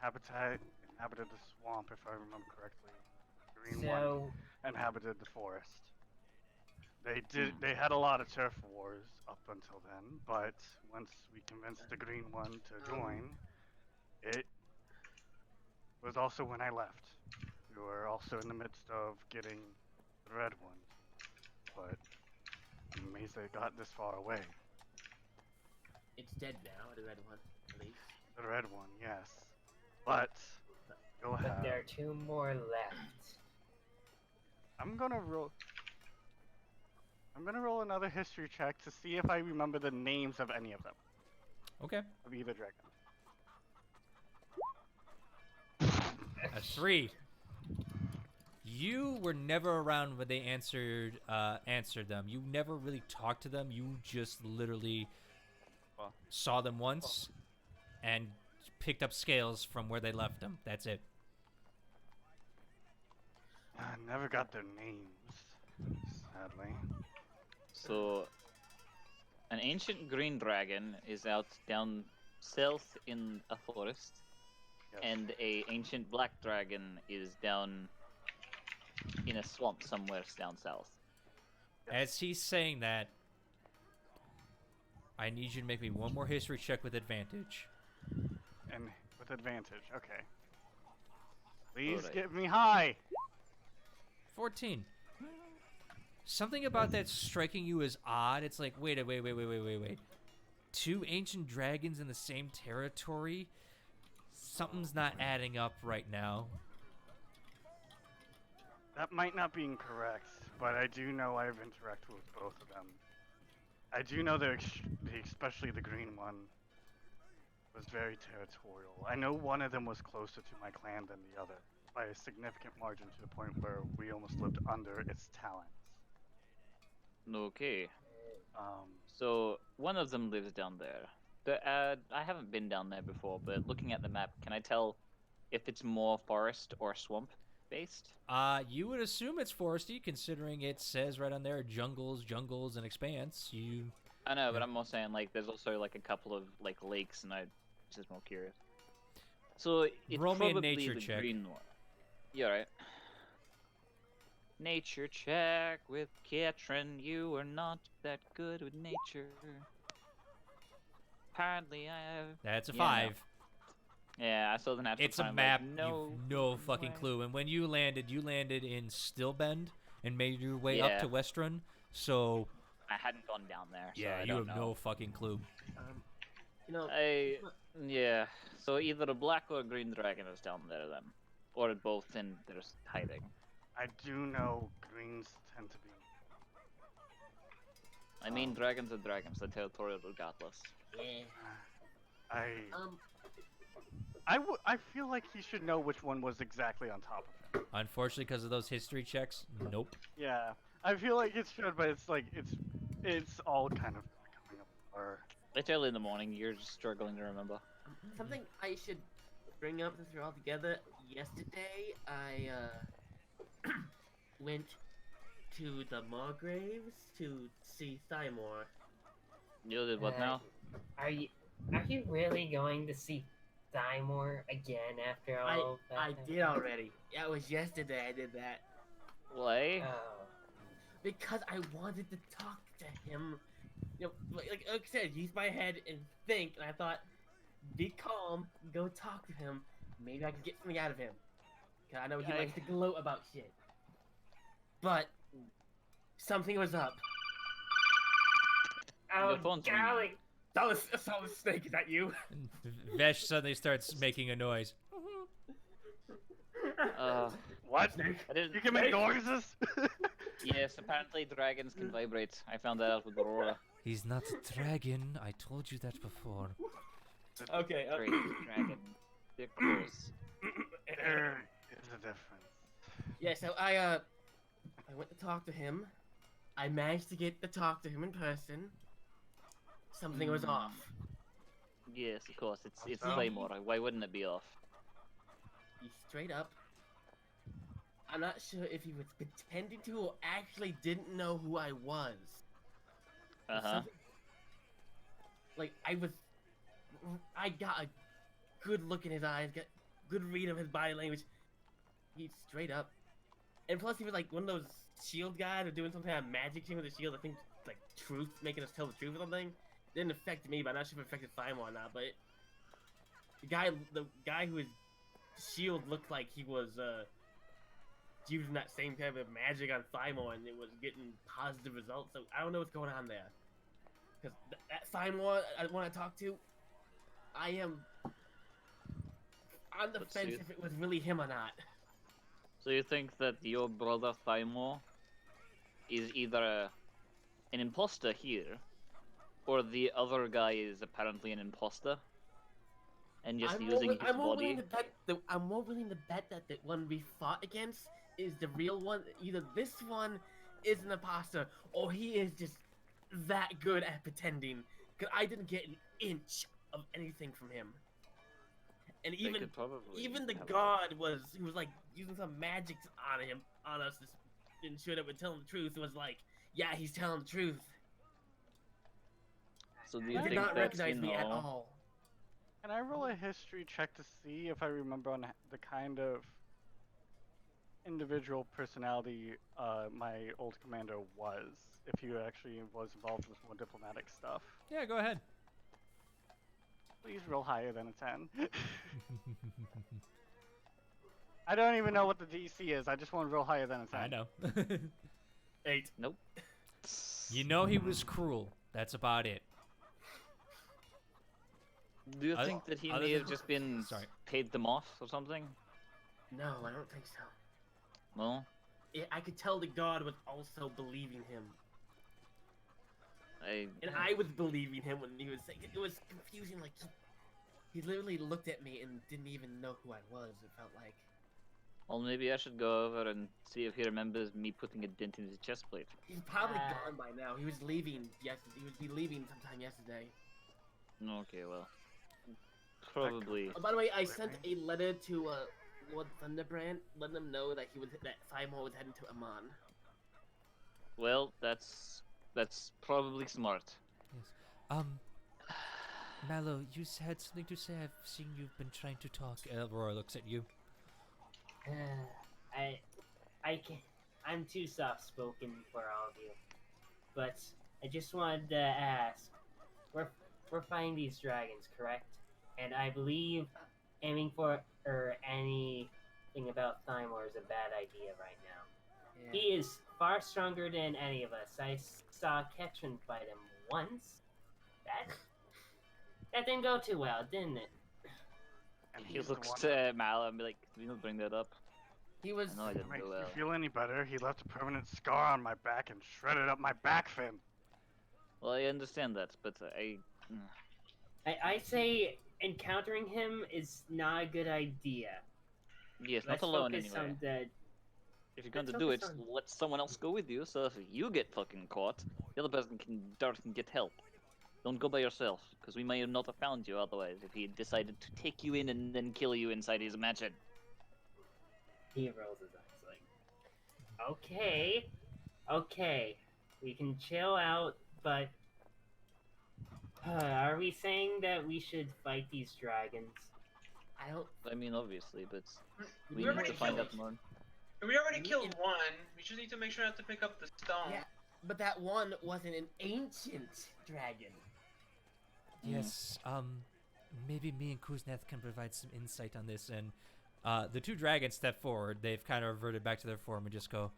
habitat inhabited the swamp, if I remember correctly. The green one So, inhabited the forest. They had a lot of turf wars up until then, but once we convinced the green one to join, it was also when I left. We were also in the midst of getting the red one, but I'm amazed they got this far away. It's dead now, the red one, at least. The red one, yes. But you'll but have. there are 2 more left. I'm gonna roll another history check to see if I remember the names of any of them. Okay. Of either dragon. A 3. You were never around when they answered them. You never really talked to them. You just literally saw them once and picked up scales from where they left them. That's it. I never got their names, sadly. So, an ancient green dragon is out down south in a forest, Yes. and a ancient black dragon is down in a swamp somewhere down south. As he's saying that, I need you to make me one more history check with advantage. And with advantage, okay. Please Alright. get me high! 14. Something about that striking you as odd. It's like, wait. 2 ancient dragons in the same territory? Something's not adding up right now. That might not be incorrect, but I do know I've interacted with both of them. I do know especially the green one was very territorial. I know one of them was closer to my clan than the other, by a significant margin to the point where we almost lived under its talons. Okay, Um, so one of them lives down there. I haven't been down there before, but looking at the map, can I tell if it's more forest or swamp based? You would assume it's foresty, considering it says right on there, jungles, and expanse. I know, but Yeah. I'm more saying like there's also like a couple of like lakes, and I'm just more curious. So it's Roll me a probably nature the check. green one. Yeah, right. Nature check with Katrin. You are not that good with nature. Apparently, I have. That's a Yeah, 5. Yeah, I saw the natural. It's a time, map. Like, no, You've no fucking way. clue. And when you landed in Stillbend and made your way up Yeah. to WESTRUUN. So I hadn't gone down there. So yeah, I you don't have know. no fucking clue. You know, Yeah. So either a black or a green dragon is down there then. or both, and they're hiding. I do know greens tend to be. I mean, dragons are dragons. They're territorial regardless. Yeah. I feel like he should know which one was exactly on top of him. Unfortunately, because of those history checks, nope. Yeah, I feel like it should, but it's like it's all kind of coming up. Or It's early in the morning. You're just struggling to remember. Something I should bring up since we're all together. Yesterday, I went to the Margraves to see Thymor. You did what now? Are you really going to see Thymor again after all that? I did already. Yeah, it was yesterday I did that. Why? Oh. Because I wanted to talk to him. You know, like I said, use my head and think, and I thought, be calm, go talk to him. Maybe I can get something out of him. Cause I know he likes to gloat about shit. But something was up. Oh, Your phone's ringing. golly! Solid Snake, is that you? Vesh suddenly starts making a noise. what? I didn't. You can make noises? Yes, apparently dragons can vibrate. I found that out with Aurora. He's not a dragon. I told you that before. Okay. Great dragon. They're close. There is a difference. Yeah, so I went to talk to him. I managed to get to talk to him in person. Something was off. Yes, of course. It's Oh. Claymore. Why wouldn't it be off? He straight up. I'm not sure if he was pretending to or actually didn't know who I was. Uh-huh. Like, I got a good look in his eyes, got good read of his body language. He's straight up. And plus he was like one of those shield guys or doing some kind of magic thing with the shield. I think like truth, making us tell the truth or something. Didn't affect me, but I'm not sure if it affected Thymor or not. But the guy who his shield looked like he was using that same kind of magic on Thymor, and it was getting positive results. So I don't know what's going on there. Because that Thymor I want to talk to, I am on the Let's fence see. if it was really him or not. So you think that your brother Thymor is either an imposter here, or the other guy is apparently an imposter, and just using his I'm more body? willing to bet I'm more willing to bet that the one we fought against is the real one. Either this one is an imposter, or he is just that good at pretending. Because I didn't get an inch of anything from him. And They even could probably even the have- god was like using some magic on us to ensure that we're telling the truth. It was like, yeah, he's telling the truth. So do He you did think not that's, recognize me at know, all. Can I roll a history check to see if I remember on the kind of individual personality my old commander was? If he actually was involved with more diplomatic stuff. Yeah, go ahead. Please roll higher than a 10. I don't even know what the DC is. I just want to roll higher than a 10. I know. 8. Nope. You know he was cruel. That's about it. Do you Other- think that he other may than- have just been Sorry. paid them off or something? No, I don't think so. No? I could tell the god was also believing him. And I was believing him when he was saying it. It was confusing. Like he literally looked at me and didn't even know who I was. It felt like. Well, maybe I should go over and see if he remembers me putting a dent in his chest plate. He's probably gone by now. He was leaving. Yes, he would be leaving sometime yesterday. Okay, well, probably. Oh, by the way, I sent a letter to Lord Thunderbrand, letting him know that that Thymor was heading to Amon. Well, that's probably smart. Yes. Mallow, you had something to say. I've seen you've been trying to talk. Aurora looks at you. I'm too soft-spoken for all of you, but I just wanted to ask, we're fighting these dragons, correct? And I believe aiming for anything about Thymor is a bad idea right now. He is far stronger than any of us. I saw Ketron fight him once. That didn't go too well, didn't it? And He He's the looks one to Mal and be like, "Can we not bring that up?" He was. I know I If it didn't makes do you well. feel any better, he left a permanent scar on my back and shredded up my back fin. Well, I understand that, but I say encountering him is not a good idea. yes, Let's not alone focus anyway. on the. If you're going to Let's do it, focus on- let someone else go with you, so if you get fucking caught, the other person can get help. Don't go by yourself, because we may not have found you otherwise if he decided to take you in and then kill you inside his mansion. He rolls his eyes like, okay, we can chill out, but are we saying that we should fight these dragons? I don't. I mean, obviously, but We we We need already to find killed. out more. We already We killed in- one. We just need to make sure not to pick up the stone. Yeah, but that one wasn't an ancient dragon. Yes, maybe me and Kuzneth can provide some insight on this. And the two dragons step forward. They've kind of reverted back to their form and just go,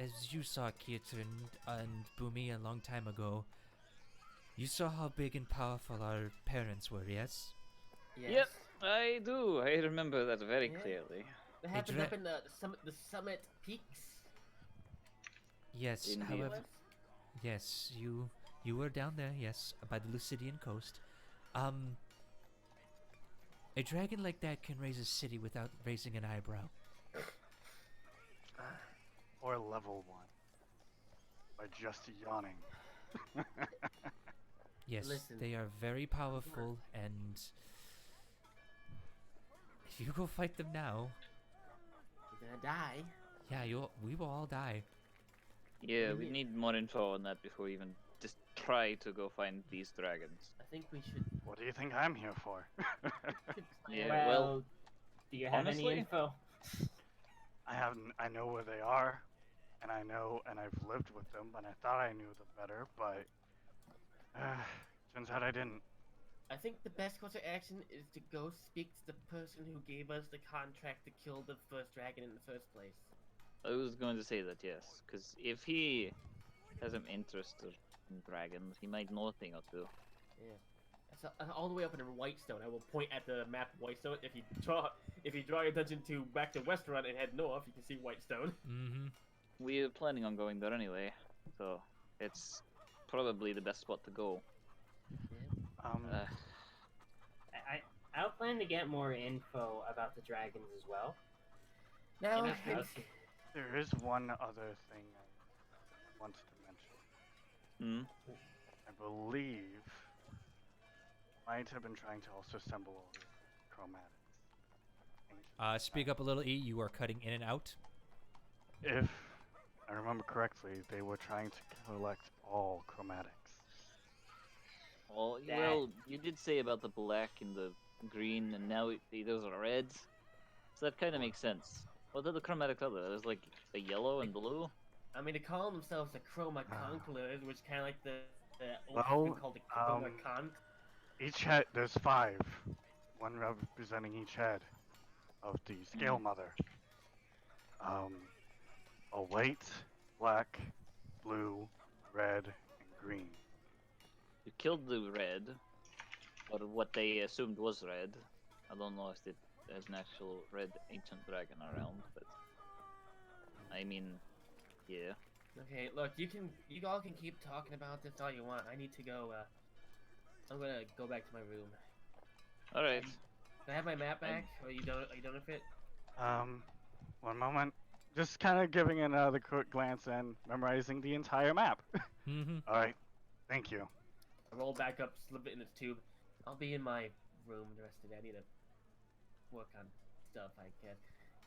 as you saw Kyoto and Bumi a long time ago, you saw how big and powerful our parents were, yes? Yes. Yep, I do. I remember that very Yeah. clearly. That happened up in the summit peaks. Yes, Indeed. however, yes, you were down there, yes, by the Lucidian coast. A dragon like that can raise a city without raising an eyebrow. Or level 1. By just yawning. Yes, Listen. they are very powerful, and if you go fight them now, You're gonna die. yeah, we will all die. Yeah, What do we you need more info on that before we even just try to go find these dragons. I think we should. What do you think I'm here for? Yeah, well, do you have honestly? any info? I know where they are, and I've lived with them, and I thought I knew them better, but turns out I didn't. I think the best course of action is to go speak to the person who gave us the contract to kill the first dragon in the first place. I was going to say that, yes, because if he has an interest in dragons, he might know a thing or two. Yeah. That's all the way up in Whitestone. I will point at the map of Whitestone. If you draw your attention back to WESTRUUN and head north, you can see Whitestone. Mm-hmm. We're planning on going there anyway, so it's probably the best spot to go. I'll plan to get more info about the dragons as well. Now And I if think house- There is one other thing I wanted to mention. I believe might have been trying to also assemble all the chromatics. Ancient Speak up a little, E. You are cutting in and out. If I remember correctly, they were trying to collect all chromatics. Well, That- well, you did say about the black and the green, and now those are reds, so that kind of makes sense. What are the chromatic color? There's like a yellow and blue. I mean, they call themselves the Chroma Conquerors, which kind of like the old Well, thing called the Chroma Con. Each head, there's 5, one representing each head of the Scale Mother. A white, black, blue, red, and green. You killed the red, or what they assumed was red. I don't know if there's an actual red ancient dragon around, but I mean, yeah. Okay, look, you all can keep talking about this all you want. I need to go. I'm gonna go back to my room. All right. Can I have my map back? Are you done with it? One moment. Just kind of giving another quick glance and memorizing the entire map. Mm-hmm. Alright, thank you. I roll back up, slip it in its tube. I'll be in my room the rest of the day. I need to work on stuff, I guess.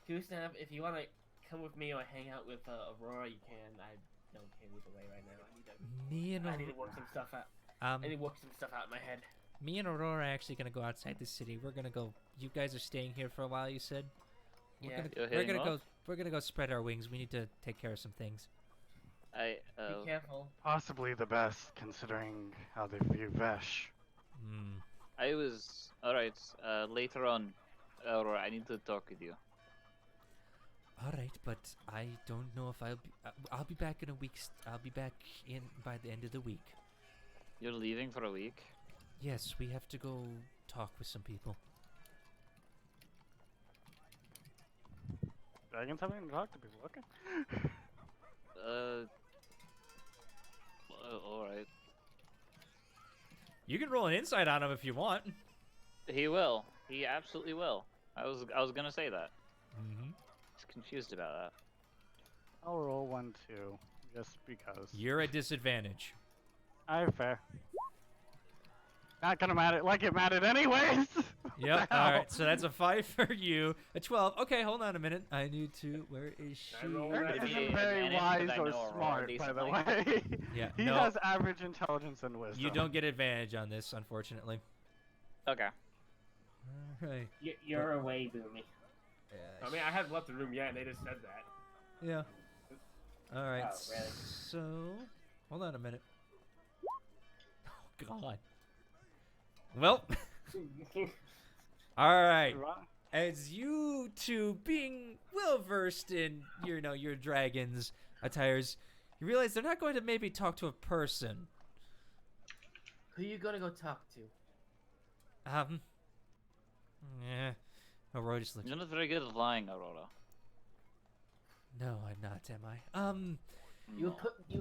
Kusnav, if you want to come with me or hang out with Aurora, you can. I don't care either way right now. I need to work some stuff out. I need to work some stuff out in my head. Me and Aurora are actually gonna go outside the city. We're gonna go. You guys are staying here for a while. You said. Yeah. You're heading off? We're gonna go spread our wings. We need to take care of some things. I Be careful. Possibly the best, considering how they view Vesh. Hmm. I was alright. Later on, Aurora, I need to talk with you. All right, but I don't know if I'll be back in a week. I'll be back in by the end of the week. You're leaving for a week. Yes, we have to go talk with some people. Dragons having to talk to people. Okay. All right. You can roll an insight on him if you want. He will. He absolutely will. I was gonna say that. Mm-hmm. He's confused about that. I'll roll 1, 2, just because. You're at disadvantage. Alright, fair. Not gonna matter like it mattered anyways. Yep. All right. So that's a 5 for you. A 12. Okay, hold on a minute. I need to. Where is she? I rolled Eric Maybe isn't an very advantage wise because I or know Aurora smart, by the decently. way. Yeah, He no. has average intelligence and wisdom. You don't get advantage on this, unfortunately. Okay. All right. You're away, Boomy. Yeah. I mean, I haven't left the room yet, and they just said that. Yeah. All right. Oh, really? So, hold on a minute. Oh God. Well. All right. As you two, being well versed in your dragons attires, you realize they're not going to maybe talk to a person. Who you gonna go talk to? Yeah. Aurora just looks. You're not very good at lying, Aurora. No, I'm not. Am I? You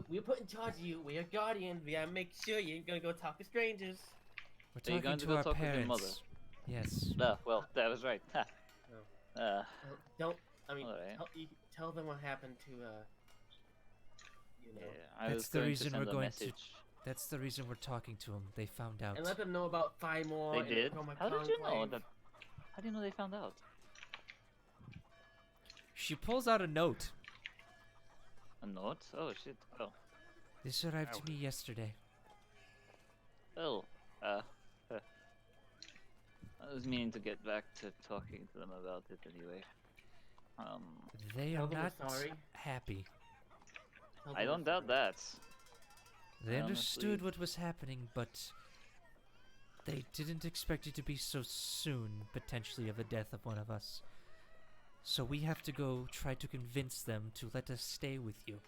we put in charge of you. We're your guardian. We gotta make sure you ain't gonna go talk to strangers. We're Are you talking going to to go our talk with your parents. mother? Yes. No, well, that was right. Ha. Well, don't. I mean, Alright. tell them what happened to Yeah, I That's was the going reason to send we're a going to- message. That's the reason we're talking to them. They found out. and let them know about Thymore. They and did? Chroma How did you know Conclave. that? How do you know they found out? She pulls out a note. A note? Oh shit. Oh. This arrived to me yesterday. Oh. I was meaning to get back to talking to them about it anyway. They Tell are them we're not sorry. happy. Tell I them don't we're doubt sorry. that. They I understood honestly- what was happening, but they didn't expect it to be so soon, potentially, of the death of one of us. So we have to go try to convince them to let us stay with you.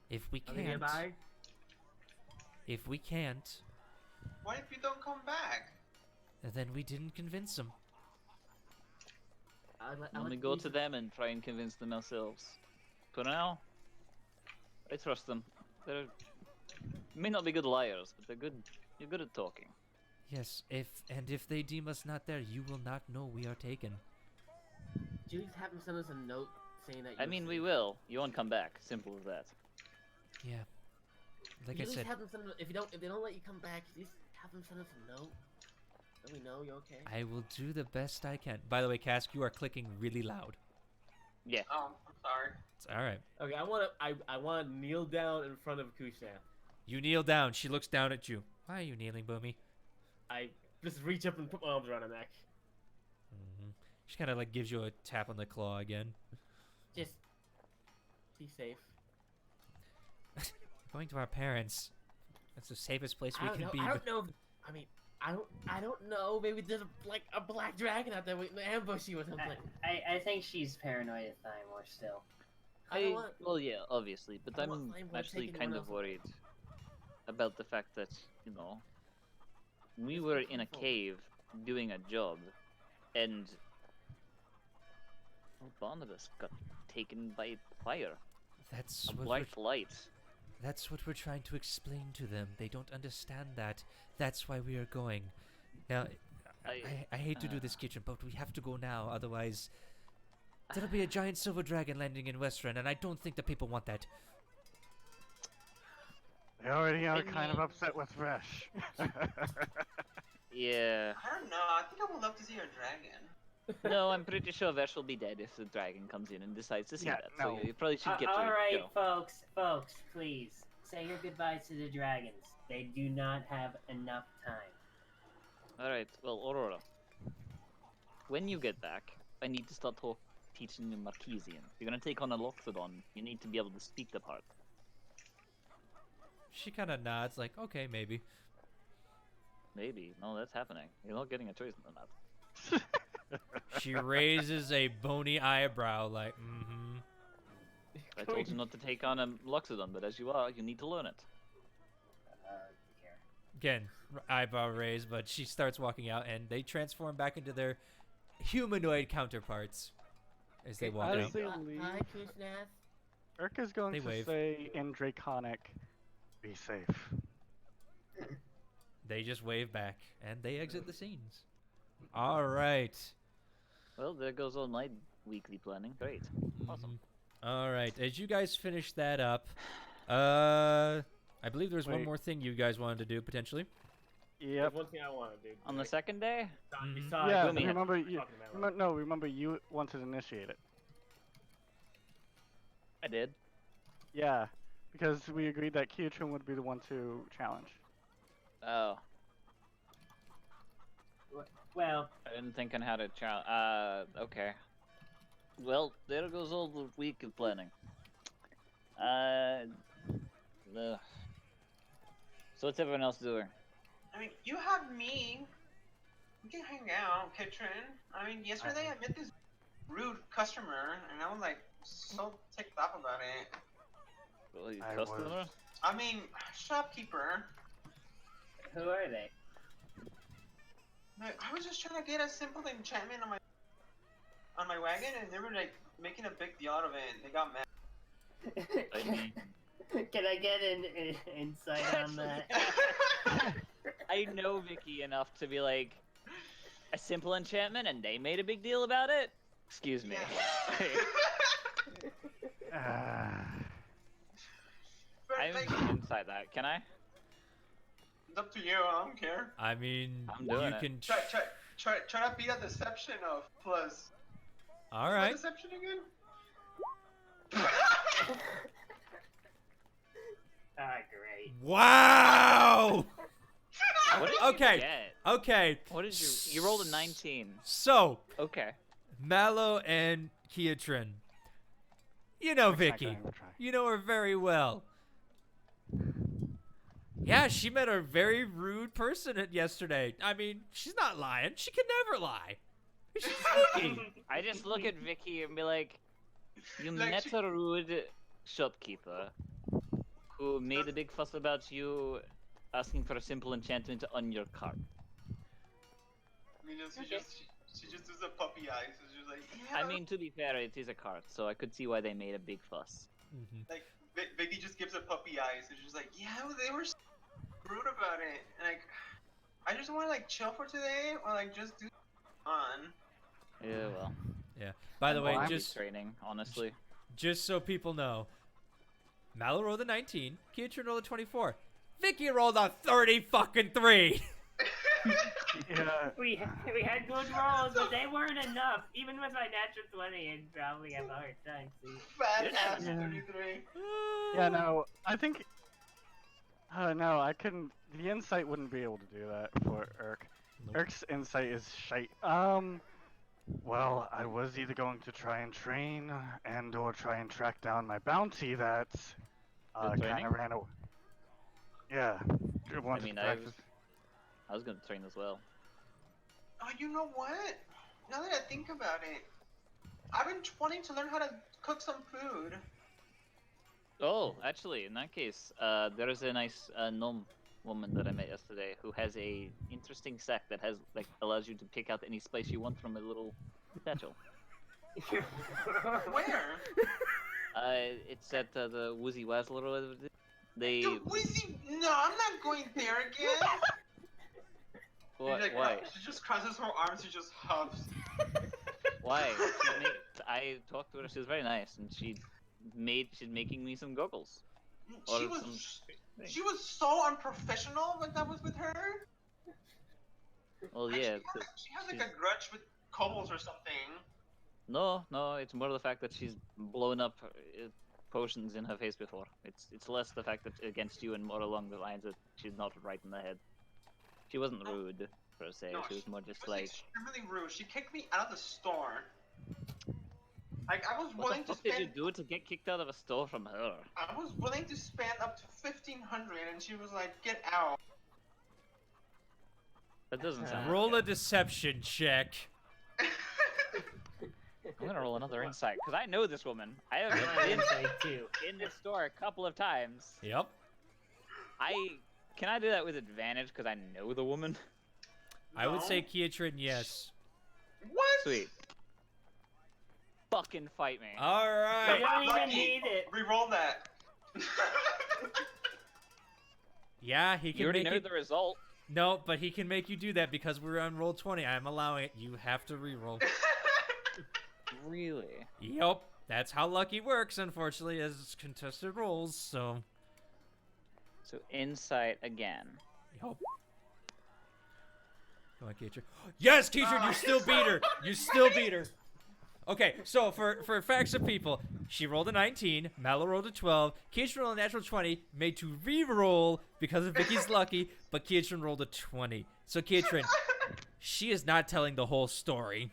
If we Are they can't, nearby? What if you don't come back? then we didn't convince them. Let me go to them and try and convince them ourselves. For now, I trust them. They may not be good liars, but they're good. You're good at talking. Yes, if they deem us not there, you will not know we are taken. Do you just have them send us a note saying that? I mean, we will. You won't come back. Simple as that. Yeah. Like You I just said, have them send if they don't let you come back, you just have them send us a note. So we know you're okay. I will do the best I can. By the way, Cask, you are clicking really loud. Yeah. Oh, I'm sorry. It's all right. Okay, I wanna kneel down in front of Kushan. You kneel down. She looks down at you. Why are you kneeling, Boomy? I just reach up and put my arms around her neck. She kind of like gives you a tap on the claw again. Just be safe. Going to our parents. That's the safest place we I don't can know. be. I don't know. I mean, I don't know. Maybe there's a black dragon out there waiting to ambush you or something. I think she's paranoid at Thymore still. I don't want. Well, yeah, obviously, but I don't I'm want Thymore actually taking kind one of else away. worried about the fact that, we were in a cave doing a job, and Barnabas got taken by fire. That's A what black light. That's what we're trying to explain to them. They don't understand that. That's why we are going. Now, I hate to do this, Kitchen, but we have to go now. Otherwise, there'll be a giant silver dragon landing in WESTRUUN, and I don't think the people want that. They already are I kind of mean- upset with Fresh. Yeah. I don't know. I think I would love to see a dragon. No, I'm pretty sure Vesh will be dead if the dragon comes in and decides to see Yeah, that. no. So you probably should get to All right, go. folks, please say your goodbyes to the dragons. They do not have enough time. Alright, well, Aurora. When you get back, I need to start teaching you Marquesian. If you're gonna take on a Loxodon, you need to be able to speak the part. She kind of nods, like, okay, maybe. Maybe. No, that's happening. You're not getting a choice in that. She raises a bony eyebrow, like, mm-hmm. I told you not to take on a Loxodon, but as you are, you need to learn it. Here. Again, eyebrow raised, but she starts walking out, and they transform back into their humanoid counterparts as they walk As out. they Hi, leave, Kuznath. Urk is going They to wave. say in Draconic, "Be safe." They just wave back, and they exit the scenes. All right. Well, there goes all my weekly planning. Great. Awesome. All right. As you guys finish that up, I believe there's one Wait. more thing you guys wanted to do potentially. There's Yep. one thing I want to do. On the second day? Besides Yeah. Boom, yeah. Remember you. talking about Remember you wanted to initiate it. I did. Yeah, because we agreed that Kyotrin would be the one to challenge. Oh, Well, I didn't think on how to okay. Well, there goes all the week of planning. Ugh. So what's everyone else doing? I mean, you have me. We can hang out, Kitchen. I mean, yesterday I met this rude customer, and I was like so ticked off about it. Well, you I customer? was- I mean, shopkeeper. who are they? Like, I was just trying to get a simple enchantment on my wagon, and they were like making a big deal out of it. And they got mad. I mean, Can I get an insight on that? I know Vicky enough to be like, a simple enchantment, and they made a big deal about it? Excuse me. But, I'm like, inside that. Can I? it's up to you. I don't care. I mean, I'm doing you it. can. Try to beat a deception of plus. All What's my right. deception again? Ah, great. Wow. What did Okay. you get? Okay. What did you rolled a 19. So, Okay. Mallow and Kyotrin. You know Urk's not Vicky. gonna try. You know her very well. Yeah, she met a very rude person yesterday. I mean, she's not lying. She can never lie. She's Vicky. I just look at Vicky and be like, you Like met she- a rude shopkeeper who made a big fuss about you asking for a simple enchantment on your cart. I mean, she just does a puppy eyes. So she's like, yeah. I mean, to be fair, it is a cart, so I could see why they made a big fuss. Mhm. Like Vicky just gives a puppy eyes, and she's like, yeah, they were so rude about it. And like, I just want to like chill for today, or like just do fun. Yeah, well. Yeah. By the way, Well, I'm just training, honestly. so people know, Mallow rolled a 19, Kyotrin rolled a 24. Vicky rolled a 30-fucking-3. Yeah. We had good rolls, but they weren't enough. Even with my natural 20, I'd probably have a hard time. See? Fat ass Yeah. 33. Yeah. No, I think. No, I couldn't. The insight wouldn't be able to do that for Urk. Nope. Urk's insight is shite. Well, I was either going to try and train and/or try and track down my bounty that kind training? of ran away. Yeah. Wanted mean, to I practice. I was gonna train as well. Oh, you know what? Now that I think about it, I've been wanting to learn how to cook some food. Oh, actually, in that case, there is a nice gnome woman that I met yesterday who has a interesting sack that has like allows you to pick out any spice you want from a little satchel. Where? It's at the Woozy Wazzler or whatever it is. They Dude, Wizzy, no, I'm not going there again. what? She's like, Why? She just crosses her arms, she just huffs. Why? I talked to her. She was very nice, and she's making me some goggles. She Or was, some- she was so unprofessional when that was with her. Well, Like, yeah. she has like a grudge with kobolds or something. No, it's more the fact that she's blown up potions in her face before. It's less the fact that against you and more along the lines that she's not right in the head. She wasn't rude per se. No, She was more just was like, extremely rude. She kicked me out of the store. Like I was what willing the to fuck did you spend. do to get kicked out of a store from her? I was willing to spend up to 1,500, and she was like, "Get out." That doesn't sound. Roll a deception check. I'm gonna roll another insight because I know this woman. I have My been insight too. in this store a couple of times. Yep. I Can I do that with advantage because I know the woman? I would No. say Kiatrin, yes. What? Sweet. Fucking fight me. All You right. don't even Lucky. need it. Reroll that. Yeah, he You can already make know it. the result. No, but he can make you do that because we're on roll 20. I'm allowing it. You have to re-roll. Really? Yep. That's how lucky works, unfortunately, as contested rolls. So. So insight again. Yep. Come on, Keitron. Yes, Keitron, you still beat her. You still beat her. Okay, so for facts of people, she rolled a 19, Mallow rolled a 12, Keitron rolled a natural 20, made to re-roll because of Vicky's lucky, but Keitron rolled a 20. So Keitron, she is not telling the whole story.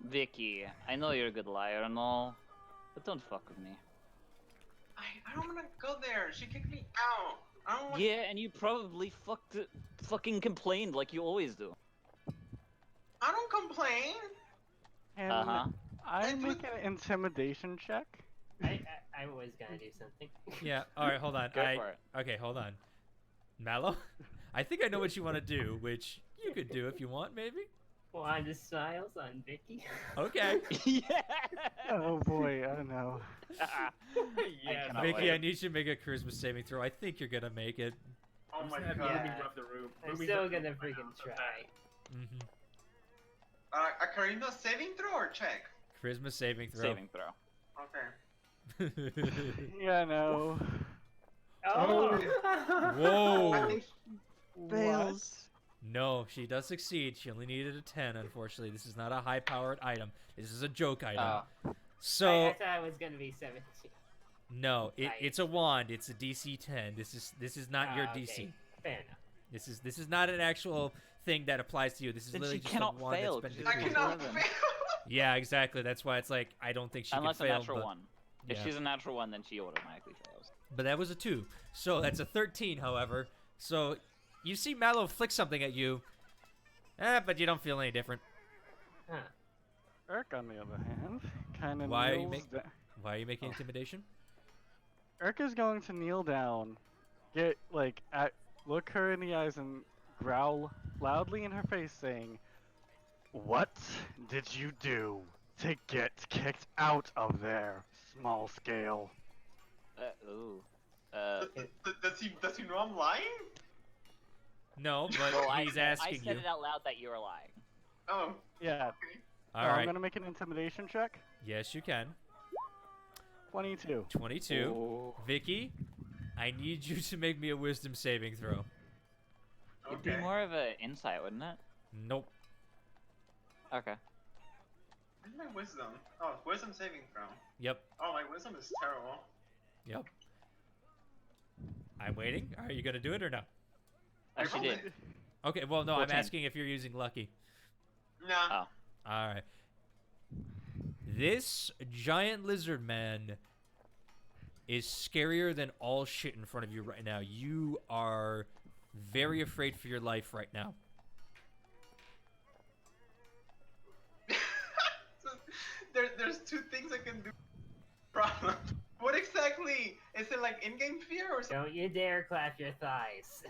Vicky, I know you're a good liar and all, but don't fuck with me. I don't wanna go there. She kicked me out. I don't want. Yeah, and you probably fucking complained like you always do. I don't complain. Can Uh-huh. I make an intimidation check? I was gonna do something. Yeah, alright, hold on. Go for it. Okay, hold on. Mallow, I think I know what you want to do, which you could do if you want, maybe? Wand of Smiles on Vicky. Okay. Yeah. Oh boy, I don't know. Yeah, cannot Vicky, wait. I need you to make a charisma saving throw. I think you're gonna make it. Oh my Have god. Boomy left the room. I'm Boomy's still left the gonna room right freaking now, so try. Mm-hmm. A charisma saving throw or check? Charisma saving throw. Saving throw. Okay. Yeah, no. Oh! I Whoa! think Fails. No, she does succeed. She only needed a 10, unfortunately. This is not a high-powered item. This is a joke item. So, I thought it was gonna be 17. no, Right. it's a wand. It's a DC 10. This is not your Okay. DC. Fair enough. This is not an actual thing that applies to you. This is Then literally she just cannot a wand fail, that's been 'cause I She's decreed. cannot driven. fail. Yeah, exactly. That's why it's like I don't think she Unless can a fail. natural but, one. Yeah. If she's a natural one, then she automatically fails. But that was a 2. So that's a 13, however. So you see Mallow flick something at you. But you don't feel any different. Huh. Urk, on the other hand, kind of Why are you kneels make- Why are you making intimidation? Urk is going to kneel down, look her in the eyes and growl loudly in her face, saying, "What did you do to get kicked out of there, small scale?" Ooh. Does he know I'm lying? No, but Well, he's I asking said you. it out loud that you're lying. Oh. Yeah. All I'm right. gonna make an intimidation check. Yes, you can. 22. 22. Ooh. Vicky, I need you to make me a wisdom saving throw. It'd be more of an insight, wouldn't it? Nope. Okay. Where's my wisdom? Oh, wisdom saving throw. Yep. Oh, my wisdom is terrible. Yep. I'm waiting. Are you gonna do it or no? Oh, she rolled did. it. Okay. Well, no. 14. I'm asking if you're using lucky. Nah. Oh. All right. This giant lizard man is scarier than all shit in front of you right now. You are very afraid for your life right now. So, there's two things I can do. Problem. What exactly? Is it like in-game fear or something? Don't you dare clap your thighs.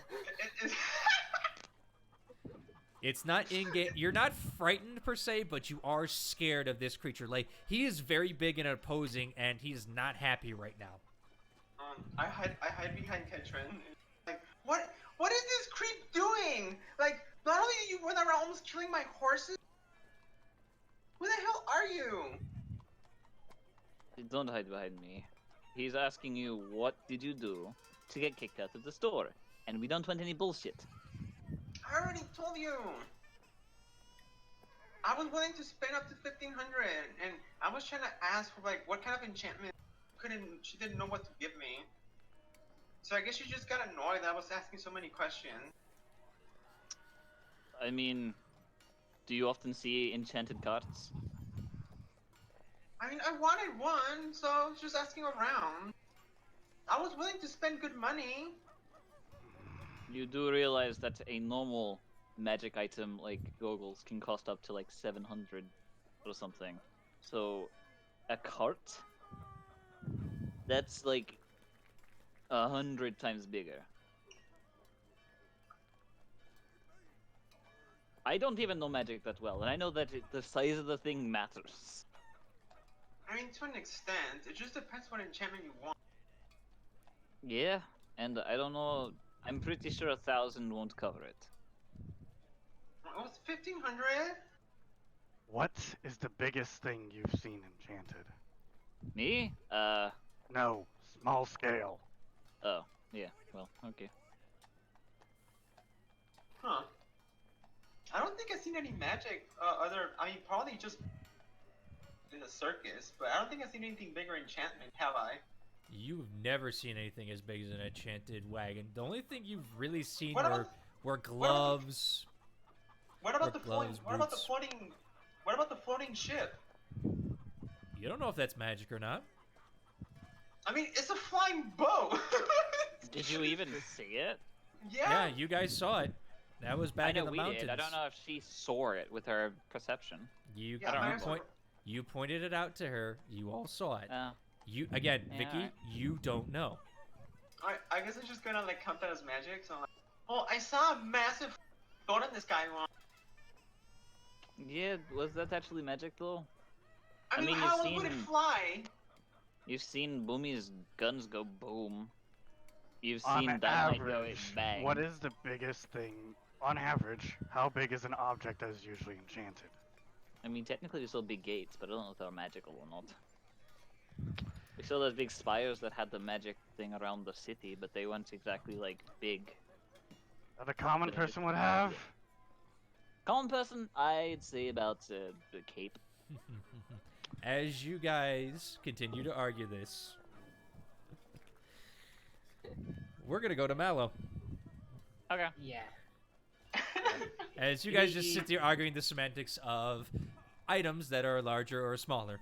It's not in game. You're not frightened per se, but you are scared of this creature. Like, he is very big and opposing, and he is not happy right now. I hide behind Ketrin. Like, what is this creep doing? Like, not only are you were around almost killing my horses. Who the hell are you? Don't hide behind me. He's asking you, what did you do to get kicked out of the store? And we don't want any bullshit. I already told you. I was willing to spend up to 1,500, and I was trying to ask for like what kind of enchantment. She didn't know what to give me. So I guess she just got annoyed that I was asking so many questions. I mean, do you often see enchanted cards? I mean, I wanted one, so I was just asking around. I was willing to spend good money. You do realize that a normal magic item like goggles can cost up to like 700 or something. So, a cart? That's like 100 times bigger. I don't even know magic that well, and I know that the size of the thing matters. I mean, to an extent, it just depends what enchantment you want. Yeah, and I don't know. I'm pretty sure 1,000 won't cover it. Oh, it's 1,500. What is the biggest thing you've seen enchanted? Me? No, small scale. Oh, yeah. Well, okay. Huh. I don't think I've seen any magic. I mean, probably just in the circus, but I don't think I've seen anything bigger enchantment. Have I? You've never seen anything as big as an enchanted wagon. The only thing you've really seen What about- were gloves. What about Or the floating? gloves, What about the boots. floating? What about the floating ship? You don't know if that's magic or not. I mean, it's a flying boat. Did you even see it? Yeah, you guys saw it. That was I back know in the we mountains. did. I don't know if she saw it with her perception. You, Yeah, I don't you, know. you pointed it out to her. You all saw it. Oh. You again, Yeah, Vicky. alright. You don't know. I guess I'm just gonna like count that as magic. So, I'm like, oh, I saw a massive boat in the sky once. Yeah, was that actually magic though? I mean, you've how would it seen- fly? You've seen Boomy's guns go boom. You've On seen Dynamite go average, bang. what is the biggest thing? On average, how big is an object that is usually enchanted? I mean, technically they're still big gates, but I don't know if they're magical or not. We saw those big spires that had the magic thing around the city, but they weren't exactly like big. That a common But I person would have? Common person, I'd say about the cape. As you guys continue to argue this, we're gonna go to Mallow. Okay. Yeah. As you guys just sit there arguing the semantics of items that are larger or smaller.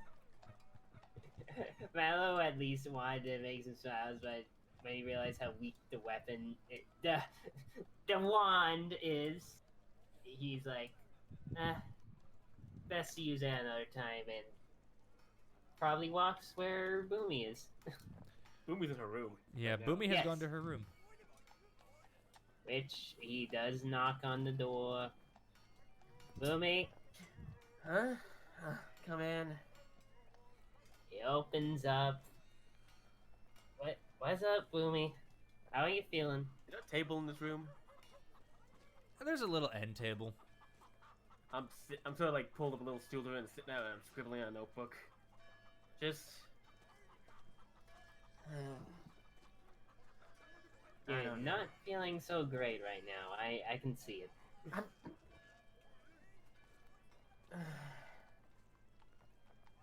Mallow at least wanted to make some smiles, but when he realized how weak the weapon, the wand is, he's like, best to use that another time, and probably walks where Boomy is, Boomy's in her room. Yeah, right now. Boomy has Yes. gone to her room. which he does knock on the door. Boomy, Huh? Come in. he opens up. What's up, Boomy? How are you feeling? You know, table in this room. And there's a little end table. I'm sort of like pulled up a little stool to it and sitting out and I'm scribbling on a notebook. Just. I You're don't know. not feeling so great right now. I can see it.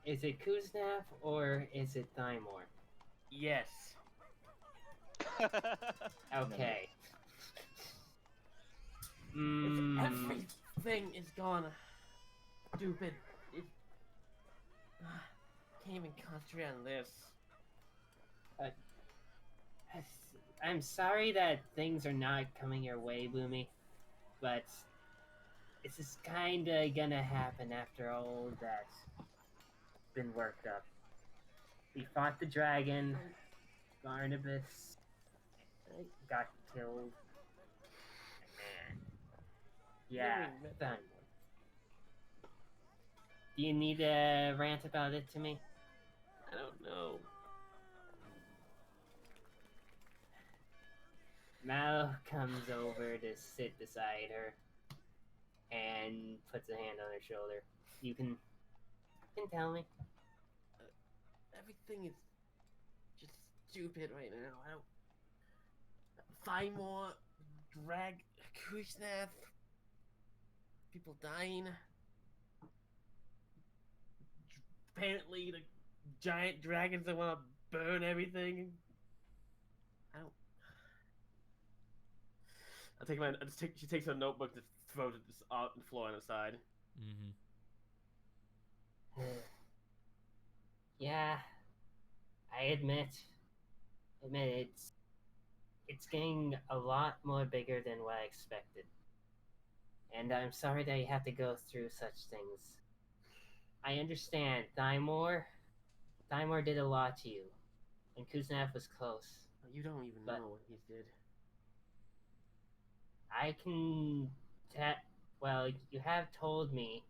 Is it Kuznap or is it Thymor? Yes. Okay. Everything is gone stupid. Can't even concentrate on this. I'm sorry that things are not coming your way, Boomy, but this is kinda gonna happen after all that's been worked up. We fought the dragon, Barnabas got killed. And yeah, done. Do you need to rant about it to me? I don't know. Mallow comes over to sit beside her and puts a hand on her shoulder. You can tell me. Everything is just stupid right now. I don't. Find more. Drag. Kushnath. People dying. Apparently, the giant dragons that want to burn everything. I don't. I'll take my. She takes her notebook to throw it on the floor on the side. Mm-hmm. Yeah, I admit it's getting a lot more bigger than what I expected. And I'm sorry that you have to go through such things. I understand, Thymor did a lot to you, and Kuznap was close. You don't even But- know what he did. I can well, Well, you have told me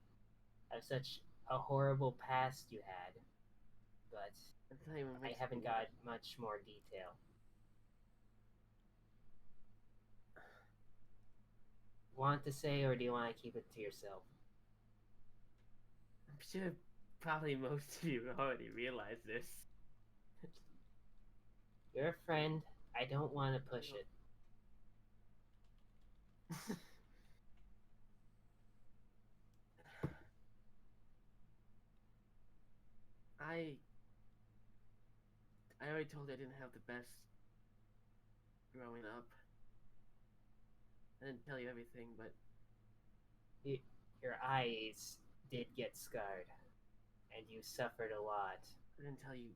of such a horrible past you had, but That's not even I makes haven't me- got much more detail. Want to say, or do you want to keep it to yourself? I'm sure probably most of you already realize this. You're a friend. I don't want to push it. I already told you I didn't have the best growing up. I didn't tell you everything, but Your eyes did get scarred, and you suffered a lot. I didn't tell you.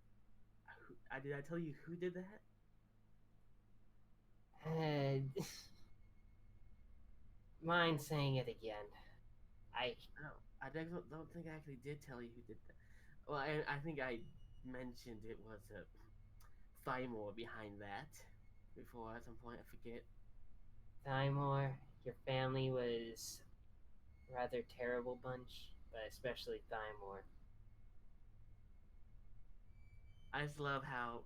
Did I tell you who did that? And mind saying it again. No, I don't think I actually did tell you who did that. Well, I think I mentioned it was a Thymor behind that before at some point. I forget. Thymor, your family was a rather terrible bunch, but especially Thymor. I just love how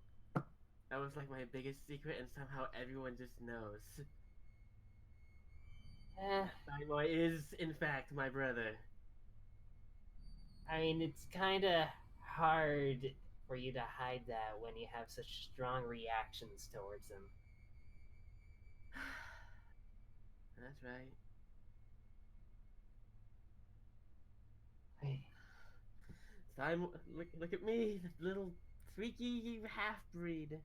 that was like my biggest secret, and somehow everyone just knows. Eh, Thymor is, in fact, my brother. I mean, it's kind of hard for you to hide that when you have such strong reactions towards them. That's right. Thymor, look at me, the little freaky half-breed.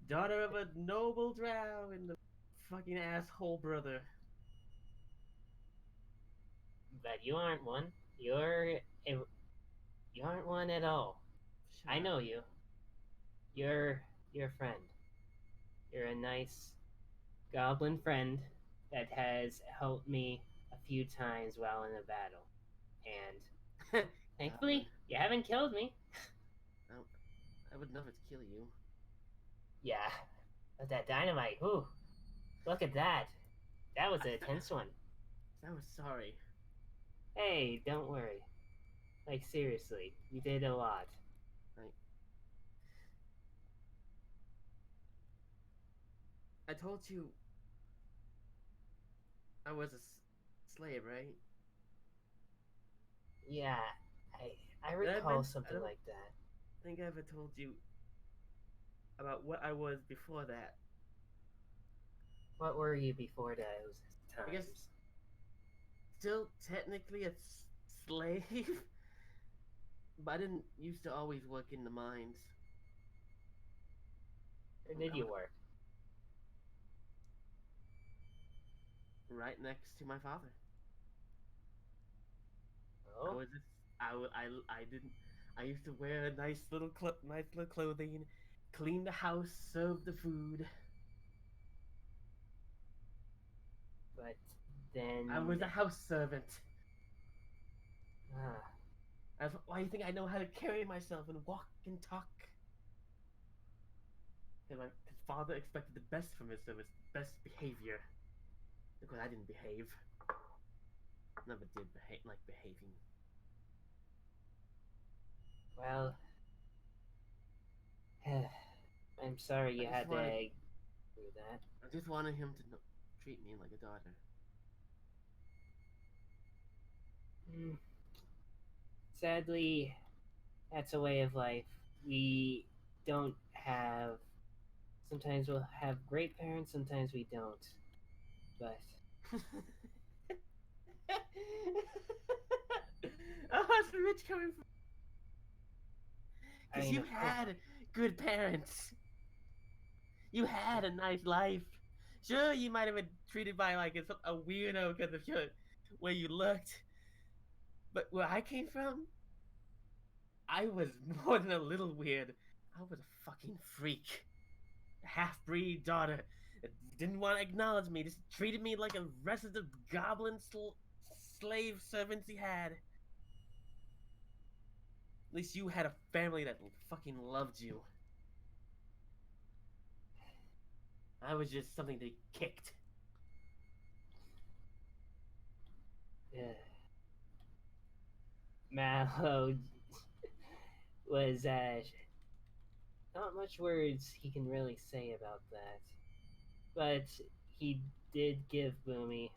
Daughter of a noble drow and the fucking asshole brother. But you aren't one. You aren't one at all. Shut I up. know you. You're a friend. You're a nice goblin friend that has helped me a few times while in a battle. And thankfully, you haven't killed me. I would never kill you. Yeah, but that dynamite, ooh, look at that. That was a tense one. I was sorry. Hey, don't worry. Like, seriously, you did a lot. I told you I was a slave, right? Yeah, I Did I recall men- I something don't- like that. I think I ever told you about what I was before that. What were you before those times? I guess still technically a slave, but I didn't used to always work in the mines. Where did you work? Right next to my father. I Oh, was just, I didn't. I used to wear nice little clothing, clean the house, serve the food. but then... I was a house servant. Ah, Why do you think I know how to carry myself and walk and talk? And his father expected the best from his service, best behavior. Look what I didn't behave. Never did like behaving. well... I'm sorry you I had just to wanted- do that. I just wanted him to treat me like a daughter. Mm. Sadly, that's a way of life. We don't have... Sometimes we'll have great parents, sometimes we don't. But Oh, that's the rich coming from. I Because mean, you of course- had good parents. You had a nice life. Sure, you might have been treated by like a weirdo because of your where you looked. But where I came from, I was more than a little weird. I was a fucking freak. A half-breed daughter that didn't want to acknowledge me, just treated me like the rest of the goblin slave servants he had. At least you had a family that fucking loved you. I was just something they kicked. Mallow was not much words he can really say about that, but he did give Boomy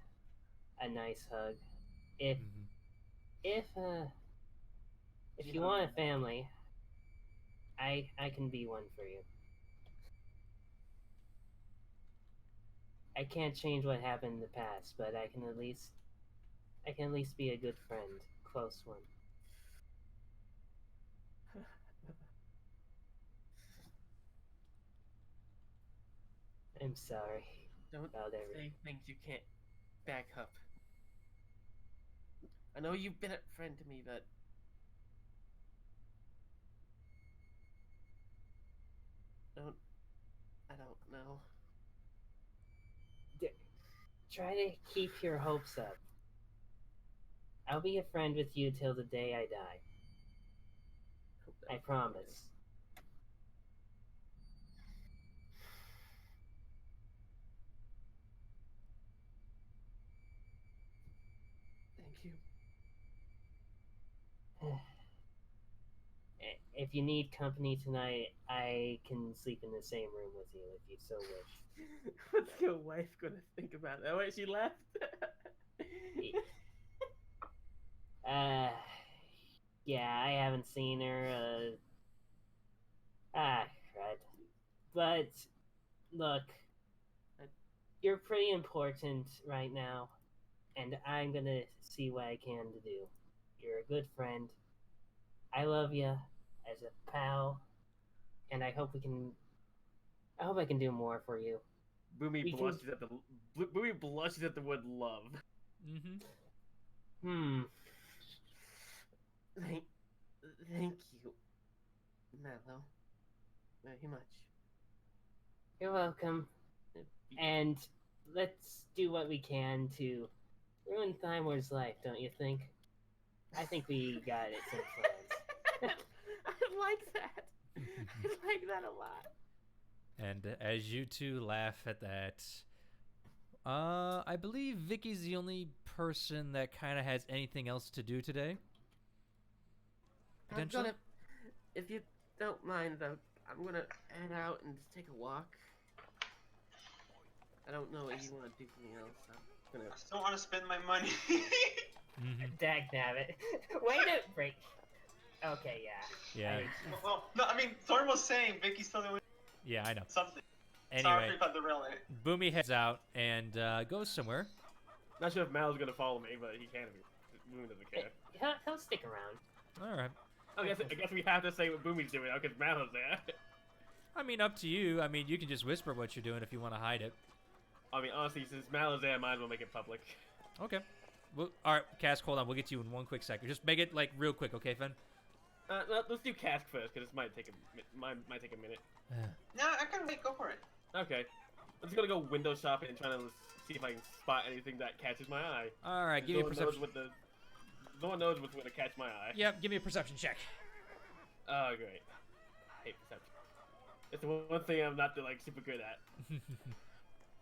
a nice hug. If Mhm. if you want a family, I can be one for you. I can't change what happened in the past, but I can at least be a good friend, close one. I'm sorry Don't about everything. say things you can't back up. I know you've been a friend to me, but I don't know. Try to keep your hopes up. I'll be a friend with you till the day I die. I promise. Thank you. If you need company tonight, I can sleep in the same room with you if you so wish. What's your wife gonna think about that? Wait, she left? Yeah, I haven't seen her. Crud. But look, you're pretty important right now, and I'm gonna see what I can to do. You're a good friend. I love you as a pal, and I hope I can do more for you. Boomy We can- blushes at the word love. Mhm. Thank you, Mallow, very much. You're welcome. And let's do what we can to ruin Thymor's life, don't you think? I think we got it some plans. I like that. I like that a lot. And as you two laugh at that, I believe Vicky's the only person that kind of has anything else to do today. Potentially? If you don't mind, though, I'm gonna head out and just take a walk. I don't know what you want to do for me else. I'm gonna. I still want to spend my money. Dagnabbit. Wait a break. Okay, yeah. Yeah. Well, no, I mean, Zorn was saying Vicky's still doing Yeah, I know. something. Anyway, Sorry about the relay. Boomy heads out and goes somewhere. Not sure if Mal's gonna follow me, but he can if Boomy doesn't care. He'll stick around. All right. I guess we have to say what Boomy's doing now because Mal's there. I mean, up to you. I mean, you can just whisper what you're doing if you want to hide it. I mean, honestly, since Mal's there, I might as well make it public. Okay. Well, all right, Cask, hold on. We'll get to you in one quick second. Just make it, like, real quick, okay, Fen? Let's do Cask first, because this might take a minute. No, I can wait. Go for it. Okay. I'm just gonna go window shopping and trying to see if I can spot anything that catches my eye. All right, give me a perception. No one knows what's gonna catch my eye. Yep, give me a perception check. Oh, great. I hate perception. It's the one thing I'm not, like, super good at.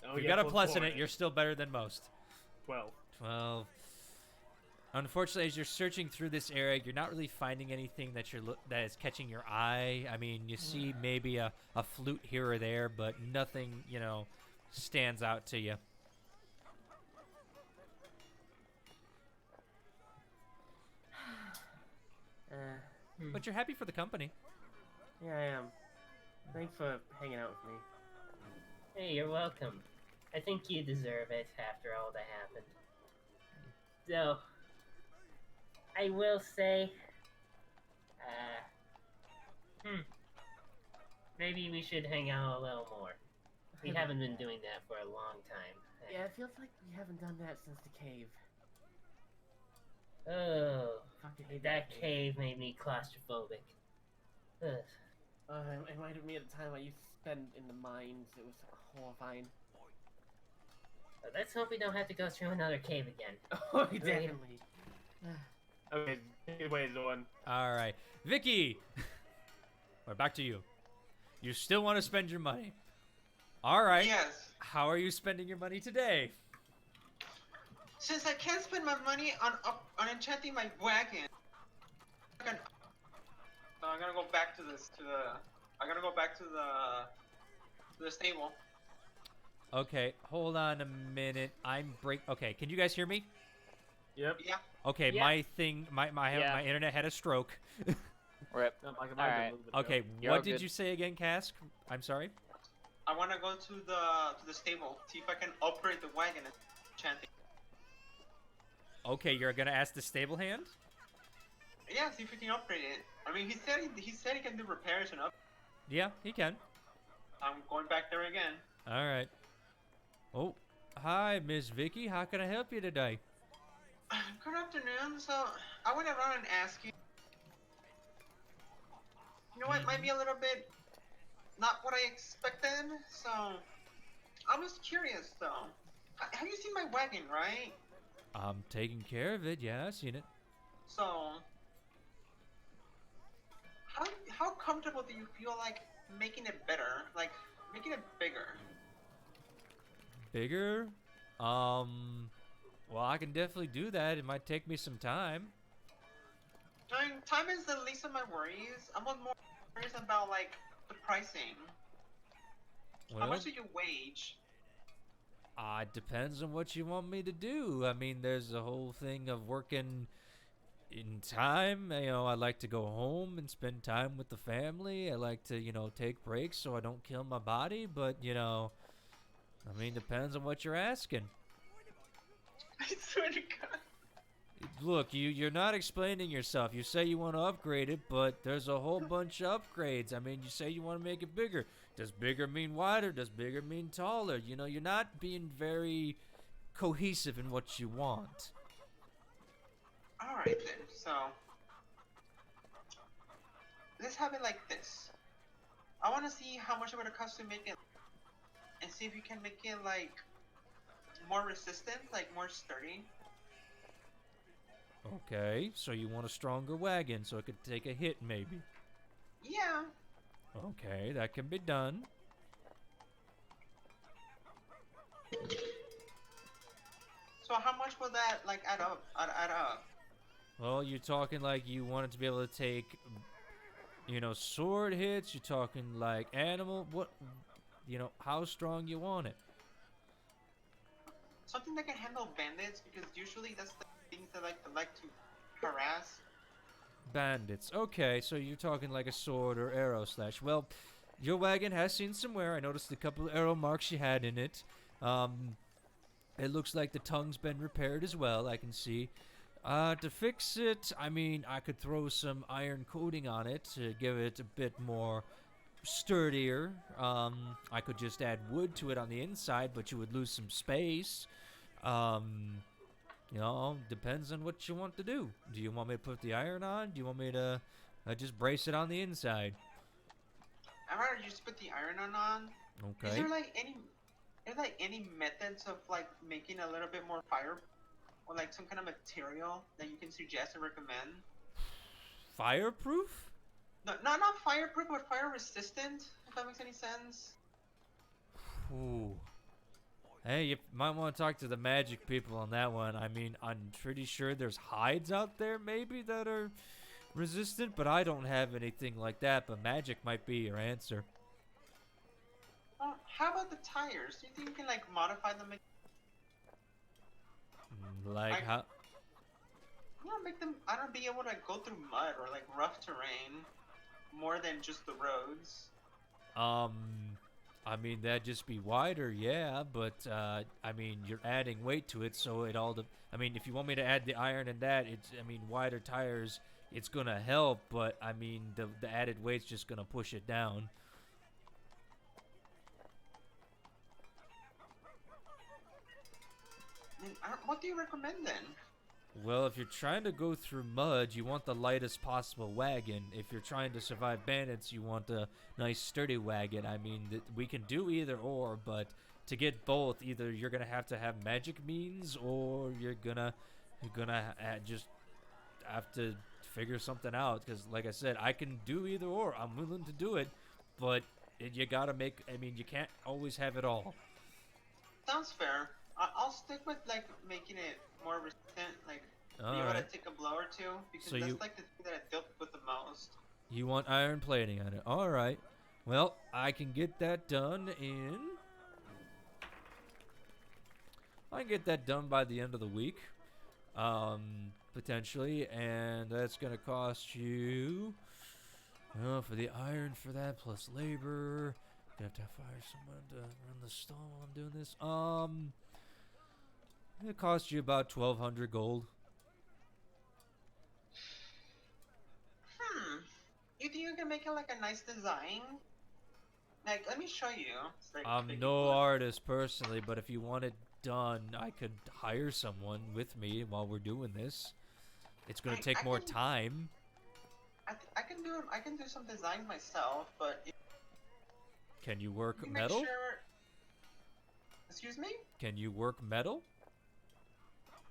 If you got a plus in it, you're still better than most. 12. 12. Unfortunately, as you're searching through this area, you're not really finding anything that that is catching your eye. I mean, you see maybe a flute here or there, but nothing, you know, stands out to you. But you're happy for the company. Yeah, I am. Thanks for hanging out with me. Hey, you're welcome. I think you deserve it after all that happened. So, I will say, maybe we should hang out a little more. We haven't been doing that for a long time. Yeah, it feels like we haven't done that since the cave. Oh, Fucking hate that cave made me claustrophobic. Ugh. It reminded me of the time I used to spend in the mines. It was horrifying. Let's hope we don't have to go through another cave again. Oh, definitely. Okay, take it away, Zorn. All right. Vicky! We're back to you. You still want to spend your money. All right. Yes. How are you spending your money today? Since I can't spend my money on enchanting my wagon, I'm gonna go back to this I'm gonna go back to the stable. Okay, hold on a minute. Okay, can you guys hear me? Yep. Yeah. Okay, Yeah. my internet had a stroke. Rip. No, I can Alright. Okay, You're what all did good. you say again, Cask? I'm sorry. I want to go to the stable, see if I can upgrade the wagon and chanting. Okay, you're gonna ask the stable hand? Yeah, see if we can upgrade it. I mean, he said he can do repairs and up. Yeah, he can. I'm going back there again. All right. Oh, hi, Miss Vicky. How can I help you today? Good afternoon. So I went around and asked you. You know what? Might be a little bit not what I expected. So I was curious though. Have you seen my wagon, right? I'm taking care of it. Yeah, I've seen it. So how comfortable do you feel like making it better? Like making it bigger? Bigger? Well, I can definitely do that. It might take me some time. I mean, time is the least of my worries. I'm more worries about like the pricing. How Well, much do you wage? it depends on what you want me to do. I mean, there's a whole thing of working in time. You know, I like to go home and spend time with the family. I like to, take breaks so I don't kill my body. But, I mean, depends on what you're asking. I swear to God. Look, you're not explaining yourself. You say you want to upgrade it, but there's a whole bunch of upgrades. I mean, you say you want to make it bigger. Does bigger mean wider? Does bigger mean taller? You're not being very cohesive in what you want. Alright then, so let's have it like this. I want to see how much it would cost to make it, and see if you can make it like more resistant, like more sturdy. Okay, so you want a stronger wagon so it could take a hit maybe. Yeah. Okay, that can be done. So how much will that like add up? Add up? Well, you're talking like you want it to be able to take, sword hits. You're talking like animal. What, how strong you want it. Something that can handle bandits, because usually that's the things that like to harass. Bandits. Okay, so you're talking like a sword or arrow slash. Well, your wagon has seen some wear. I noticed a couple of arrow marks you had in it. It looks like the tongue's been repaired as well, I can see. To fix it, I mean, I could throw some iron coating on it to give it a bit more sturdier. I could just add wood to it on the inside, but you would lose some space. Depends on what you want to do. Do you want me to put the iron on? Do you want me to just brace it on the inside? I'd rather just put the iron on. Okay. Is there any methods of like making a little bit more fire, or like some kind of material that you can suggest and recommend? Fireproof? No, not fireproof, but fire resistant. If that makes any sense. Ooh. Hey, you might want to talk to the magic people on that one. I mean, I'm pretty sure there's hides out there maybe that are resistant, but I don't have anything like that, but magic might be your answer. How about the tires? Do you think you can like modify them? Like how? Make them, I don't be able to go through mud or like rough terrain more than just the roads. I mean, that'd just be wider, yeah, but, I mean, you're adding weight to it, so it all, I mean, if you want me to add the iron and that, wider tires, it's gonna help, but, I mean, the added weight's just gonna push it down. What do you recommend then? Well, if you're trying to go through mud, you want the lightest possible wagon. If you're trying to survive bandits, you want a nice sturdy wagon. I mean, we can do either or, but to get both, either you're gonna have to have magic means, or you're gonna just have to figure something out. Because, like I said, I can do either or. I'm willing to do it, but you gotta make. I mean, you can't always have it all. Sounds fair. I'll stick with like making it more resistant, like be able to take a blow or two, because that's like the thing that I dealt with the most. You want iron plating on it. All right. Well, I can get that done in... I can get that done by the end of the week. Potentially. And that's going to cost you... for the iron for that, plus labor. Gonna have to hire someone to run the stall while I'm doing this. It costs you about 1,200 gold. You think you can make it like a nice design? Like, let me show you. It's like I'm big no blue. artist personally, but if you want it done, I could hire someone with me while we're doing this. It's gonna take more time. I can do some designs myself, but Can you work you metal? make sure. Excuse me? Can you work metal?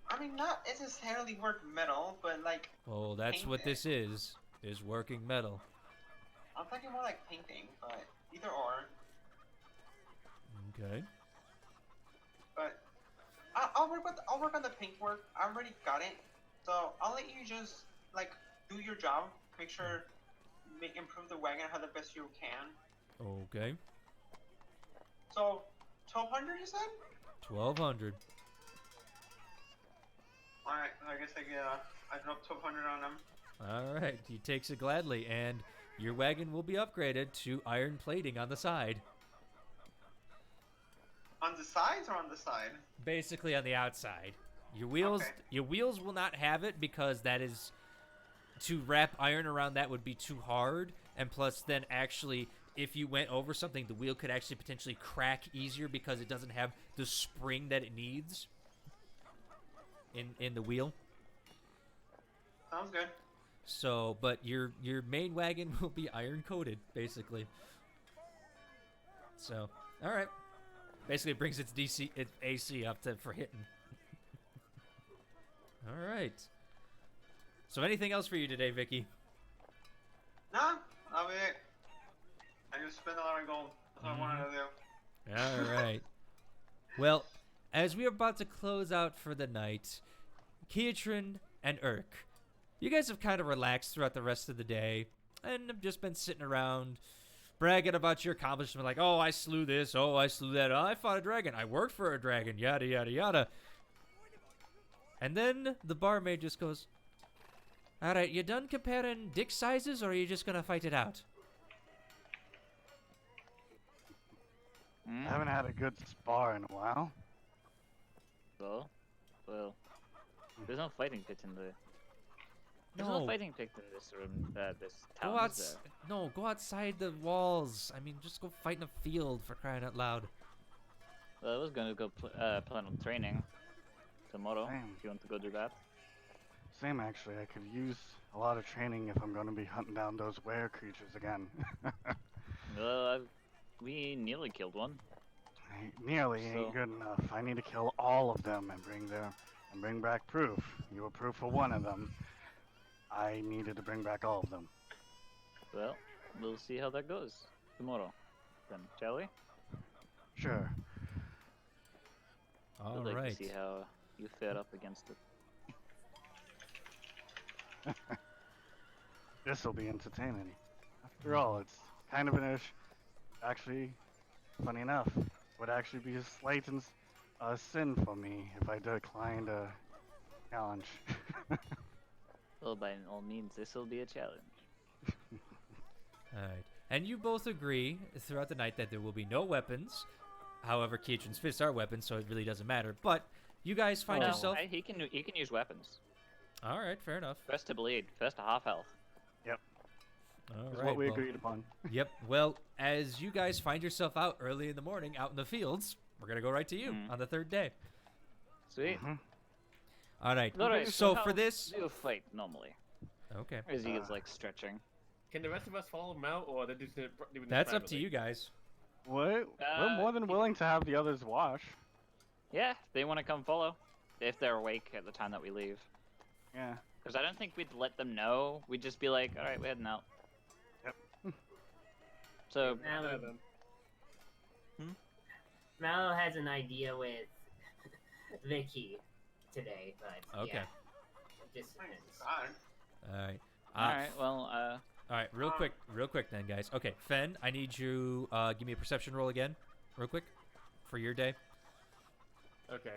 I mean, not necessarily work metal, but like. Well, that's paint what it. this is working metal. I'm talking more like painting, but either or. Okay. But I'll work on the paint work. I already got it, so I'll let you just like do your job. Make sure improve the wagon how the best you can. Okay. So 1,200 you said? 1,200. All right. I guess I dropped 1,200 on them. All right. He takes it gladly, and your wagon will be upgraded to iron plating on the side. On the sides or on the side? Basically on the outside. Your wheels, Okay. your wheels will not have it because that is to wrap iron around that would be too hard, and plus then actually if you went over something, the wheel could actually potentially crack easier because it doesn't have the spring that it needs in the wheel. Sounds good. So, but your main wagon will be iron coated basically. So, all right. Basically, it brings its AC up for hitting. All right. So, anything else for you today, Vicky? Nah, that'll be it. I just spent a lot of gold. That's what I wanted to do. All right. Well, as we are about to close out for the night, Keatrin and Urk, you guys have kind of relaxed throughout the rest of the day and have just been sitting around bragging about your accomplishment, like, oh, I slew this, oh, I slew that, oh, I fought a dragon, I worked for a dragon, yada, yada, yada. And then the barmaid just goes, all right, you done comparing dick sizes, or are you just going to fight it out? I haven't had a good spar in a while. So, well, there's no fighting pit in the. There's no fighting pit in this room. This town. Go Is there? go outside the walls. I mean, just go fight in a field, for crying out loud. Well, I was gonna go plan on training tomorrow. Damn. If you want to go do that. Same actually, I could use a lot of training if I'm going to be hunting down those were creatures again. Well, we nearly killed one. Nearly So- ain't good enough. I need to kill all of them and bring back proof. You were proof for one of them. I needed to bring back all of them. Well, we'll see how that goes tomorrow. Then, shall we? Sure. All I'd like right. to see how you fare up against it. This'll be entertaining. After all, it's kind of an ish. Actually, funny enough, would actually be a slight sin for me if I declined a challenge. Well, by all means, this will be a challenge. All right. And you both agree throughout the night that there will be no weapons. However, Keatrin's fists are weapons, so it really doesn't matter. But you guys find No, yourself... he can use weapons. All right, fair enough. First to bleed, first to half health. All Is right, what we well, agreed upon. Yep. Well, as you guys find yourself out early in the morning, out in the fields, we're going to go right to you on the third day. Sweet. Mhm. All right. Alright, So how for this... do you fight normally? Okay. As he is like stretching. Can the rest of us follow him out, or they're just doing this That's up to privately? you guys. We're more than willing to have the others watch. Yeah, they want to come follow. If they're awake at the time that we leave. Yeah. Because I don't think we'd let them know. We'd just be like, alright, we're heading out. Yep. So, Yeah, then. Mallow has an idea with Vicky today, but Okay. yeah, it just depends. God. All right. alright, well, All right, real quick then, guys. Okay, Fen, I need you give me a perception roll again, real quick, for your day, Okay.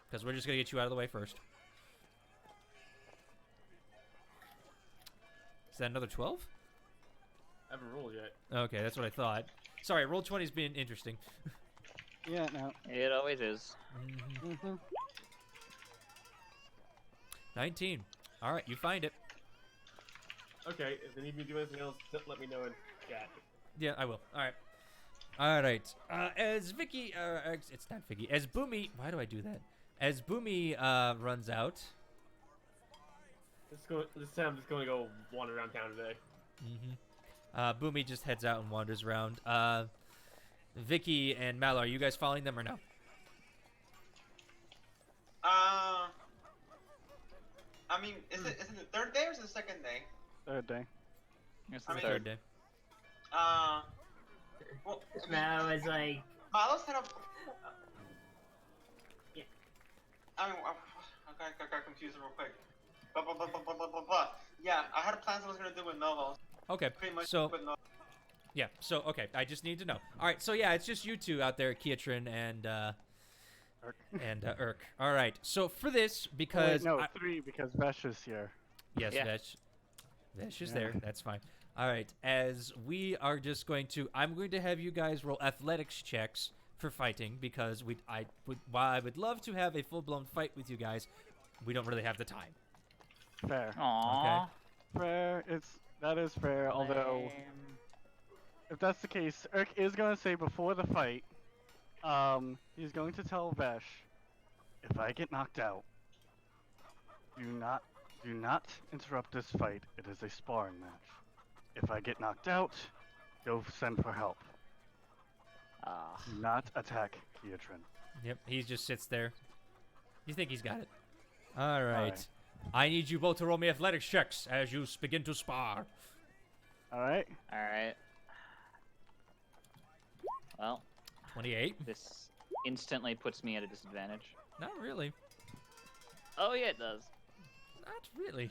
because we're just gonna get you out of the way first. Is that another 12? I haven't rolled yet. Okay, that's what I thought. Sorry, roll 20's being interesting. Yeah, no. It always is. 19. All right, you find it. Okay, if you need me to do anything else, just let me know in chat. Yeah, I will. All right. All right. As Vicky, it's not Vicky. As Boomy, why do I do that? As Boomy runs out. This time I'm just going to go wander around town today. Boomy just heads out and wanders around. Vicky and Mallow, are you guys following them or no? I mean, is it the third day or is it the second day? Third day. It's I the mean- third. day. Well, I mean, Now I was like, Malo set up. Yeah. I mean, I got confused real quick. Yeah, I had plans I was gonna do with Novo. Okay. Pretty much So with Novo. yeah. So okay. I just need to know. All right. So yeah, it's just you two out there, Kiatrin and Urk. Urk. All right. So for this, Wait, because no, 3 because Vesh is here. yes, Yeah. Vesh is Yeah. there. That's fine. All right. As we are just going to, I'm going to have you guys roll athletics checks for fighting because while I would love to have a full-blown fight with you guys, we don't really have the time. Fair. Aww. Fair. That is fair. Although, if that's the case, Urk is gonna say before the fight, he's going to tell Vesh, if I get knocked out, do not interrupt this fight. It is a sparring match. If I get knocked out, go send for help. Ah. Do not attack Kiatrin. Yep. He just sits there. You think he's got it? All right. Alright. I need you both to roll me athletics checks as you begin to spar. All right. Alright. Well, 28. this instantly puts me at a disadvantage. Not really. Oh yeah, it does. Not really.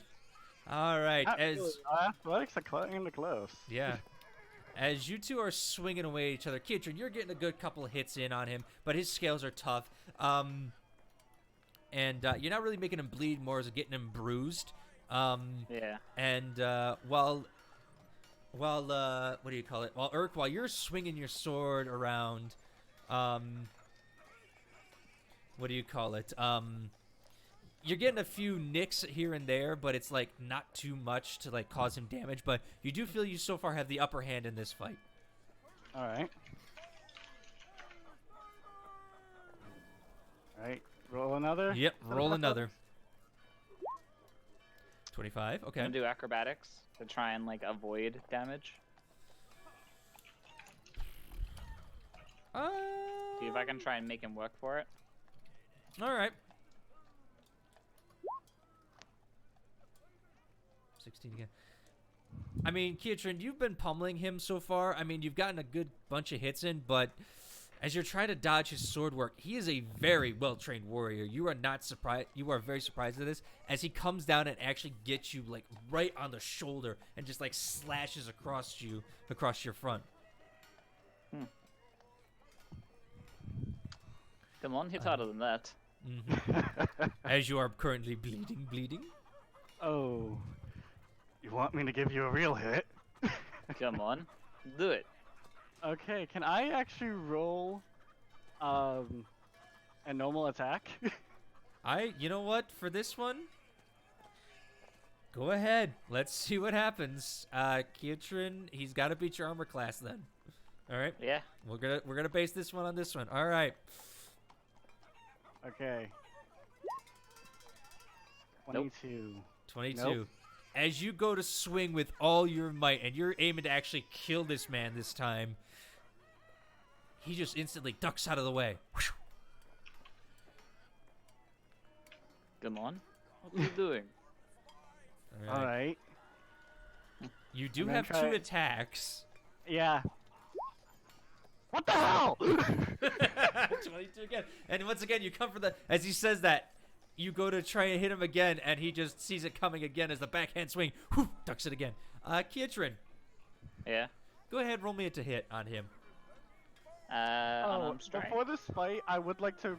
All right. Not As really. Athletics are kinda close. yeah. As you two are swinging away at each other, Kiatrin, you're getting a good couple of hits in on him, but his scales are tough. And you're not really making him bleed, more as getting him bruised. Yeah. And while what do you call it? While Urk, while you're swinging your sword around, what do you call it? You're getting a few nicks here and there, but it's like not too much to like cause him damage. But you do feel you so far have the upper hand in this fight. All right. All right. Roll another. Yep, roll another. 25. I'm Okay. gonna do acrobatics to try and like avoid damage. See if I can try and make him work for it. All right. 16 again. I mean, Kiatrin, you've been pummeling him so far. I mean, you've gotten a good bunch of hits in, but as you're trying to dodge his sword work, he is a very well-trained warrior. You are not surprised. You are very surprised at this as he comes down and actually gets you like right on the shoulder and just like slashes across your front. Come on, hit harder than that. As you are currently bleeding. Oh. You want me to give you a real hit? Come on, do it. Okay, can I actually roll a normal attack? You know what? For this one, go ahead. Let's see what happens. Kiatrin, he's got to beat your armor class then. All right. Yeah. We're gonna base this one on this one. All right. Okay. Nope. 22. 22. Nope. As you go to swing with all your might, and you're aiming to actually kill this man this time, he just instantly ducks out of the way. Come on. What are you doing? All right. You do And then have try 2 it. attacks. Yeah. What the hell? 22 again. And once again, you come for the... As he says that, you go to try and hit him again, and he just sees it coming again as the backhand swing. Whew, ducks it again. Kiatrin, Yeah. Go ahead, roll me a to hit on him. Unarmed strike. Before this fight, I would like to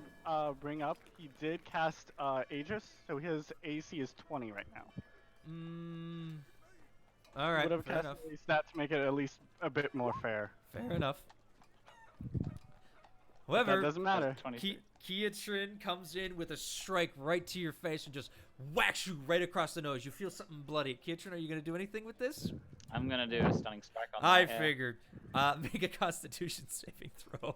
bring up he did cast Aegis, so his AC is 20 right now. All He right, would have fair cast enough. at least that to make it at least a bit more fair. Fair enough. But However, that doesn't matter. 23. Kiatrin comes in with a strike right to your face and just whacks you right across the nose. You feel something bloody. Kiatrin, are you going to do anything with this? I'm gonna do a stunning strike on I that. figured. Make a Constitution saving throw.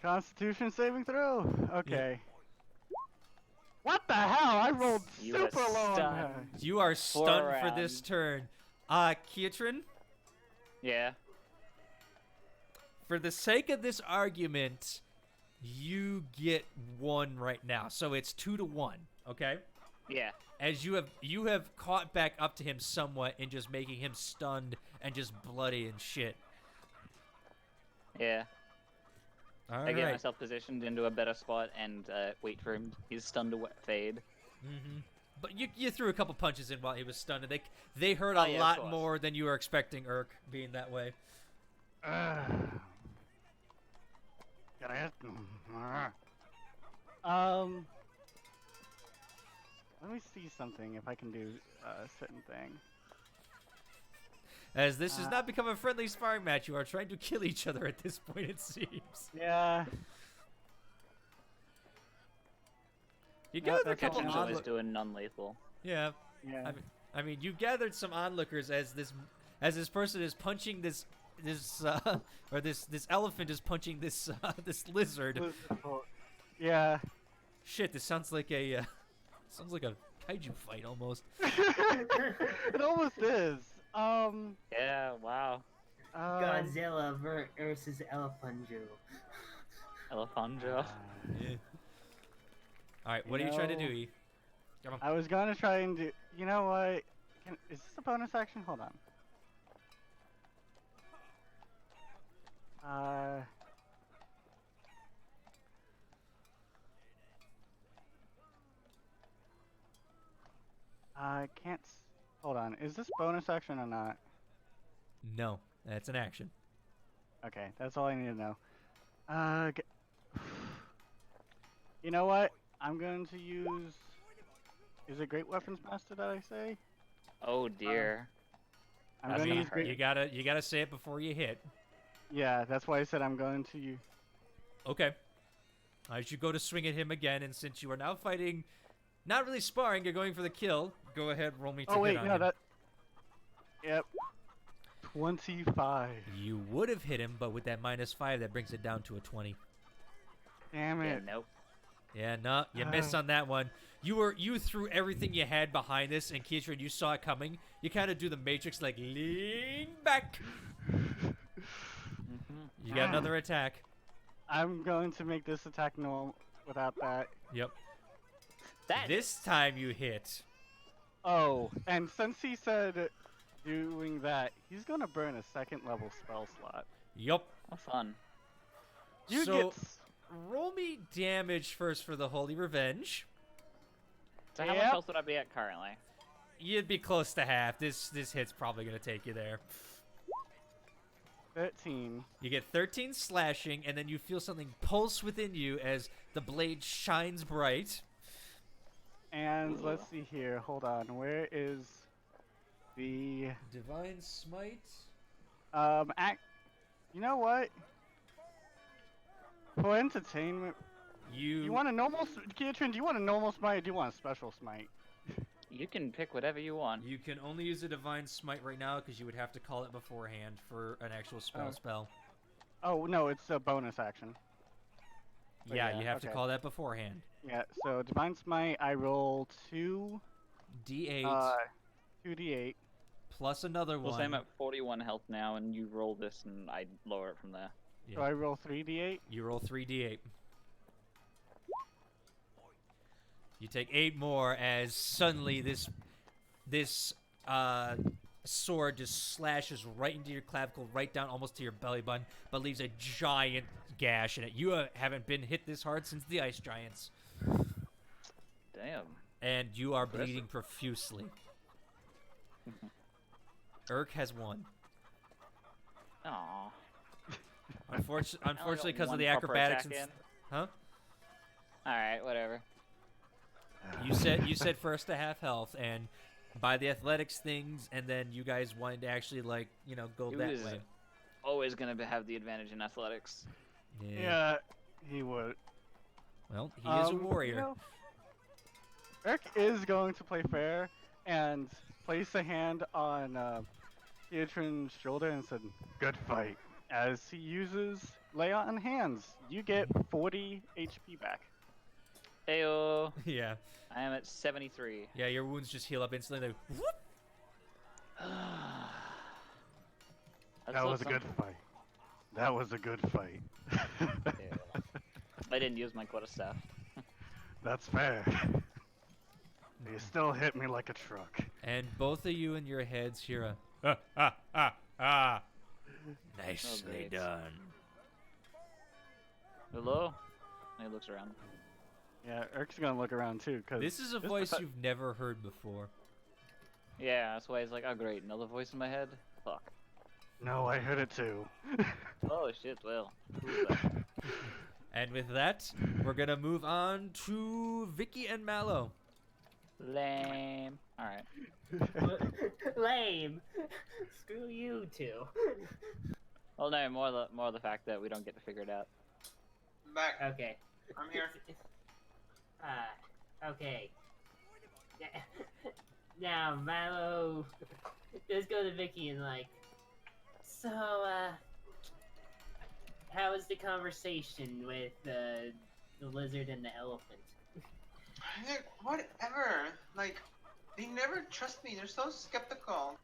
Constitution saving throw. Okay. What the hell? I rolled You are super low on stunned. that. You are stunned for round. this turn. Kiatrin, Yeah. for the sake of this argument, you get 1 right now. So it's 2-1, okay? Yeah. As you have caught back up to him somewhat and just making him stunned and just bloody and shit. Yeah. All I get right. myself positioned into a better spot and wait for him. He's stunned to fade. But you threw a couple punches in while he was stunned, and they hurt Oh, a yeah, of lot course. more than you were expecting, Urk, being that way. Can I hit? Let me see something if I can do a certain thing. As this has not become a friendly sparring match, you are trying to kill each other at this point, it seems. Yeah. You Yeah, gathered a that's couple all. Kiatrin's on- always onlookers. doing non-lethal. Yeah, Yeah. I mean, you gathered some onlookers as this person is punching this elephant is punching this lizard. Yeah. Shit, this sounds like a kaiju fight almost. It almost is. Yeah, wow. Godzilla versus Elephantjo. Elefandro. Yeah. All right, what are you trying to do, E? Come on. I was gonna try and do. You know what? Is this a bonus action? Hold on. I can't. Hold on. Is this bonus action or not? No, that's an action. Okay, that's all I need to know. You know what? I'm going to use. Is it Great Weapons Master that I say? Oh dear. I'm I going to mean, use Great. you gotta say it before you hit. Yeah, that's why I said I'm going to use. Okay. As you go to swing at him again, and since you are now fighting, not really sparring, you're going for the kill. Go ahead, roll me to Oh wait, hit on no, him. that. Yep. 25. You would have hit him, but with that -5, that brings it down to a 20. Damn Yeah, it. nope. Yeah, no, you missed on that one. You threw everything you had behind this, and Kiatrin, you saw it coming. You kind of do the Matrix, like, lean back. You got another attack. I'm going to make this attack normal without that. Yep. That This time you hit. Oh, and since he said doing that, he's gonna burn a second level spell slot. Yup. oh, fun. You So- get. Roll me damage first for the Holy Revenge. So how Yep. much health would I be at currently? You'd be close to half. This hit's probably gonna take you there. 13. You get 13 slashing, and then you feel something pulse within you as the blade shines bright. And let's see here. Hold on. Where is the Divine Smite. You know what? For entertainment, you want a normal Kiatrin? Do you want a normal smite or do you want a special smite? You can pick whatever you want. You can only use a Divine Smite right now because you would have to call it beforehand for an actual spell. Oh no, it's a bonus action. So Yeah, yeah, you have to okay. call that beforehand. Yeah. So divine smite, I roll 2 D8 2d8. plus another Well, one. so I'm at 41 health now, and you roll this, and I lower it from there. Yeah. So I roll 3d8. You roll 3d8. You take 8 more as suddenly this sword just slashes right into your clavicle, right down almost to your belly button, but leaves a giant gash in it. You haven't been hit this hard since the Ice Giants, Damn. and you are Impressive. bleeding profusely. Urk has 1. Aw. Unfortunately, because of one the proper acrobatics. attack in. Huh? All right, whatever. You said first to half health, and by the athletics things, and then you guys wanted to actually go He that was way. always gonna have the advantage in athletics. Yeah, he would. Well, he is a You warrior. know, Eric is going to play fair and place a hand on Pietron's shoulder and said, "Good fight." As he uses lay on hands, you get 40 HP back. Heyo. Yeah. I am at 73. Yeah, your wounds just heal up instantly. They, whoop! That was a good fight. That was a good fight. Yeah. I didn't use my quarterstaff. That's fair. You still hit me like a truck. And both of you in your heads hear a nicely great. done. Hello? He looks around. Yeah, Eric's gonna look around too, cause This is a voice you've never heard before. Yeah, that's why he's like, oh great, another voice in my head? Fuck. No, I heard it too. Oh shit, well. Who's that? And with that, we're gonna move on to Vicky and Mallow. Lame. Alright. Lame. Screw you two. Well, no, more the fact that we don't get to figure it out. I'm back. Okay. I'm here. Okay. Now, Mallow, let's go to Vicky and so, how was the conversation with the lizard and the elephant? Heck, whatever. Like, they never trust me. They're so skeptical.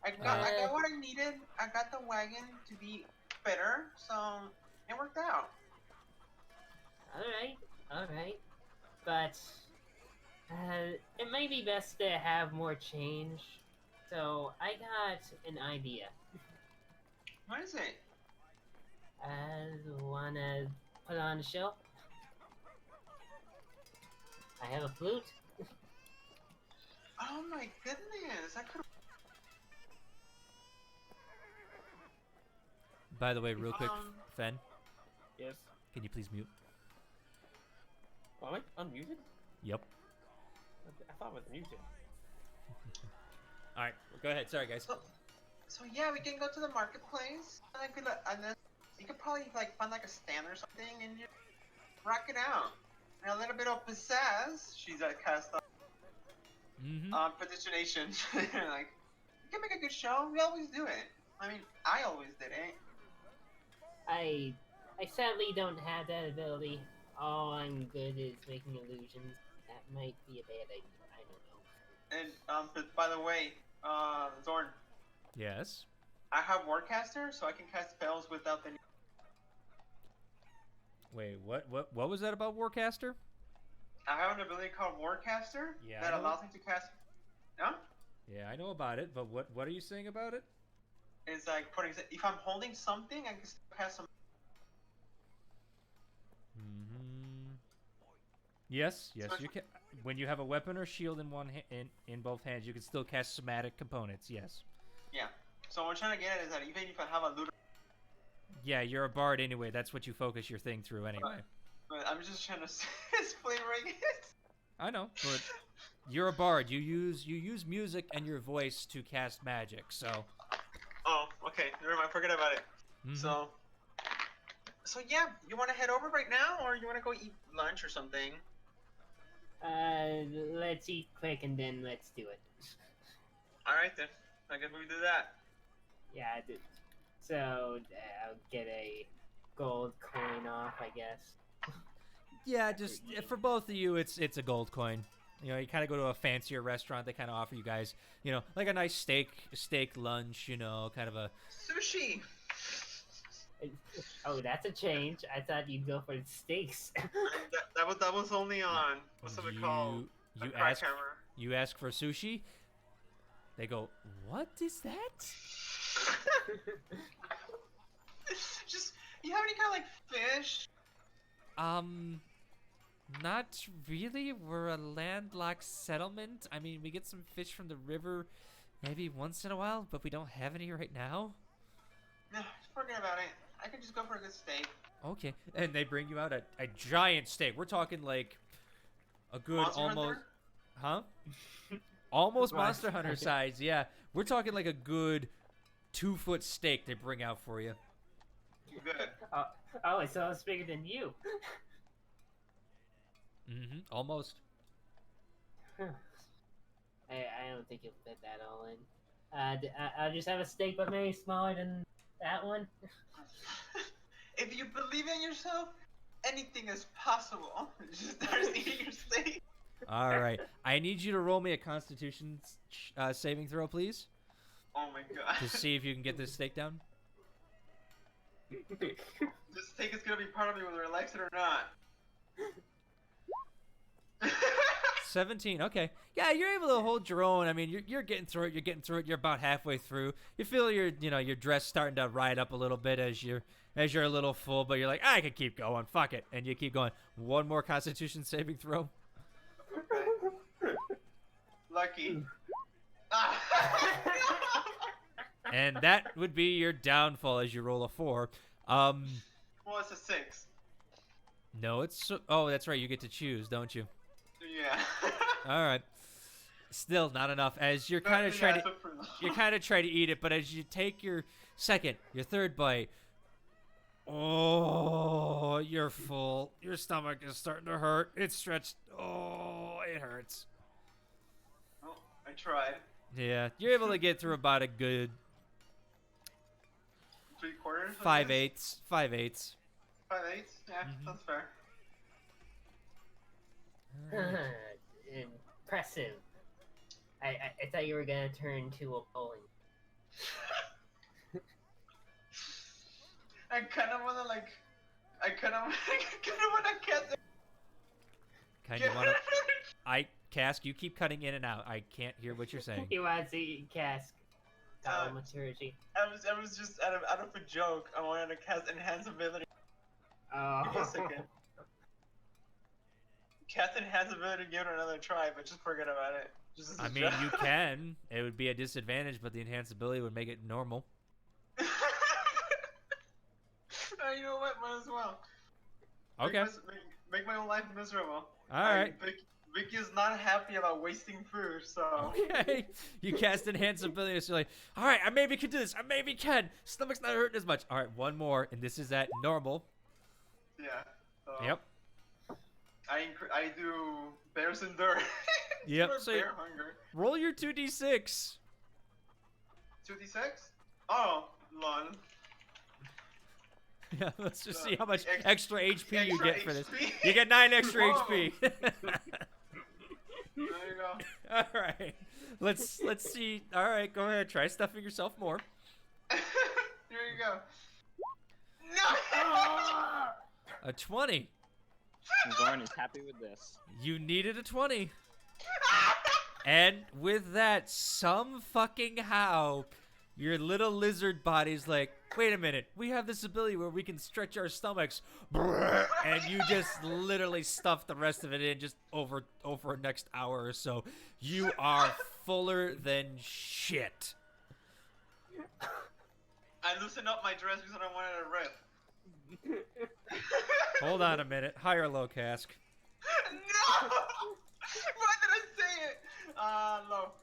I got what I needed. I got the wagon to be better, so it worked out. Alright. But, it may be best to have more change. So, I got an idea. What is it? Wanna put on a show? I have a flute. Oh my goodness! I could. By the way, real quick, Fen, Yes. can you please mute? Oh, am I unmuted? Yep. I thought I was muted. All right, go ahead. Sorry, guys. So yeah, we can go to the marketplace, and then you could probably find a stand or something and just rock it out. And a little bit of pizzazz. She's cast on predestination. You can make a good show. We always do it. I mean, I always did it. I sadly don't have that ability. All I'm good is making illusions. That might be a bad idea. I don't know. And but by the way, Zorn, Yes. I have Warcaster, so I can cast spells without the. Wait, what was that about Warcaster? I have an ability called Warcaster Yeah, that I know. allows me to cast. No? Yeah, I know about it, but what are you saying about it? It's if I'm holding something, I can still cast some. Yes, you can. When you have a weapon or shield in in both hands, you can still cast somatic components. Yes. Yeah. So what I'm trying to get at is that even if I have a looter, Yeah, you're a bard anyway. That's what you focus your thing through anyway. but I'm just trying to flavoring it. I know, but you're a bard. You use music and your voice to cast magic. So. Oh, okay. Never mind. Forget about it. Mhm. So yeah, you want to head over right now, or you want to go eat lunch or something? Let's eat quick and then let's do it. All right then. I guess we do that. Yeah, I did. So, I'll get a gold coin off, I guess. Yeah, just for both of you, it's a gold coin. You know, you kind of go to a fancier restaurant. They kind of offer you guys, like a nice steak lunch. Kind of a. Sushi. Oh, that's a change. I thought you'd go for steaks. that was only on what's it called? You A crack ask. hammer. You ask for sushi. They go, what is that? Just you have any kind of fish? Not really. We're a landlocked settlement. I mean, we get some fish from the river. Maybe once in a while, but we don't have any right now. No, forget about it. I could just go for a good steak. Okay. And they bring you out a giant steak. We're talking like a good Monster almost... Hunter? Huh? Almost Monster Monster Hunter Hunter. size, yeah. We're talking like a good 2-foot steak they bring out for you. Good. Oh, so it's bigger than you. Mm-hmm. Almost. I don't think you'll fit that all in. I'll just have a steak, but maybe smaller than that one. If you believe in yourself, anything is possible. Just start eating your steak. All right. I need you to roll me a Constitution saving throw, please, Oh my god. to see if you can get this steak down. This steak is gonna be part of me whether I like it or not. 17. Okay. Yeah, you're able to hold your own. I mean, you're getting through it. You're getting through it. You're about halfway through. You feel your dress starting to ride up a little bit as you're a little full, but you're like, I can keep going. Fuck it, and you keep going. One more Constitution saving throw. Lucky. And that would be your downfall as you roll a 4. Well, it's a 6. No, it's... Oh, that's right. You get to choose, don't you? Yeah. All right. Still not enough. As you're kind of trying to eat it, but as you take your third bite, oh, you're full. Your stomach is starting to hurt. It's stretched. Oh, it hurts. Oh, I tried. Yeah, you're able to get through about a good 3/4. 5/8. 5/8. 5/8. Yeah, that's fair. Impressive. I thought you were gonna turn to a bowling. I kind of wanna catch. Kind of want to. Cask, you keep cutting in and out. I can't hear what you're saying. He wants to eat cask. Thaumaturgy. I was just out of a joke. I wanted to cast enhance ability. Oh. Give me a second. Cast enhance ability, give it another try, but just forget about it. Just as a I mean, joke. you can. It would be a disadvantage, but the enhanced ability would make it normal. You know what? Might as well. Okay. Make my own life miserable. All right. Vicky is not happy about wasting food, so. Okay. You cast enhanced ability, so you're like, all right, I maybe can do this. I maybe can. Stomach's not hurting as much. All right, one more, and this is at normal. Yeah. So Yep. I do bear's endure. Yep. For So bear hunger. roll your 2d6. 2d6? Oh, lol. Yeah, let's just see how much extra HP you extra get for this. HP. You get 9 extra Whoa. HP. There you go. All right. Let's see. All right, go ahead. Try stuffing yourself more. Here you go. No! A 20. Zorn is happy with this. You needed a 20. And with that, some fucking how, your little lizard body's like, wait a minute, we have this ability where we can stretch our stomachs. And you just literally stuff the rest of it in just over a next hour or so. You are fuller than shit. I loosened up my dress because I wanted to rip. Hold on a minute. High or low, Cask? No! Why did I say it? Low.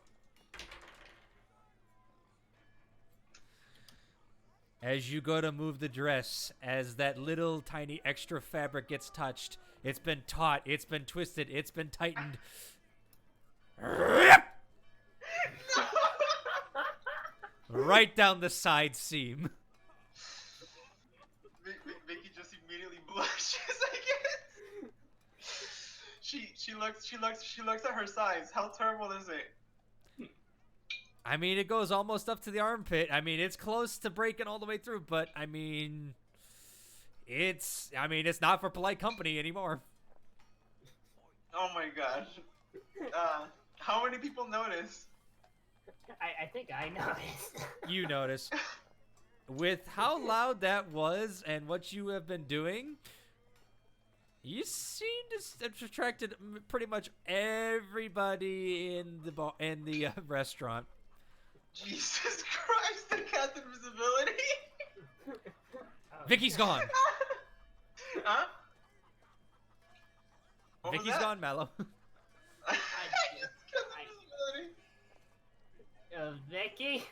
As you go to move the dress, as that little tiny extra fabric gets touched, it's been taut, it's been twisted, it's been tightened. Right down the side seam. Vicky just immediately blushes, I guess. She looks at her size. How terrible is it? I mean, it goes almost up to the armpit. I mean, it's close to breaking all the way through, but I mean, it's not for polite company anymore. Oh my gosh. How many people notice? I think I noticed. You notice. With how loud that was and what you have been doing, you seem to have attracted pretty much everybody in the restaurant. Jesus Christ, I cast invisibility. Vicky's gone. Huh? What was Vicky's that? gone, Mallow. I just cast invisibility. Vicky?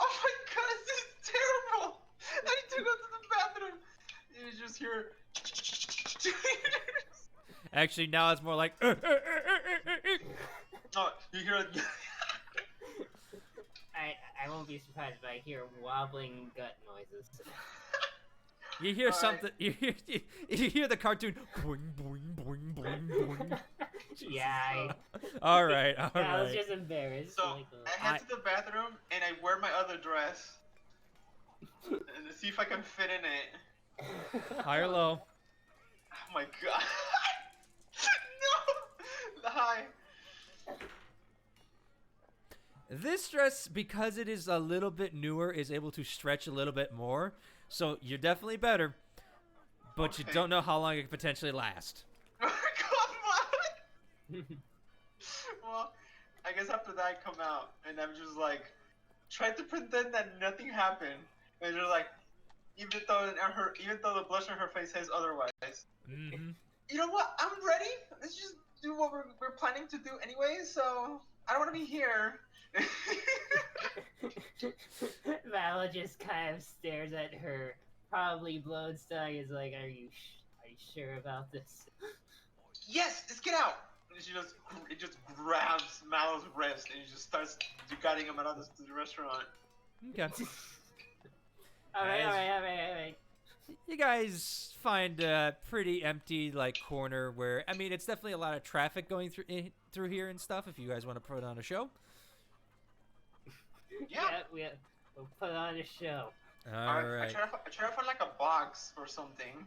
Oh my god, this is terrible! I need to go to the bathroom. You just hear. Actually, now it's more like. Oh, you hear it. I won't be surprised if I hear wobbling gut noises. You hear All right. something. You hear the cartoon. Boing, boing, boing, boing, boing. Yeah, All right. All I was right. just embarrassed. So like, I head to the bathroom and I wear my other dress and to see if I can fit in it. High or low? Oh my god! No! Hi. This dress, because it is a little bit newer, is able to stretch a little bit more. So you're definitely better. But you Okay. don't know how long it could potentially last. Come on! Well, I guess after that I come out and I'm just like trying to pretend that nothing happened. And just like, even though the blush on her face says otherwise. Mm-hmm. You know what? I'm ready. Let's just do what we're planning to do anyway. So I don't want to be here. Vala just kind of stares at her, probably blown stomach. Is like, are you sure about this? Yes, let's get out. And it just grabs Mallow's wrist and he just starts guiding him out of the restaurant. Okay. All right, As- all right, all right, all right. You guys find a pretty empty corner where it's definitely a lot of traffic going through here and stuff. If you guys want to put on a show. Yeah. We'll put on a show. All right. I try to find like a box or something.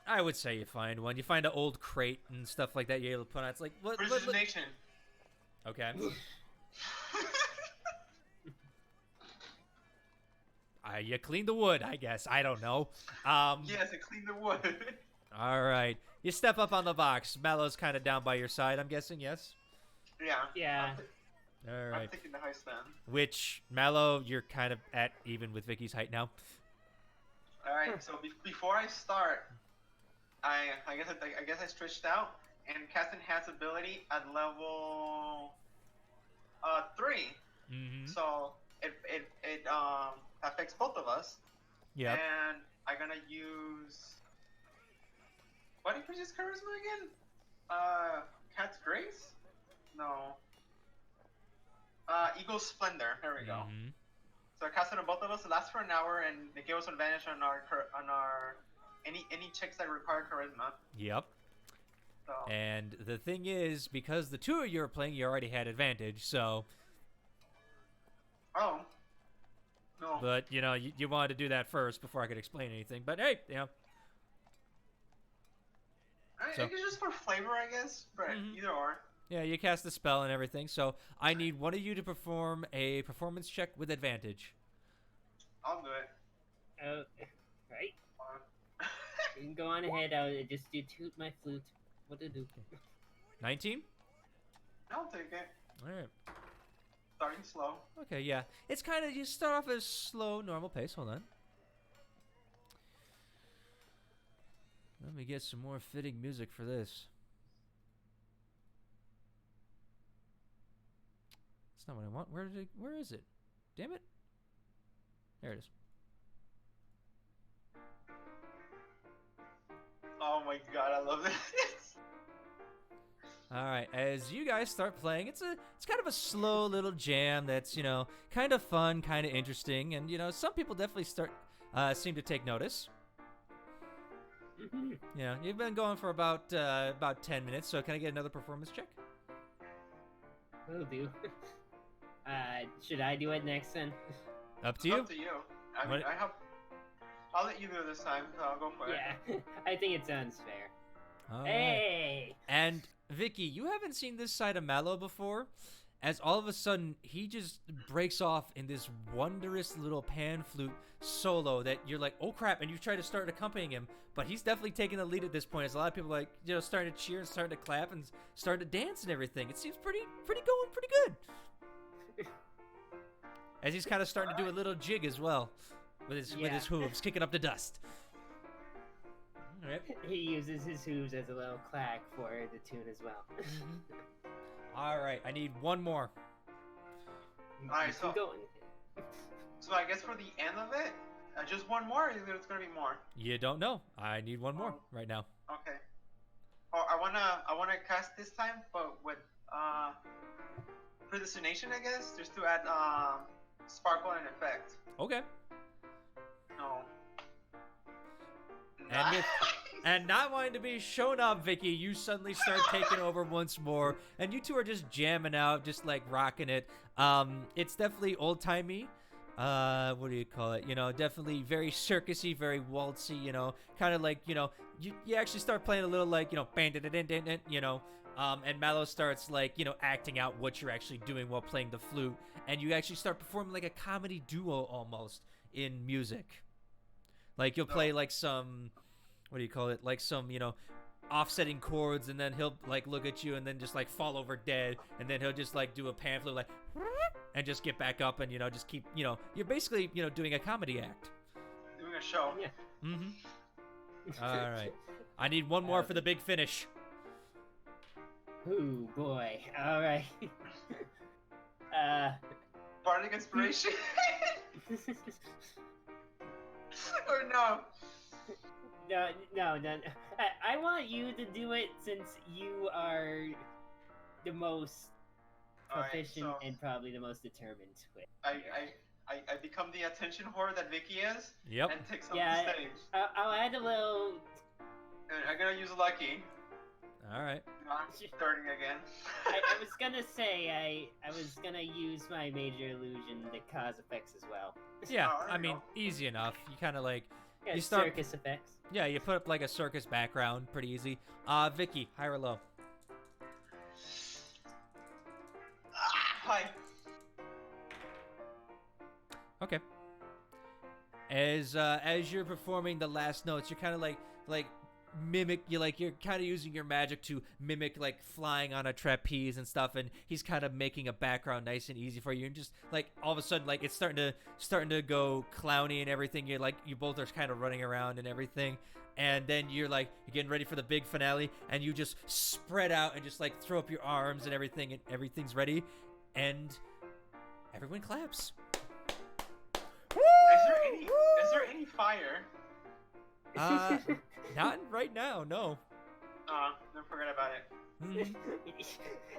I would say you find one. You find an old crate and stuff like that. You're able to put on. It's like what? Precision. Okay. You clean the wood, I guess. I don't know. Yes, I cleaned the wood. All right. You step up on the box. Mallow's kind of down by your side, I'm guessing, yes? Yeah. Yeah. All I'm right. taking the high stand. Which, Mallow, you're kind of at even with Vicky's height now. All right. So before I start, I guess I stretched out and cast Enhance ability at level 3. Mm-hmm. So it affects both of us. Yep. And I'm gonna use what increases charisma again? Cat's Grace? No. Eagle's Splendor. There we go. Mhm. So I cast it on both of us. It lasts for an hour, and it gives us advantage on our any checks that require charisma. Yep. So And the thing is, because the two of you are playing, you already had advantage, so... oh no. But, you wanted to do that first before I could explain anything. But, hey, I so- guess just for flavor, I guess. But Mhm. either or. Yeah, you cast the spell and everything, so I need one of you to perform a performance check with advantage. I'll do it. Oh, right. Hold You can go on ahead. I'll just do toot my flute. What to do? 19? I'll take it. All right. Starting slow. Okay, yeah. It's kind of, you start off as slow, normal pace. Hold on. Let me get some more fitting music for this. That's not what I want. Where is it? Damn it. There it is. Oh my god, I love this. All right, as you guys start playing, it's kind of a slow little jam that's, kind of fun, kind of interesting, and some people definitely seem to take notice. You've been going for about 10 minutes, so can I get another performance check? Will do. Should I do it next then? Up to you. Up to you. I mean, What- I'll let you do it this time, so I'll go for it. Yeah, I think it sounds fair. All right. Hey! And Vicky, you haven't seen this side of Mallow before, as all of a sudden he just breaks off in this wondrous little pan flute solo that you're like, oh crap, and you try to start accompanying him, but he's definitely taking the lead at this point. As a lot of people starting to cheer and starting to clap and starting to dance and everything. It seems pretty good. As he's kind of starting to do a little jig as well, with his hooves, kicking up the dust. All right. He uses his hooves as a little clack for the tune as well. All right, I need one more. Alright, so Go. I guess for the end of it, just one more. Or is there's gonna be more? You don't know. I need one more right now. Okay. Oh, I wanna cast this time, but with predestination, I guess, just to add sparkle and effect. Okay. No. And not wanting to be shown up, Vicky, you suddenly start taking over once more, and you two are just jamming out, just like rocking it. It's definitely old timey. What do you call it? You know, definitely very circusy, very waltzy. You know, kind of like you actually start playing a little like you know, and Mallow starts like acting out what you're actually doing while playing the flute, and you actually start performing like a comedy duo almost in music. Like you'll play like some, what do you call it? Like some, offsetting chords, and then he'll like look at you and then just like fall over dead, and then he'll just like do a pamphlet like and just get back up and just keep, you're basically, doing a comedy act. Doing a show. Yeah. Mm-hmm. All right. I need one more for the big finish. Ooh boy. All right. Bardic inspiration. Or no? No. I want you to do it since you are the most proficient Alright, so and probably the most determined with. I become the attention whore that Vicky is. Yep. And take some Yeah, stage. I'll add a little. And I'm gonna use lucky. All right. I'm starting again. I was gonna say I was gonna use my major illusion to cause effects as well. Yeah, Oh, there I you mean, go. easy enough. You kind of like, Yeah, you start, circus effects. yeah, you put up like a circus background, pretty easy. Vicky, high or low? Hi. Okay. As you're performing the last notes, you're kind of like mimic, you're kind of using your magic to mimic like flying on a trapeze and stuff, and he's kind of making a background nice and easy for you, and just like all of a sudden like it's starting to go clowny and everything. You're like, you both are kind of running around and everything, and then you're getting ready for the big finale, and you just spread out and just like throw up your arms and everything, and everything's ready, and everyone claps. Is there any fire? Not right now, no. Don't forget about it. Mhm.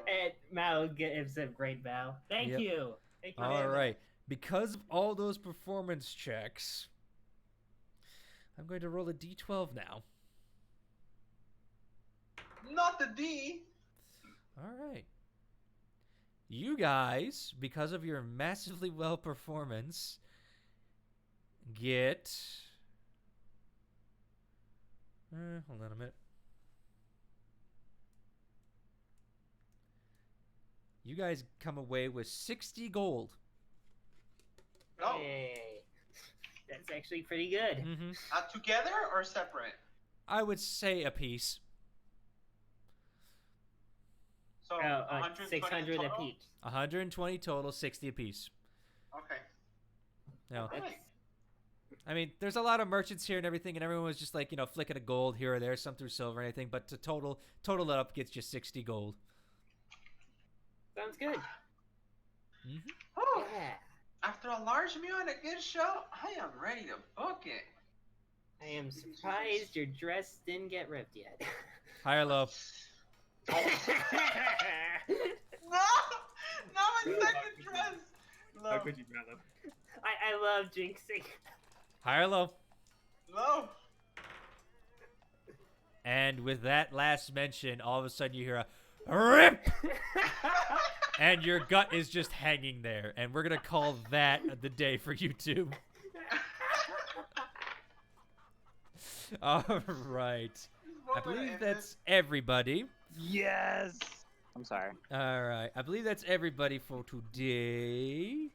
And Mal gives a great bow. Thank Yep. you. Thank you. All very much. right. Because of all those performance checks, I'm going to roll a d12 now. Not the D. All right. You guys, because of your massively well performance, get... hold on a minute. You guys come away with 60 gold. Oh. Hey, that's actually pretty good. Mm-hmm. Together or separate? I would say a piece. So 120 600 total? apiece. 120 total, 60 a piece. Okay. Now, That's- I mean, there's a lot of merchants here and everything, and everyone was just like, flicking a gold here or there, some through silver and anything, but to total it up gets you 60 gold. Sounds good. Mm-hmm. Oh, Yeah. after a large meal and a good show, I am ready to book it. I am surprised your dress didn't get ripped yet. High or low? No! Not my second dress! Low. you, brother? I love jinxing. High or low? Low. And with that last mention, all of a sudden you hear a RIP! And your gut is just hanging there. And we're going to call that the day for you two. All right. I believe that's everybody. Yes. I'm sorry. All right. I believe that's everybody for today.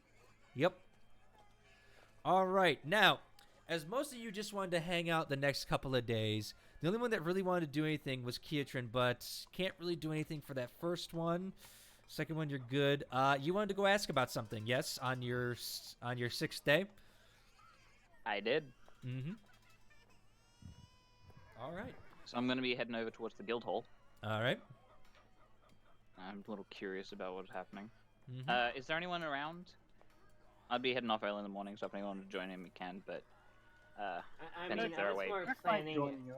Yep. All right. Now, as most of you just wanted to hang out the next couple of days, the only one that really wanted to do anything was Kiatrin, but can't really do anything for that first one. Second one, you're good. You wanted to go ask about something, yes? On your 6th day. I did. Mm-hmm. All right. So I'm gonna be heading over towards the guild hall. All right. I'm a little curious about what's happening. Mm-hmm. Is there anyone around? I'd be heading off early in the morning, so if anyone wants to join in, we can. But I depends mean, if they're I was awake. more Might planning. join you.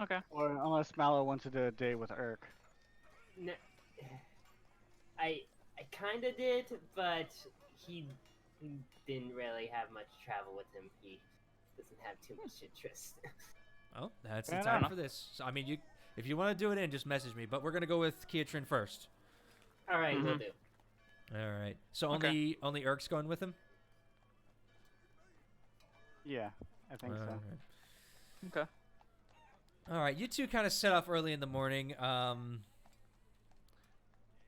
Okay. Or unless Mallow wants to do a day with Urk. No, I kind of did, but he didn't really have much travel with him. He doesn't have too much interest. Oh, that's Fair the time enough. for this. So, I mean, if you want to do it in, just message me. But we're gonna go with Keatrin first. All right, we'll do. All right. So Okay. only Urk's going with him. Yeah, I think so. Alright. Okay. All right, you two kind of set off early in the morning.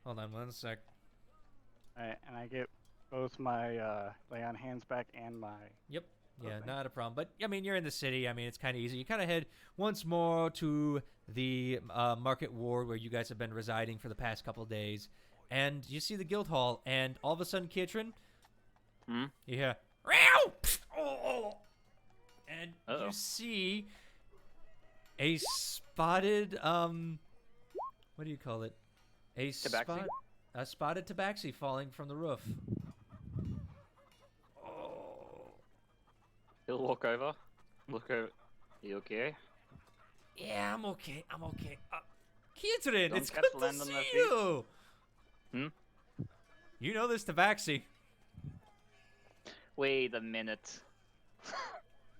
Hold on one sec. Alright, and I get both my lay on hands back and my. Yep. Yeah, Okay. not a problem. But I mean, you're in the city. I mean, it's kind of easy. You kind of head once more to the market ward where you guys have been residing for the past couple days, and you see the guild hall. And all of a sudden, Keatrin, Hmm. you hear, "Row!" Oh! And Uh-oh. you see a spotted what do you call it? Tabaxi? A spotted tabaxi falling from the roof. Oh. He'll walk over. Look over. You okay? Yeah, I'm okay. I'm okay. Keatrin, Don't it's catch good to land on see their feet. you. Hmm? You know this tabaxi. Wait a minute.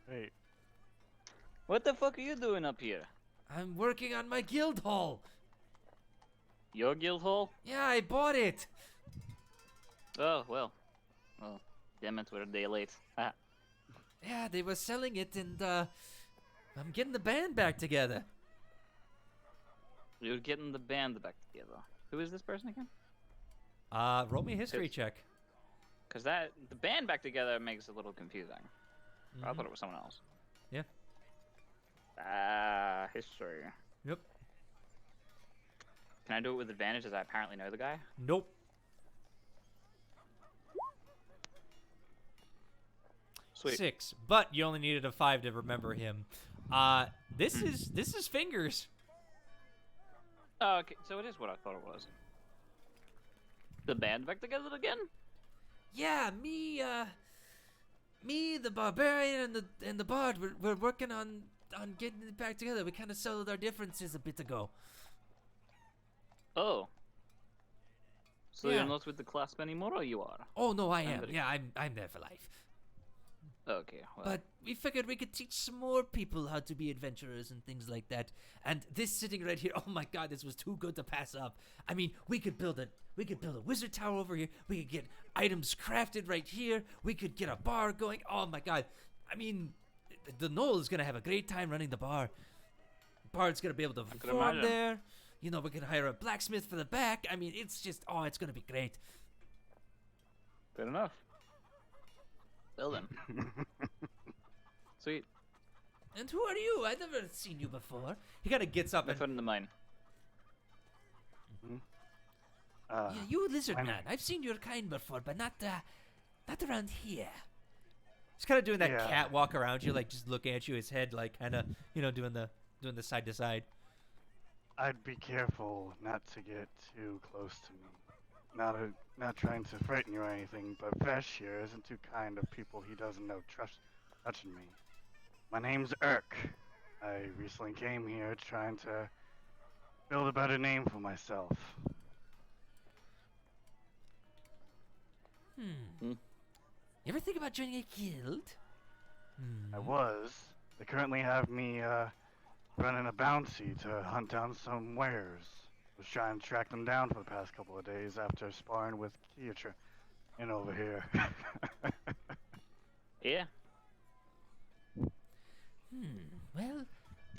Wait, What the fuck are you doing up here? I'm working on my guild hall. Your guild hall? Yeah, I bought it. Oh, well. Well, damn it, we're a day late. Ah. Yeah, they were selling it, and I'm getting the band back together. You're getting the band back together. Who is this person again? Roll me a history check. Because the band back together makes it a little confusing. I Mhm. thought it was someone else. Yeah. History. Yep. Can I do it with advantage as I apparently know the guy? Nope. Sweet. 6, but you only needed a 5 to remember him. This is Fingers. Oh, okay. So it is what I thought it was. The band back together again? Yeah, me, the barbarian, and the bard. We're working on getting it back together. We kind of settled our differences a bit ago. Oh. So Yeah. you're not with the clasp anymore, or you are? Oh no, I am. very- Yeah, I'm there for life. Okay, well. But we figured we could teach some more people how to be adventurers and things like that. And this sitting right here, oh my god, this was too good to pass up. I mean, we could build a wizard tower over here. We could get items crafted right here. We could get a bar going. Oh my god. I mean, the Knoll is gonna have a great time running the bar. Bard's gonna be able to could perform imagine. there. You know, we can hire a blacksmith for the back. I mean, it's just, it's gonna be great. Good enough. Well then. Sweet. And who are you? I've never seen you before. He kind of gets up My and friend of mine. yeah, you lizard I'm- man. I've seen your kind before, but not around here. He's kind of doing that Yeah. cat walk around you, like just looking at you, his head like kind of, doing the side to side. I'd be careful not to get too close to me. Not trying to frighten you or anything, but Vesh here isn't too kind of people he doesn't know touching me. My name's Urk. I recently came here trying to build a better name for myself. You ever think about joining a guild? I was. They currently have me running a bounty to hunt down some wares. Was trying to track them down for the past couple of days after sparring with Keatrin and over here. Yeah. Well,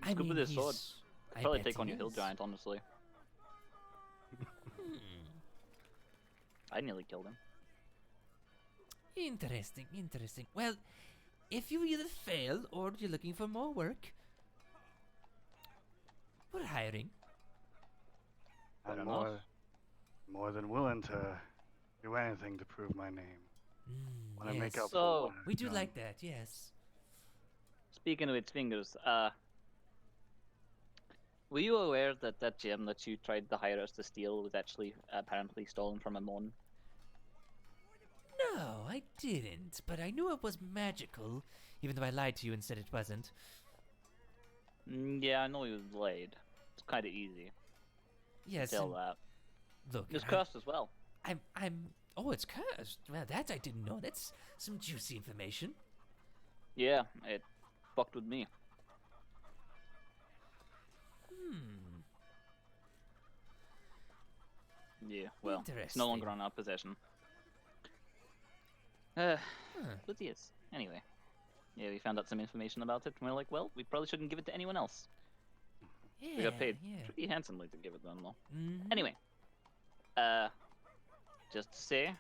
I He's good mean, with his sword. he's- I Probably bet take he on your hill is. giant, honestly. I nearly killed him. Interesting. Well, if you either fail or you're looking for more work, we're hiring. Fair I'm enough. more than willing to do anything to prove my name. Want to make Yes. up So, for what We I've do done. like that, yes. speaking of its fingers, were you aware that that gem that you tried to hire us to steal was actually apparently stolen from a mon? No, I didn't, but I knew it was magical, even though I lied to you and said it wasn't. Yeah, I know you lied. It's kind of easy Yes, to tell and that. look, It's I'm- cursed as well. Oh, it's cursed. Well, that I didn't know. That's some juicy information. Yeah, it fucked with me. Yeah, well, it's no longer Interesting. on our possession. But yes, anyway. Yeah, we found out some information about it, and we're like, well, we probably shouldn't give it to anyone else. Yeah, We got paid yeah. pretty handsomely to give it to them, though. Mhm. Anyway, just to say,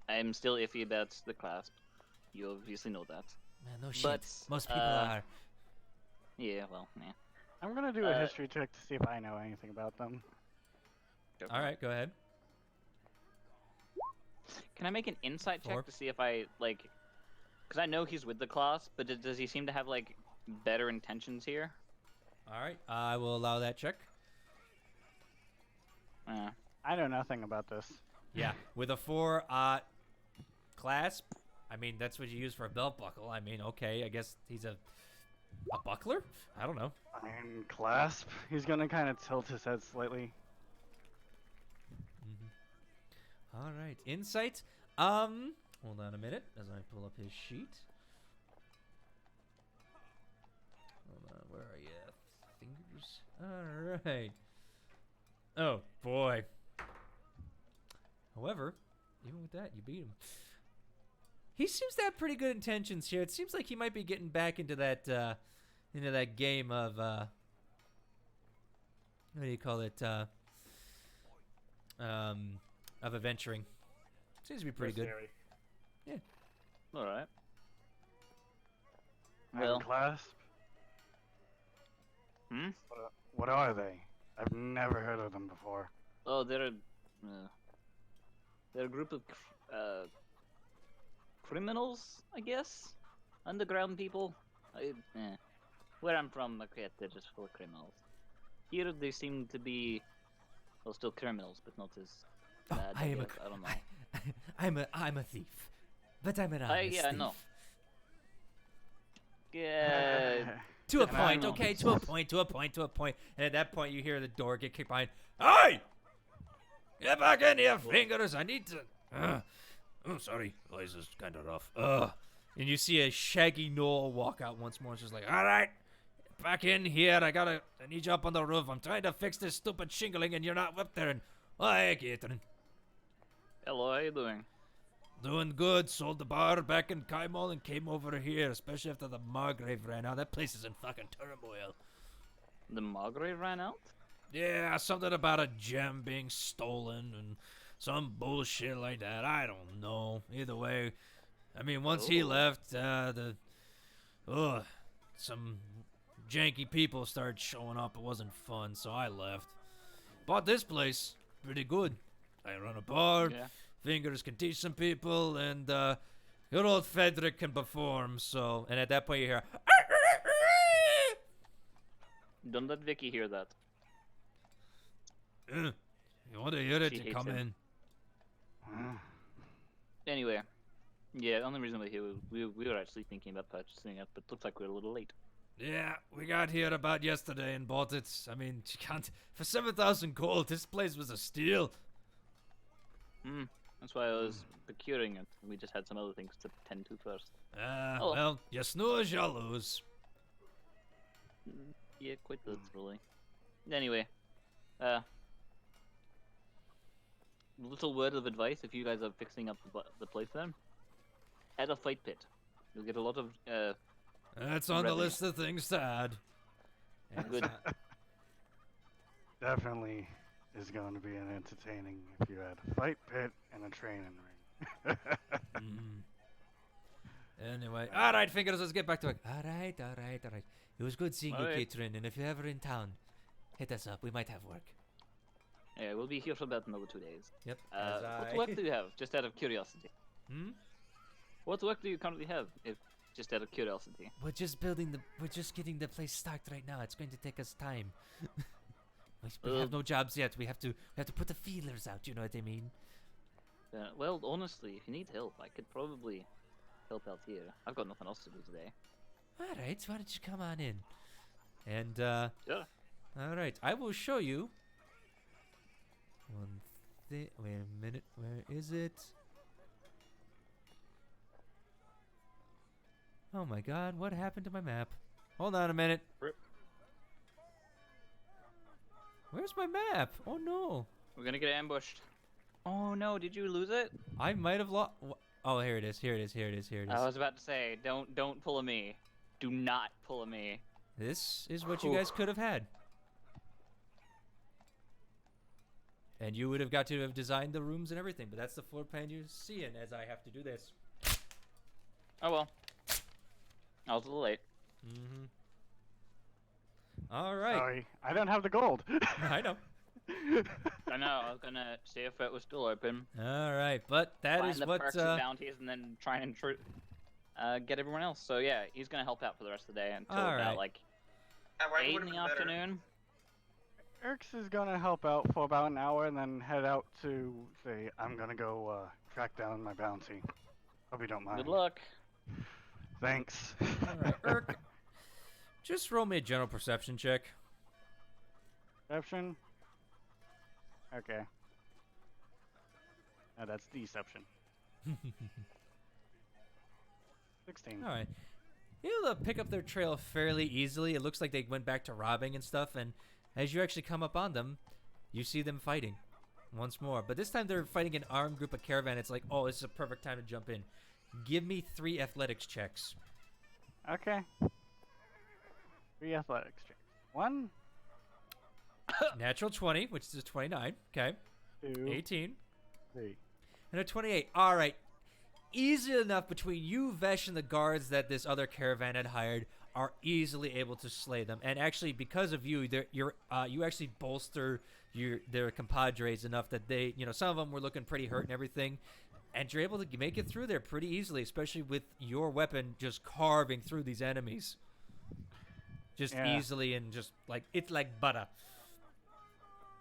I'm still iffy about the clasp. You obviously know that. Man, no shit. But, Most people are. Yeah, well, yeah. I'm gonna do a history check to see if I know anything about them. Go for All it. right, go ahead. Can I make an insight 4. check to see if I, like... Because I know he's with the clasp, but does he seem to have, like, better intentions here? All right, I will allow that check. I know nothing about this. Yeah, with a 4, clasp. I mean, that's what you use for a belt buckle. I mean, okay, I guess he's a buckler. I don't know. Iron clasp. He's gonna kind of tilt his head slightly. All right, insight. Hold on a minute as I pull up his sheet. Hold on, where are you? Fingers. All right. Oh boy. However, even with that, you beat him. He seems to have pretty good intentions here. It seems like he might be getting back into that game of what do you call it? Of adventuring. Seems to be pretty good. Mercenary. Alright. Iron Well, clasp. hmm? What are they? I've never heard of them before. Oh, they're a group of criminals, I guess? Underground people? Where I'm from, okay, they're just full of criminals. Here they seem to be, well, still criminals, but not as Oh, bad, I am guess. I don't know. I'm a thief, but I'm an honest yeah, I thief. know. Yeah, To a And I point, know. okay, to a point, to a point, to a point. And at that point, you hear the door get kicked behind. Hey! Get back in here, fingers. I need to. Oh, sorry. Voice is kind of rough. And you see a shaggy gnoll walk out once more. It's just like, all right, back in here. I need you up on the roof. I'm trying to fix this stupid shingling, and you're not up there. And hey, Catherine. hello, how you doing? Doing good. Sold the bar back in Kaimol and came over here, especially after the Margrave ran out. That place is in fucking turmoil. The Margrave ran out? Yeah, something about a gem being stolen and some bullshit like that. I don't know. Either way, I mean, once he Oh. left, some janky people started showing up. It wasn't fun, so I left. Bought this place. Pretty good. I run a bar. Yeah. Fingers can teach some people, and good old Frederick can perform. So, and at that point you hear, Don't let Vicky hear that. you want to hear it? She You hates come him. in. Anyway, yeah, the only reason we're here, we were actually thinking about purchasing it, but looks like we're a little late. Yeah, we got here about yesterday and bought it. I mean, you can't for 7,000 gold. This place was a steal. That's why I was procuring it. We just had some other things to tend to first. Oh. Well, you snooze, you lose. Yeah, quite literally. Anyway, little word of advice if you guys are fixing up the place then. Add a fight pit. You'll get a lot of, That's on the revenue. list of things to add. Good. Definitely is going to be an entertaining if you had a fight pit and a training ring. Anyway, all right, fingers. Let's get back to it. All right. It was good seeing you, Alright. Catherine. And if you're ever in town, hit us up. We might have work. Yeah, we'll be here for about another 2 days. Yep. What work do you have? Just out of curiosity. Hmm? What work do you currently have? If just out of curiosity. We're just getting the place stocked right now. It's going to take us time. We have no jobs yet. We have to put the feelers out. You know what I mean? Well, honestly, if you need help, I could probably help out here. I've got nothing else to do today. All right. Why don't you come on in? And Sure. all right, I will show you. One thing. Wait a minute. Where is it? Oh my God! What happened to my map? Hold on a minute. Rip. Where's my map? Oh no! We're gonna get ambushed. Oh no! Did you lose it? I might have lost. Oh, here it is. Here it is. Here it is. Here it is. I was about to say, don't pull a me. Do not pull a me. This is what you guys could have had. And you would have got to have designed the rooms and everything, but that's the floor plan you're seeing as I have to do this. Oh well. I was a little late. Mm-hmm. All right. Sorry, I don't have the gold. I know. I know. I was gonna see if it was still open. All right, but that Find is the what. perks and bounties, and then try and get everyone else. So yeah, he's gonna help out for the rest of the day until All about right. like Why 8 in would've the been better? afternoon. Erx is gonna help out for about an hour and then head out to say, I'm gonna go track down my bounty. Hope you don't mind. Good luck. Thanks. All right, Urk. Just roll me a general perception check. Deception? Okay. That's deception. 16. All right. You'll pick up their trail fairly easily. It looks like they went back to robbing and stuff, and as you actually come up on them, you see them fighting once more. But this time they're fighting an armed group of caravan. It's like, oh, this is a perfect time to jump in. Give me 3 athletics checks. Okay. 3 athletics checks. 1, Natural 20, which is a 29. Okay. 2, 18. 3. And a 28. All right. Easy enough between you, Vesh, and the guards that this other caravan had hired are easily able to slay them. And actually, because of you, you actually bolster their compadres enough that they, some of them were looking pretty hurt and everything. And you're able to make it through there pretty easily, especially with your weapon just carving through these enemies. Just Yeah. easily and just like, it's like butter.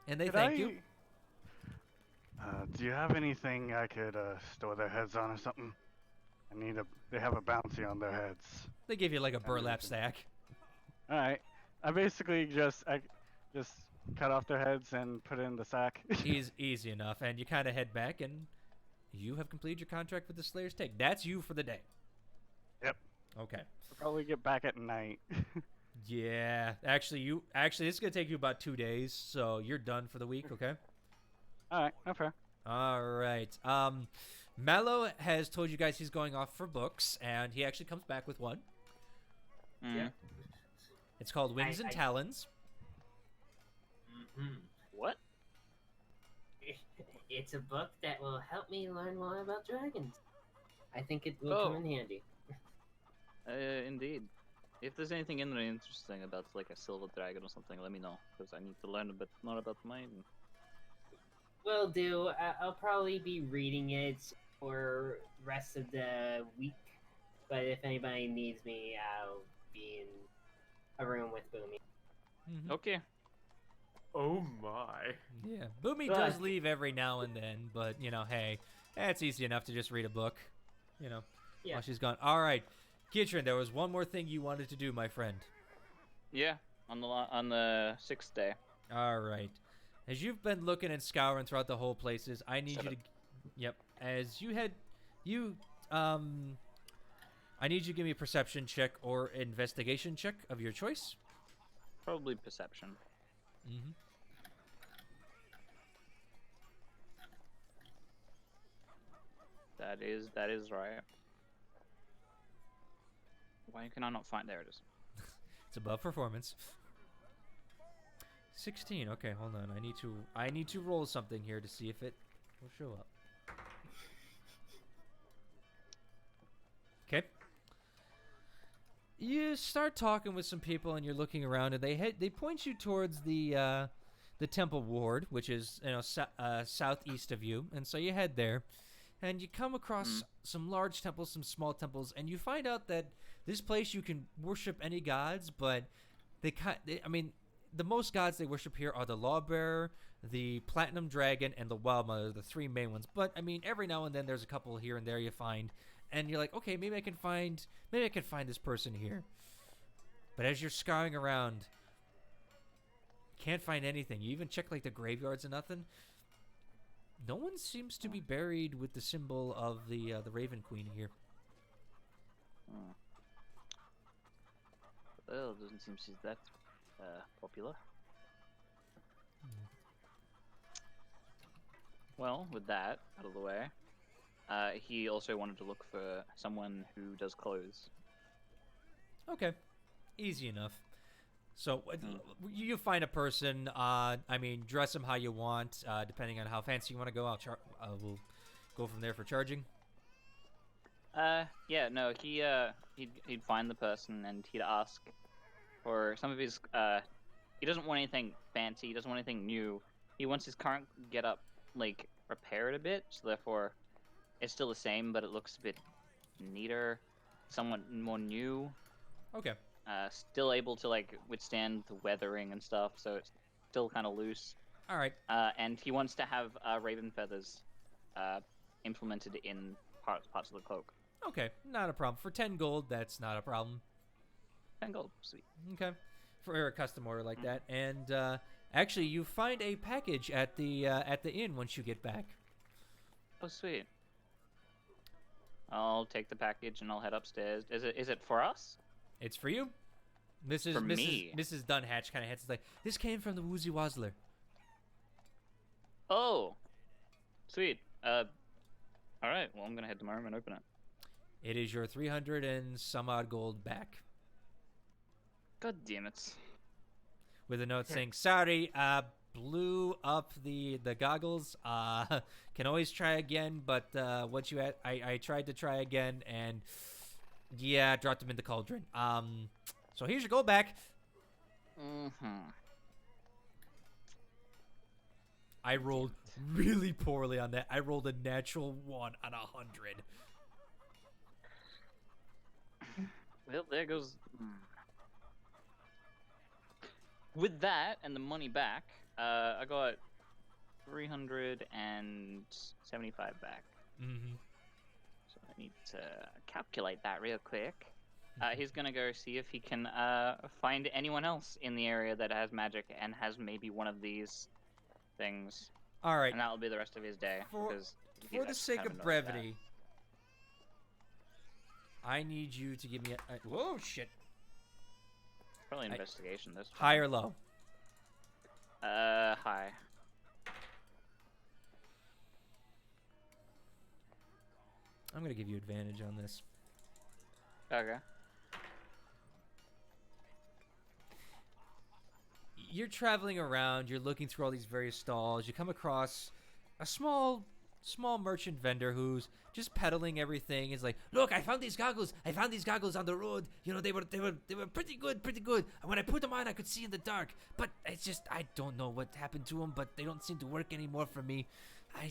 And they Could thank you. Do you have anything I could store their heads on or something? They have a bounty on their heads. They give you like a burlap sack. Alright. I basically just cut off their heads and put it in the sack. Easy enough. And you kind of head back and you have completed your contract with the Slayer's Take. That's you for the day. Yep. Okay. I'll probably get back at night. Yeah. Actually, this is going to take you about 2 days, so you're done for the week, okay? Alright, no fair. All right. Mallow has told you guys he's going off for books, and he actually comes back with one. Yeah. It's called Wings and I- Talons. Mhm. What? It's a book that will help me learn more about dragons. I think it will Oh. come in handy. Indeed. If there's anything in there interesting about like a silver dragon or something, let me know, because I need to learn a bit more about mine. Will do. I'll probably be reading it for rest of the week. But if anybody needs me, I'll be in a room with Boomy. Mhm. Okay. Oh my. Yeah. Boomy But- does leave every now and then, but, hey, it's easy enough to just read a book, Yeah. while she's gone. All right. Kitrin, there was one more thing you wanted to do, my friend. Yeah. On the 6th day. All right. As you've been looking and scouring throughout the whole places, I need Shut you to... Yep. As you head... I need you to give me a perception check or investigation check of your choice. Probably perception. Mm-hmm. That is right. Why can I not find? There it is. It's above performance. 16. Okay, hold on. I need to roll something here to see if it will show up. Okay. You start talking with some people and you're looking around and they point you towards the the Temple Ward, which is southeast of you, and so you head there, and you come across some large temples, some small temples, and you find out that this place you can worship any gods, but the most gods they worship here are the Lawbearer, the Platinum Dragon, and the Wild Mother, the 3 main ones. But I mean, every now and then there's a couple here and there you find, and you're like, okay, maybe I can find this person here. But as you're scouring around, can't find anything. You even check like the graveyards and nothing. No one seems to be buried with the symbol of the Raven Queen here. Well, doesn't seem she's that popular. Well, with that out of the way, he also wanted to look for someone who does clothes. Okay, easy enough. So you find a person. Dress them how you want, depending on how fancy you want to go. We'll go from there for charging. Yeah, no, he'd find the person and he'd ask for some of his. He doesn't want anything fancy. He doesn't want anything new. He wants his current getup like repaired a bit, so therefore it's still the same, but it looks a bit neater, somewhat more new. Okay. Still able to like withstand the weathering and stuff, so it's still kind of loose. All right. And he wants to have raven feathers implemented in parts of the cloak. Okay, not a problem. For 10 gold, that's not a problem. 10 gold, sweet. Okay, for a custom order like that. And actually, you find a package at the inn once you get back. Oh, sweet. I'll take the package and I'll head upstairs. Is it for us? It's for you. Mrs. Dunhatch kind of heads like, this came from the Woozy Wazzler. Oh, sweet. All right. Well, I'm gonna head to my room and open it. It is your 300 and some odd gold back. God damn it. With a note saying, sorry, blew up the goggles. Can always try again, but once you had, I tried to try again and yeah, dropped them in the cauldron. So here's your gold back. I rolled really poorly on that. I rolled a natural 1 on 100. Well, there goes. With that and the money back, I got 375 back. Mm-hmm. So I need to calculate that real quick. He's gonna go see if he can find anyone else in the area that has magic and has maybe one of these things. All right. And that'll be the rest of his day. For the sake of brevity, I need you to give me a whoa, shit. Probably investigation this time. High or low? High. I'm gonna give you advantage on this. Okay. You're traveling around, you're looking through all these various stalls, you come across a small merchant vendor who's just peddling everything. He's like, look, I found these goggles on the road. You know, they were pretty good. And when I put them on, I could see in the dark. But it's just, I don't know what happened to them, but they don't seem to work anymore for me. I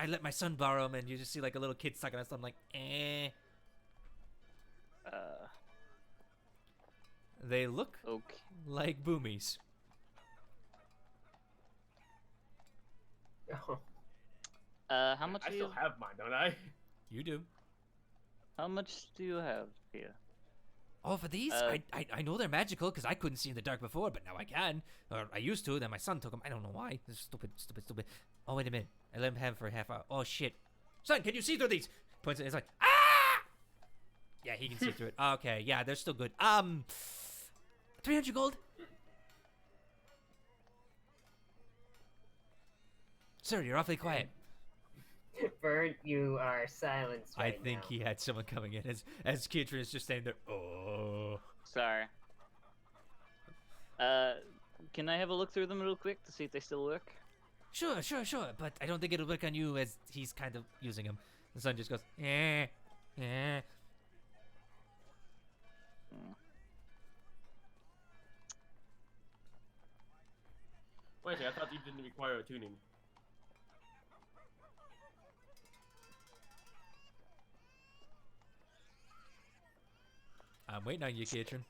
let my son borrow them, and you just see like a little kid sucking on something like, eh. They look Okay. like boomies. How much I do still you have mine, don't I? You do. How much do you have here? Oh, for these? I know they're magical because I couldn't see in the dark before, but now I can. Or I used to, then my son took them. I don't know why. This is stupid. Oh, wait a minute. I let him have them for a half hour. Oh, shit. Son, can you see through these? Points it. It's like, ah! Yeah, he can see through it. Okay, yeah, they're still good. 300 gold? Sir, you're awfully quiet. Bird, you are silenced right I think now. he had someone coming in as Kitrin is just standing there. Oh. Sorry. Can I have a look through them real quick to see if they still work? Sure. But I don't think it'll work on you as he's kind of using them. The son just goes, eh. Wait, I thought you didn't require a tuning. I'm waiting on you, Katrin.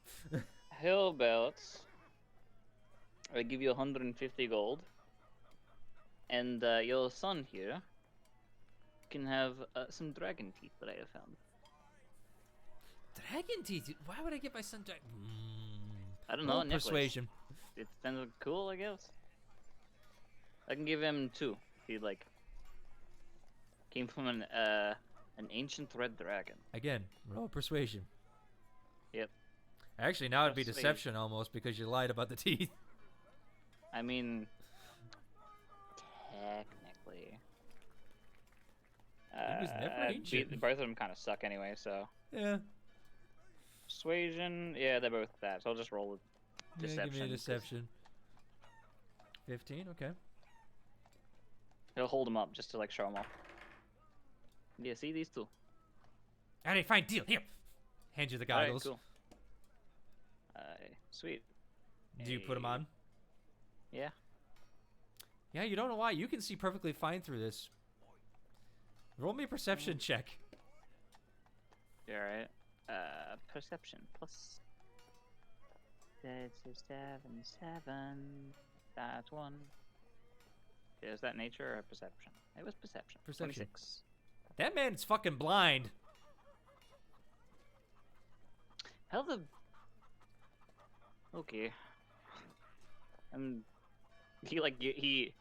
How about I give you 150 gold, and your son here can have some dragon teeth that I have found. Dragon teeth? Why would I get my son I don't know, necklace. Persuasion. It sounds cool, I guess. I can give him 2. He like came from an ancient red dragon. Again, roll persuasion. Yep. Actually, now it'd be Persuasion. deception almost because you lied about the teeth. I mean, technically. He was never ancient. Both of them kind of suck anyway, so. Yeah. Persuasion, yeah, they're both that. So I'll just roll with deception. Yeah, give me a 'cause deception. 15, okay. He'll hold them up just to like show them off. Yeah, see these 2. Alright, fine, deal. Here. Hand you the goggles. Alright, cool. Sweet. Do you put them on? Yeah. Yeah, you don't know why. You can see perfectly fine through this. Roll me a perception check. Yeah, alright. Perception plus 7. That's 1. Is that nature or perception? It was perception. Perception. 26. That man's fucking blind. How the... Okay. He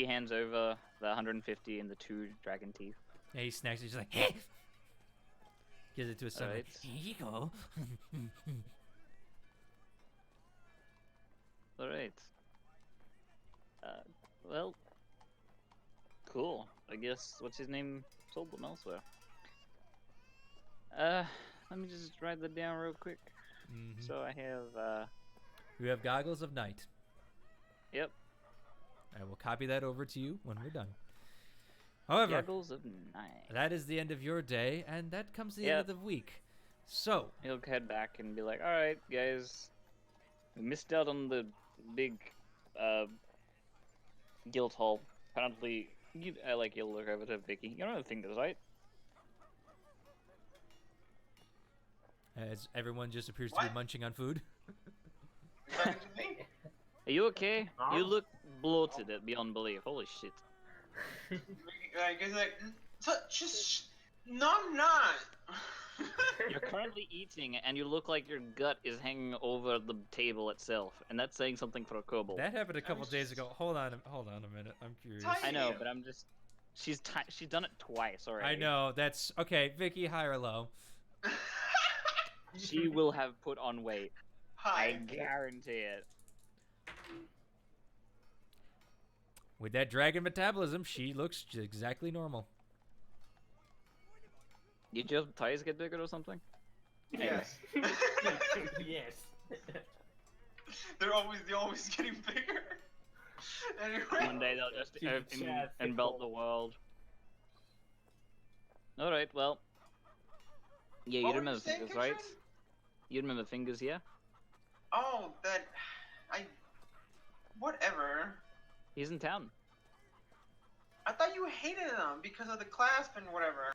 hands over the 150 and the 2 dragon teeth. Yeah, he snacks it. He's like, hey! Gives it to his son. Alright. Like, here you go. Alright. Well... Cool. I guess, what's his name? Sold them elsewhere. Let me just write that down real quick. So I have, You have goggles of night. Yep. I will copy that over to you when we're done. However, Goggles of night. that is the end of your day, and that comes the end of the week. So, He'll head back and be like, alright, guys. We missed out on the big, guild hall. Apparently, you'll look over to Vicky. You know the thing is, right? as everyone just appears to be What? munching on food. Talking to me? Are you okay? Huh? You look bloated beyond belief. Holy shit. He's like, so, just, no, I'm not. You're currently eating, and you look like your gut is hanging over the table itself, and that's saying something for a kobold. That happened a couple was days just- ago. Hold on a minute. I'm curious. Tiny. I know, but I'm just... She's done it twice already. I know. That's okay. Vicky, high or low? She will have put on weight. I Hi. guarantee it. With that dragon metabolism, she looks exactly normal. Did your thighs get bigger or something? Yes. Yes. They're always getting bigger. Anyway. One day they'll just Keep Chad envelop the fickle. world. Alright, well. Yeah, you What were remember you saying, fingers, right? Christian? You remember fingers, yeah? Oh, whatever. He's in town. I thought you hated him because of the clasp and whatever.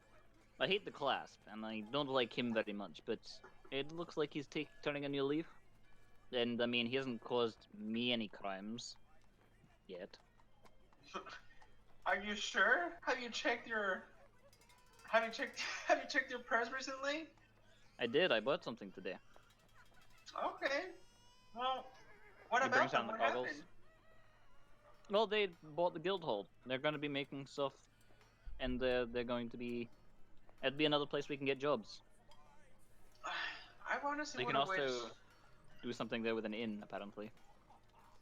I hate the clasp, and I don't like him very much, but it looks like he's turning a new leaf. And, I mean, he hasn't caused me any crimes. Yet. Are you sure? Have you checked your purse recently? I did, I bought something today. Okay. Well, what He about brings them? down the What goggles. happened? Well, they bought the guild hall. They're going to be making stuff, and they're going to be... It'd be another place we can get jobs. I want to see They what can a also witch. do something there with an inn, apparently.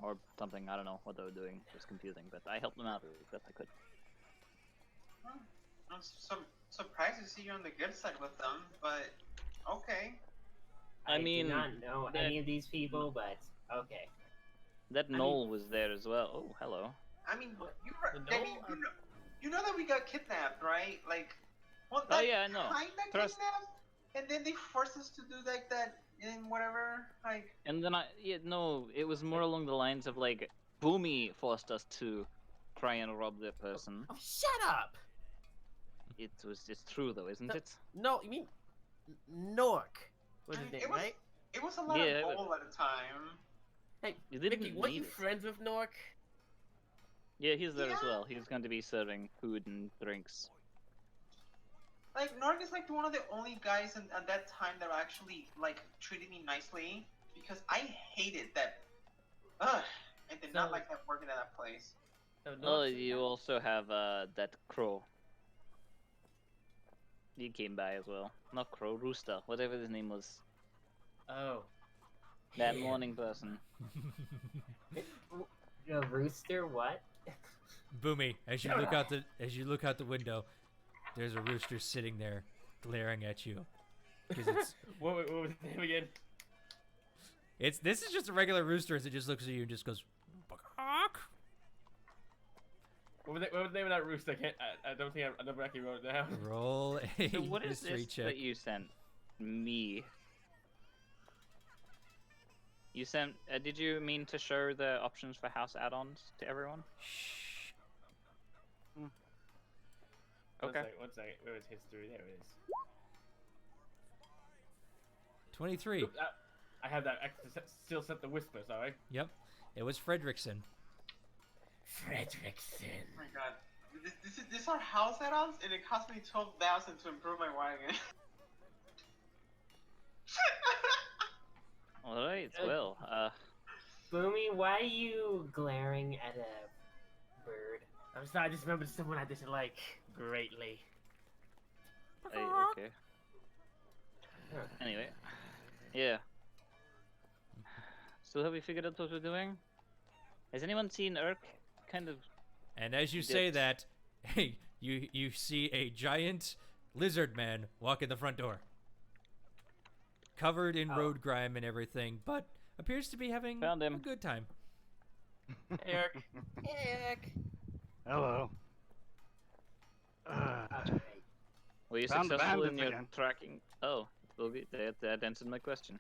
Or something, I don't know what they were doing. It was confusing, but I helped them out as best I could. I'm surprised to see you on the good side with them, but okay. I mean, do not know that- any of these people, but okay. That mean- Knoll was there as well. Oh, hello. I mean, The you know that we got kidnapped, right? Like, well, Oh, that yeah, I know. kinda Trust- kidnapped, and then they forced us to do like that and whatever. Like, And then no, it was more along the lines of like, Boomy forced us to try and rob that person. Oh, shut up! It's true though, isn't it? No, you mean Nork was I his mean, name, right? It was a lot Yeah, of but- gold at the time. Hey, You didn't Mickey, weren't need you it. friends with Nork? Yeah, he's there as Yeah. well. He's going to be serving food and drinks. Like, Norg is like one of the only guys at that time that actually like treated me nicely because I hated that. I did not So- like that working at that place. No, Oh, Nork's- you also have that crow. He came by as well. Not crow, rooster, whatever his name was. Oh. That him. morning person. A rooster? What? Boomy, as you look out the window, there's a rooster sitting there, glaring at you. 'Cause it's What was his name again? this is just a regular rooster as it just looks at you and just goes, "Bawk." What was the name of that rooster? I don't think I never actually wrote it down. Roll a So what is history this check. that you sent me? You sent. Did you mean to show the options for house add-ons to everyone? Shh. Okay. One second. Where was history? There it is. 23. Oop, I have that. I still set the whisper. Sorry. Yep. It was Fredrickson. Fredrickson. Oh my god. These are house add-ons and it cost me 12,000 to improve my wagon. Alright, well, Boomy, why are you glaring at a bird? I'm sorry. I just remembered someone I dislike greatly. hey, okay. Anyway, yeah. So have we figured out what we're doing? Has anyone seen Urk? Kind of. And as you say Dips. that, hey, you see a giant lizard man walk in the front door. Covered in road grime and everything, but appears to be having Found him. a good time. Eric. Eric. Hello. Alright. Were you Found the successful in bandits your again. tracking? Oh, okay, that answered my question.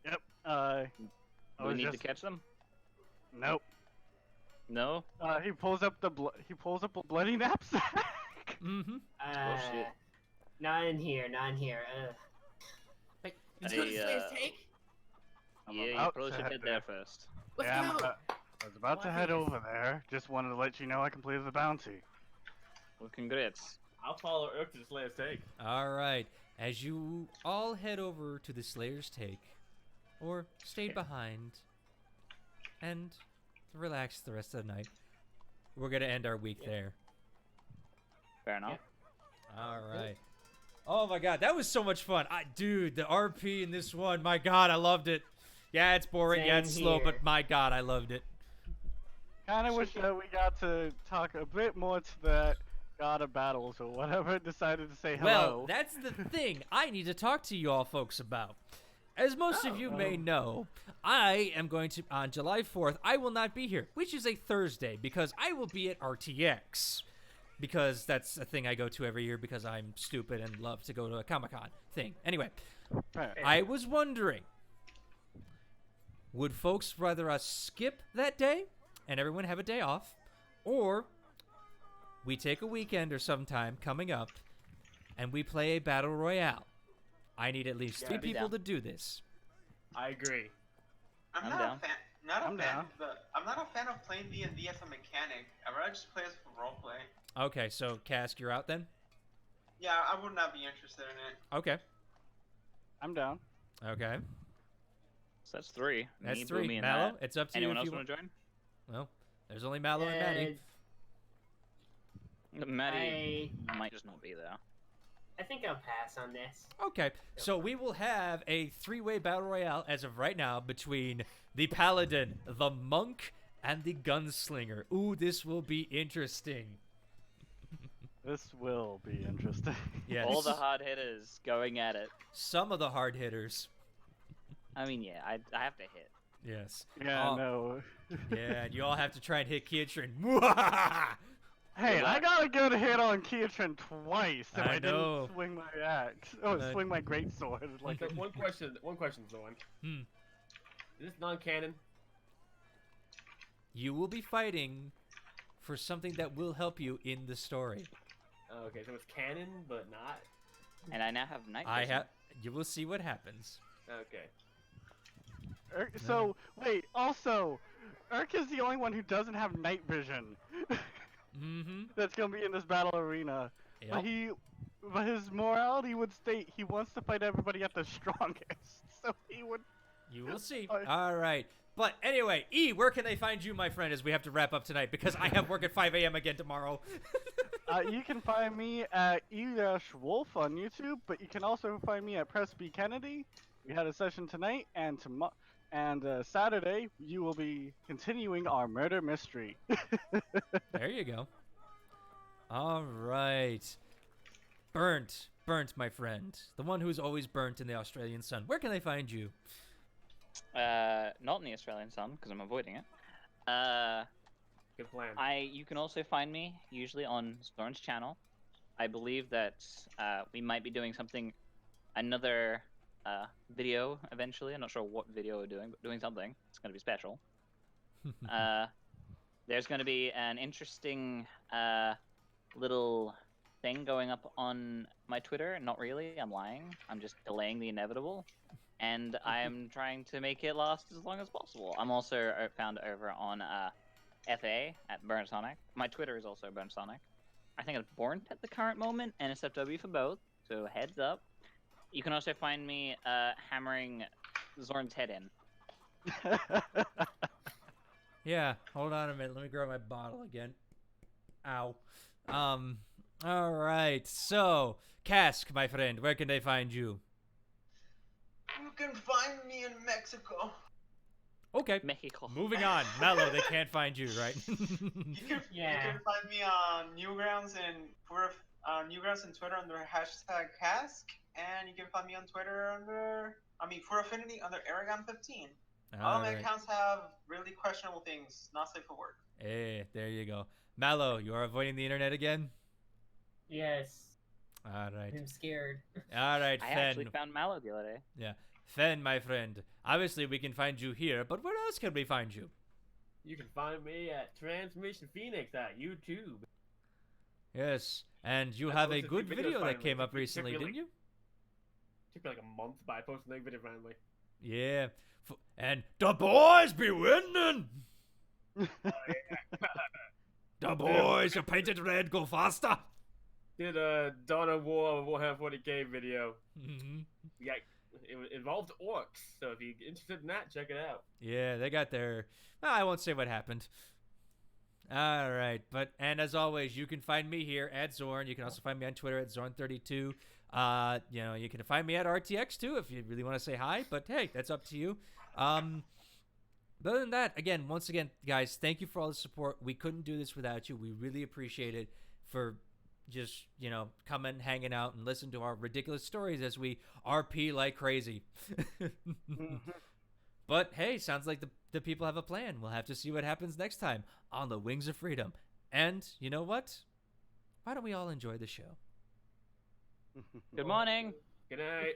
Yep. Do we was need just... to catch them? Nope. No? He pulls up a bloody knapsack. Mm-hmm. shit. Not in here, not in here. Wait, did you go to Hey, Slayer's Take? I'm Yeah, you about probably to should head head there. there first. Let's Yeah, go. I was about to head over there. Just wanted to let you know I completed the bounty. Well, congrats. I'll follow Urk to the Slayer's Take. All right. As you all head over to the Slayer's Take, or stayed behind, and relax the rest of the night, we're gonna end our week there. Fair enough. All right. Oh my god, that was so much fun. Dude, the RP in this one, my god, I loved it. Yeah, it's boring, yeah, Same it's slow, here. but my god, I loved it. Kind of wish that we got to talk a bit more to that god of battles or whatever decided to say hello. Well, that's the thing I need to talk to you all folks about. As most of you may know, I am going to, on July 4th, I will not be here, which is a Thursday, because I will be at RTX. Because that's a thing I go to every year because I'm stupid and love to go to a Comic-Con thing. Anyway, Right. I was wondering, would folks rather us skip that day and everyone have a day off, or we take a weekend or sometime coming up and we play a battle royale? I need at least Yeah, 3 I'd be people down. to do this. I agree. I'm I'm not down. a fan. I'm not a fan of playing D&D as a mechanic. I'd rather just play as for roleplay. Okay, so Cask, you're out then? Yeah, I would not be interested in it. Okay. I'm down. Okay. So that's 3. That's Me, 3. Boomy, and Mallow, Matt. it's up to Anyone you if else you want to join? Well, there's only Mallow and Maddie. Maddie might just not be there. I think I'll pass on this. Okay, so we will have a 3-way battle royale as of right now between the Paladin, the Monk, and the Gunslinger. Ooh, this will be interesting. This will be interesting. Yes. All the hard hitters going at it. Some of the hard hitters. I mean, yeah, I have to hit. Yes. Yeah, Oh, no. Yeah, and you all have to try and hit Kiatrin. Hey, Good I luck. got a good hit on Kiatrin twice, and I I know. didn't swing my axe. Oh, I- swing my greatsword. Like, So one question, Zorn. Hmm. Is this non-canon? you will be fighting for something that will help you in the story. Okay, so it's canon, but not. And I now have night I vision. have. You will see what happens. Okay. So wait, also, Urk is the only one who doesn't have night vision. Mm-hmm. That's gonna be in this battle arena. Yep. But his morality would state he wants to fight everybody at the strongest. So he would. You will see. Uh, All right. But anyway, E, where can they find you, my friend, as we have to wrap up tonight? Because I have work at 5 a.m. again tomorrow. You can find me at E-Wolf on YouTube, but you can also find me at Press B Kennedy. We had a session tonight, and Saturday you will be continuing our murder mystery. There you go. All right. Burnt, my friend. The one who's always burnt in the Australian sun. Where can they find you? Not in the Australian sun, because I'm avoiding it. Good plan. You can also find me usually on Zorn's channel. I believe that we might be doing another video eventually. I'm not sure what video we're doing, but doing something. It's going to be special. There's going to be an interesting little thing going up on my Twitter. Not really, I'm lying. I'm just delaying the inevitable. And I'm trying to make it last as long as possible. I'm also found over on FA at BurnSonic. My Twitter is also BurnSonic. I think it's Born at the current moment, and SFW for both, so heads up. You can also find me hammering Zorn's head in. Yeah, hold on a minute. Let me grab my bottle again. Ow. All right. So, Cask, my friend, where can they find you? You can find me in Mexico. Okay. Mexico. Moving on. Mello, they can't find you, right? You can find me on Newgrounds and Twitter under #Cask, and you can find me on Twitter for Affinity under Aragon15. All my accounts have really questionable things, not safe for work. Hey, there you go. Mallow, you are avoiding the internet again? Yes. All right. I'm scared. All right, I Fen. actually found Mallow the other day. Yeah. Fen, my friend. Obviously, we can find you here, but where else can we find you? You can find me at Transmission Phoenix at YouTube. Yes, and you I have a posted good two videos video that finally. came up It took me recently, like- didn't you? Took me like a month, but I posted a video finally. Yeah. And the boys be winning! The boys are painted red, go faster! Did a Dawn of War Warhammer 40k video. Mm-hmm. Yeah, it involved orcs, so if you're interested in that, check it out. Yeah, they got their... I won't say what happened. All right, and as always, you can find me here at Zorn. You can also find me on Twitter at Zorn32. You can find me at RTX too if you really want to say hi. But hey, that's up to you. But other than that, once again, guys, thank you for all the support. We couldn't do this without you. We really appreciate it for just coming, hanging out, and listen to our ridiculous stories as we RP like crazy. But hey, sounds like the people have a plan. We'll have to see what happens next time on the Wings of Freedom. And you know what? Why don't we all enjoy the show? Good morning. Good night.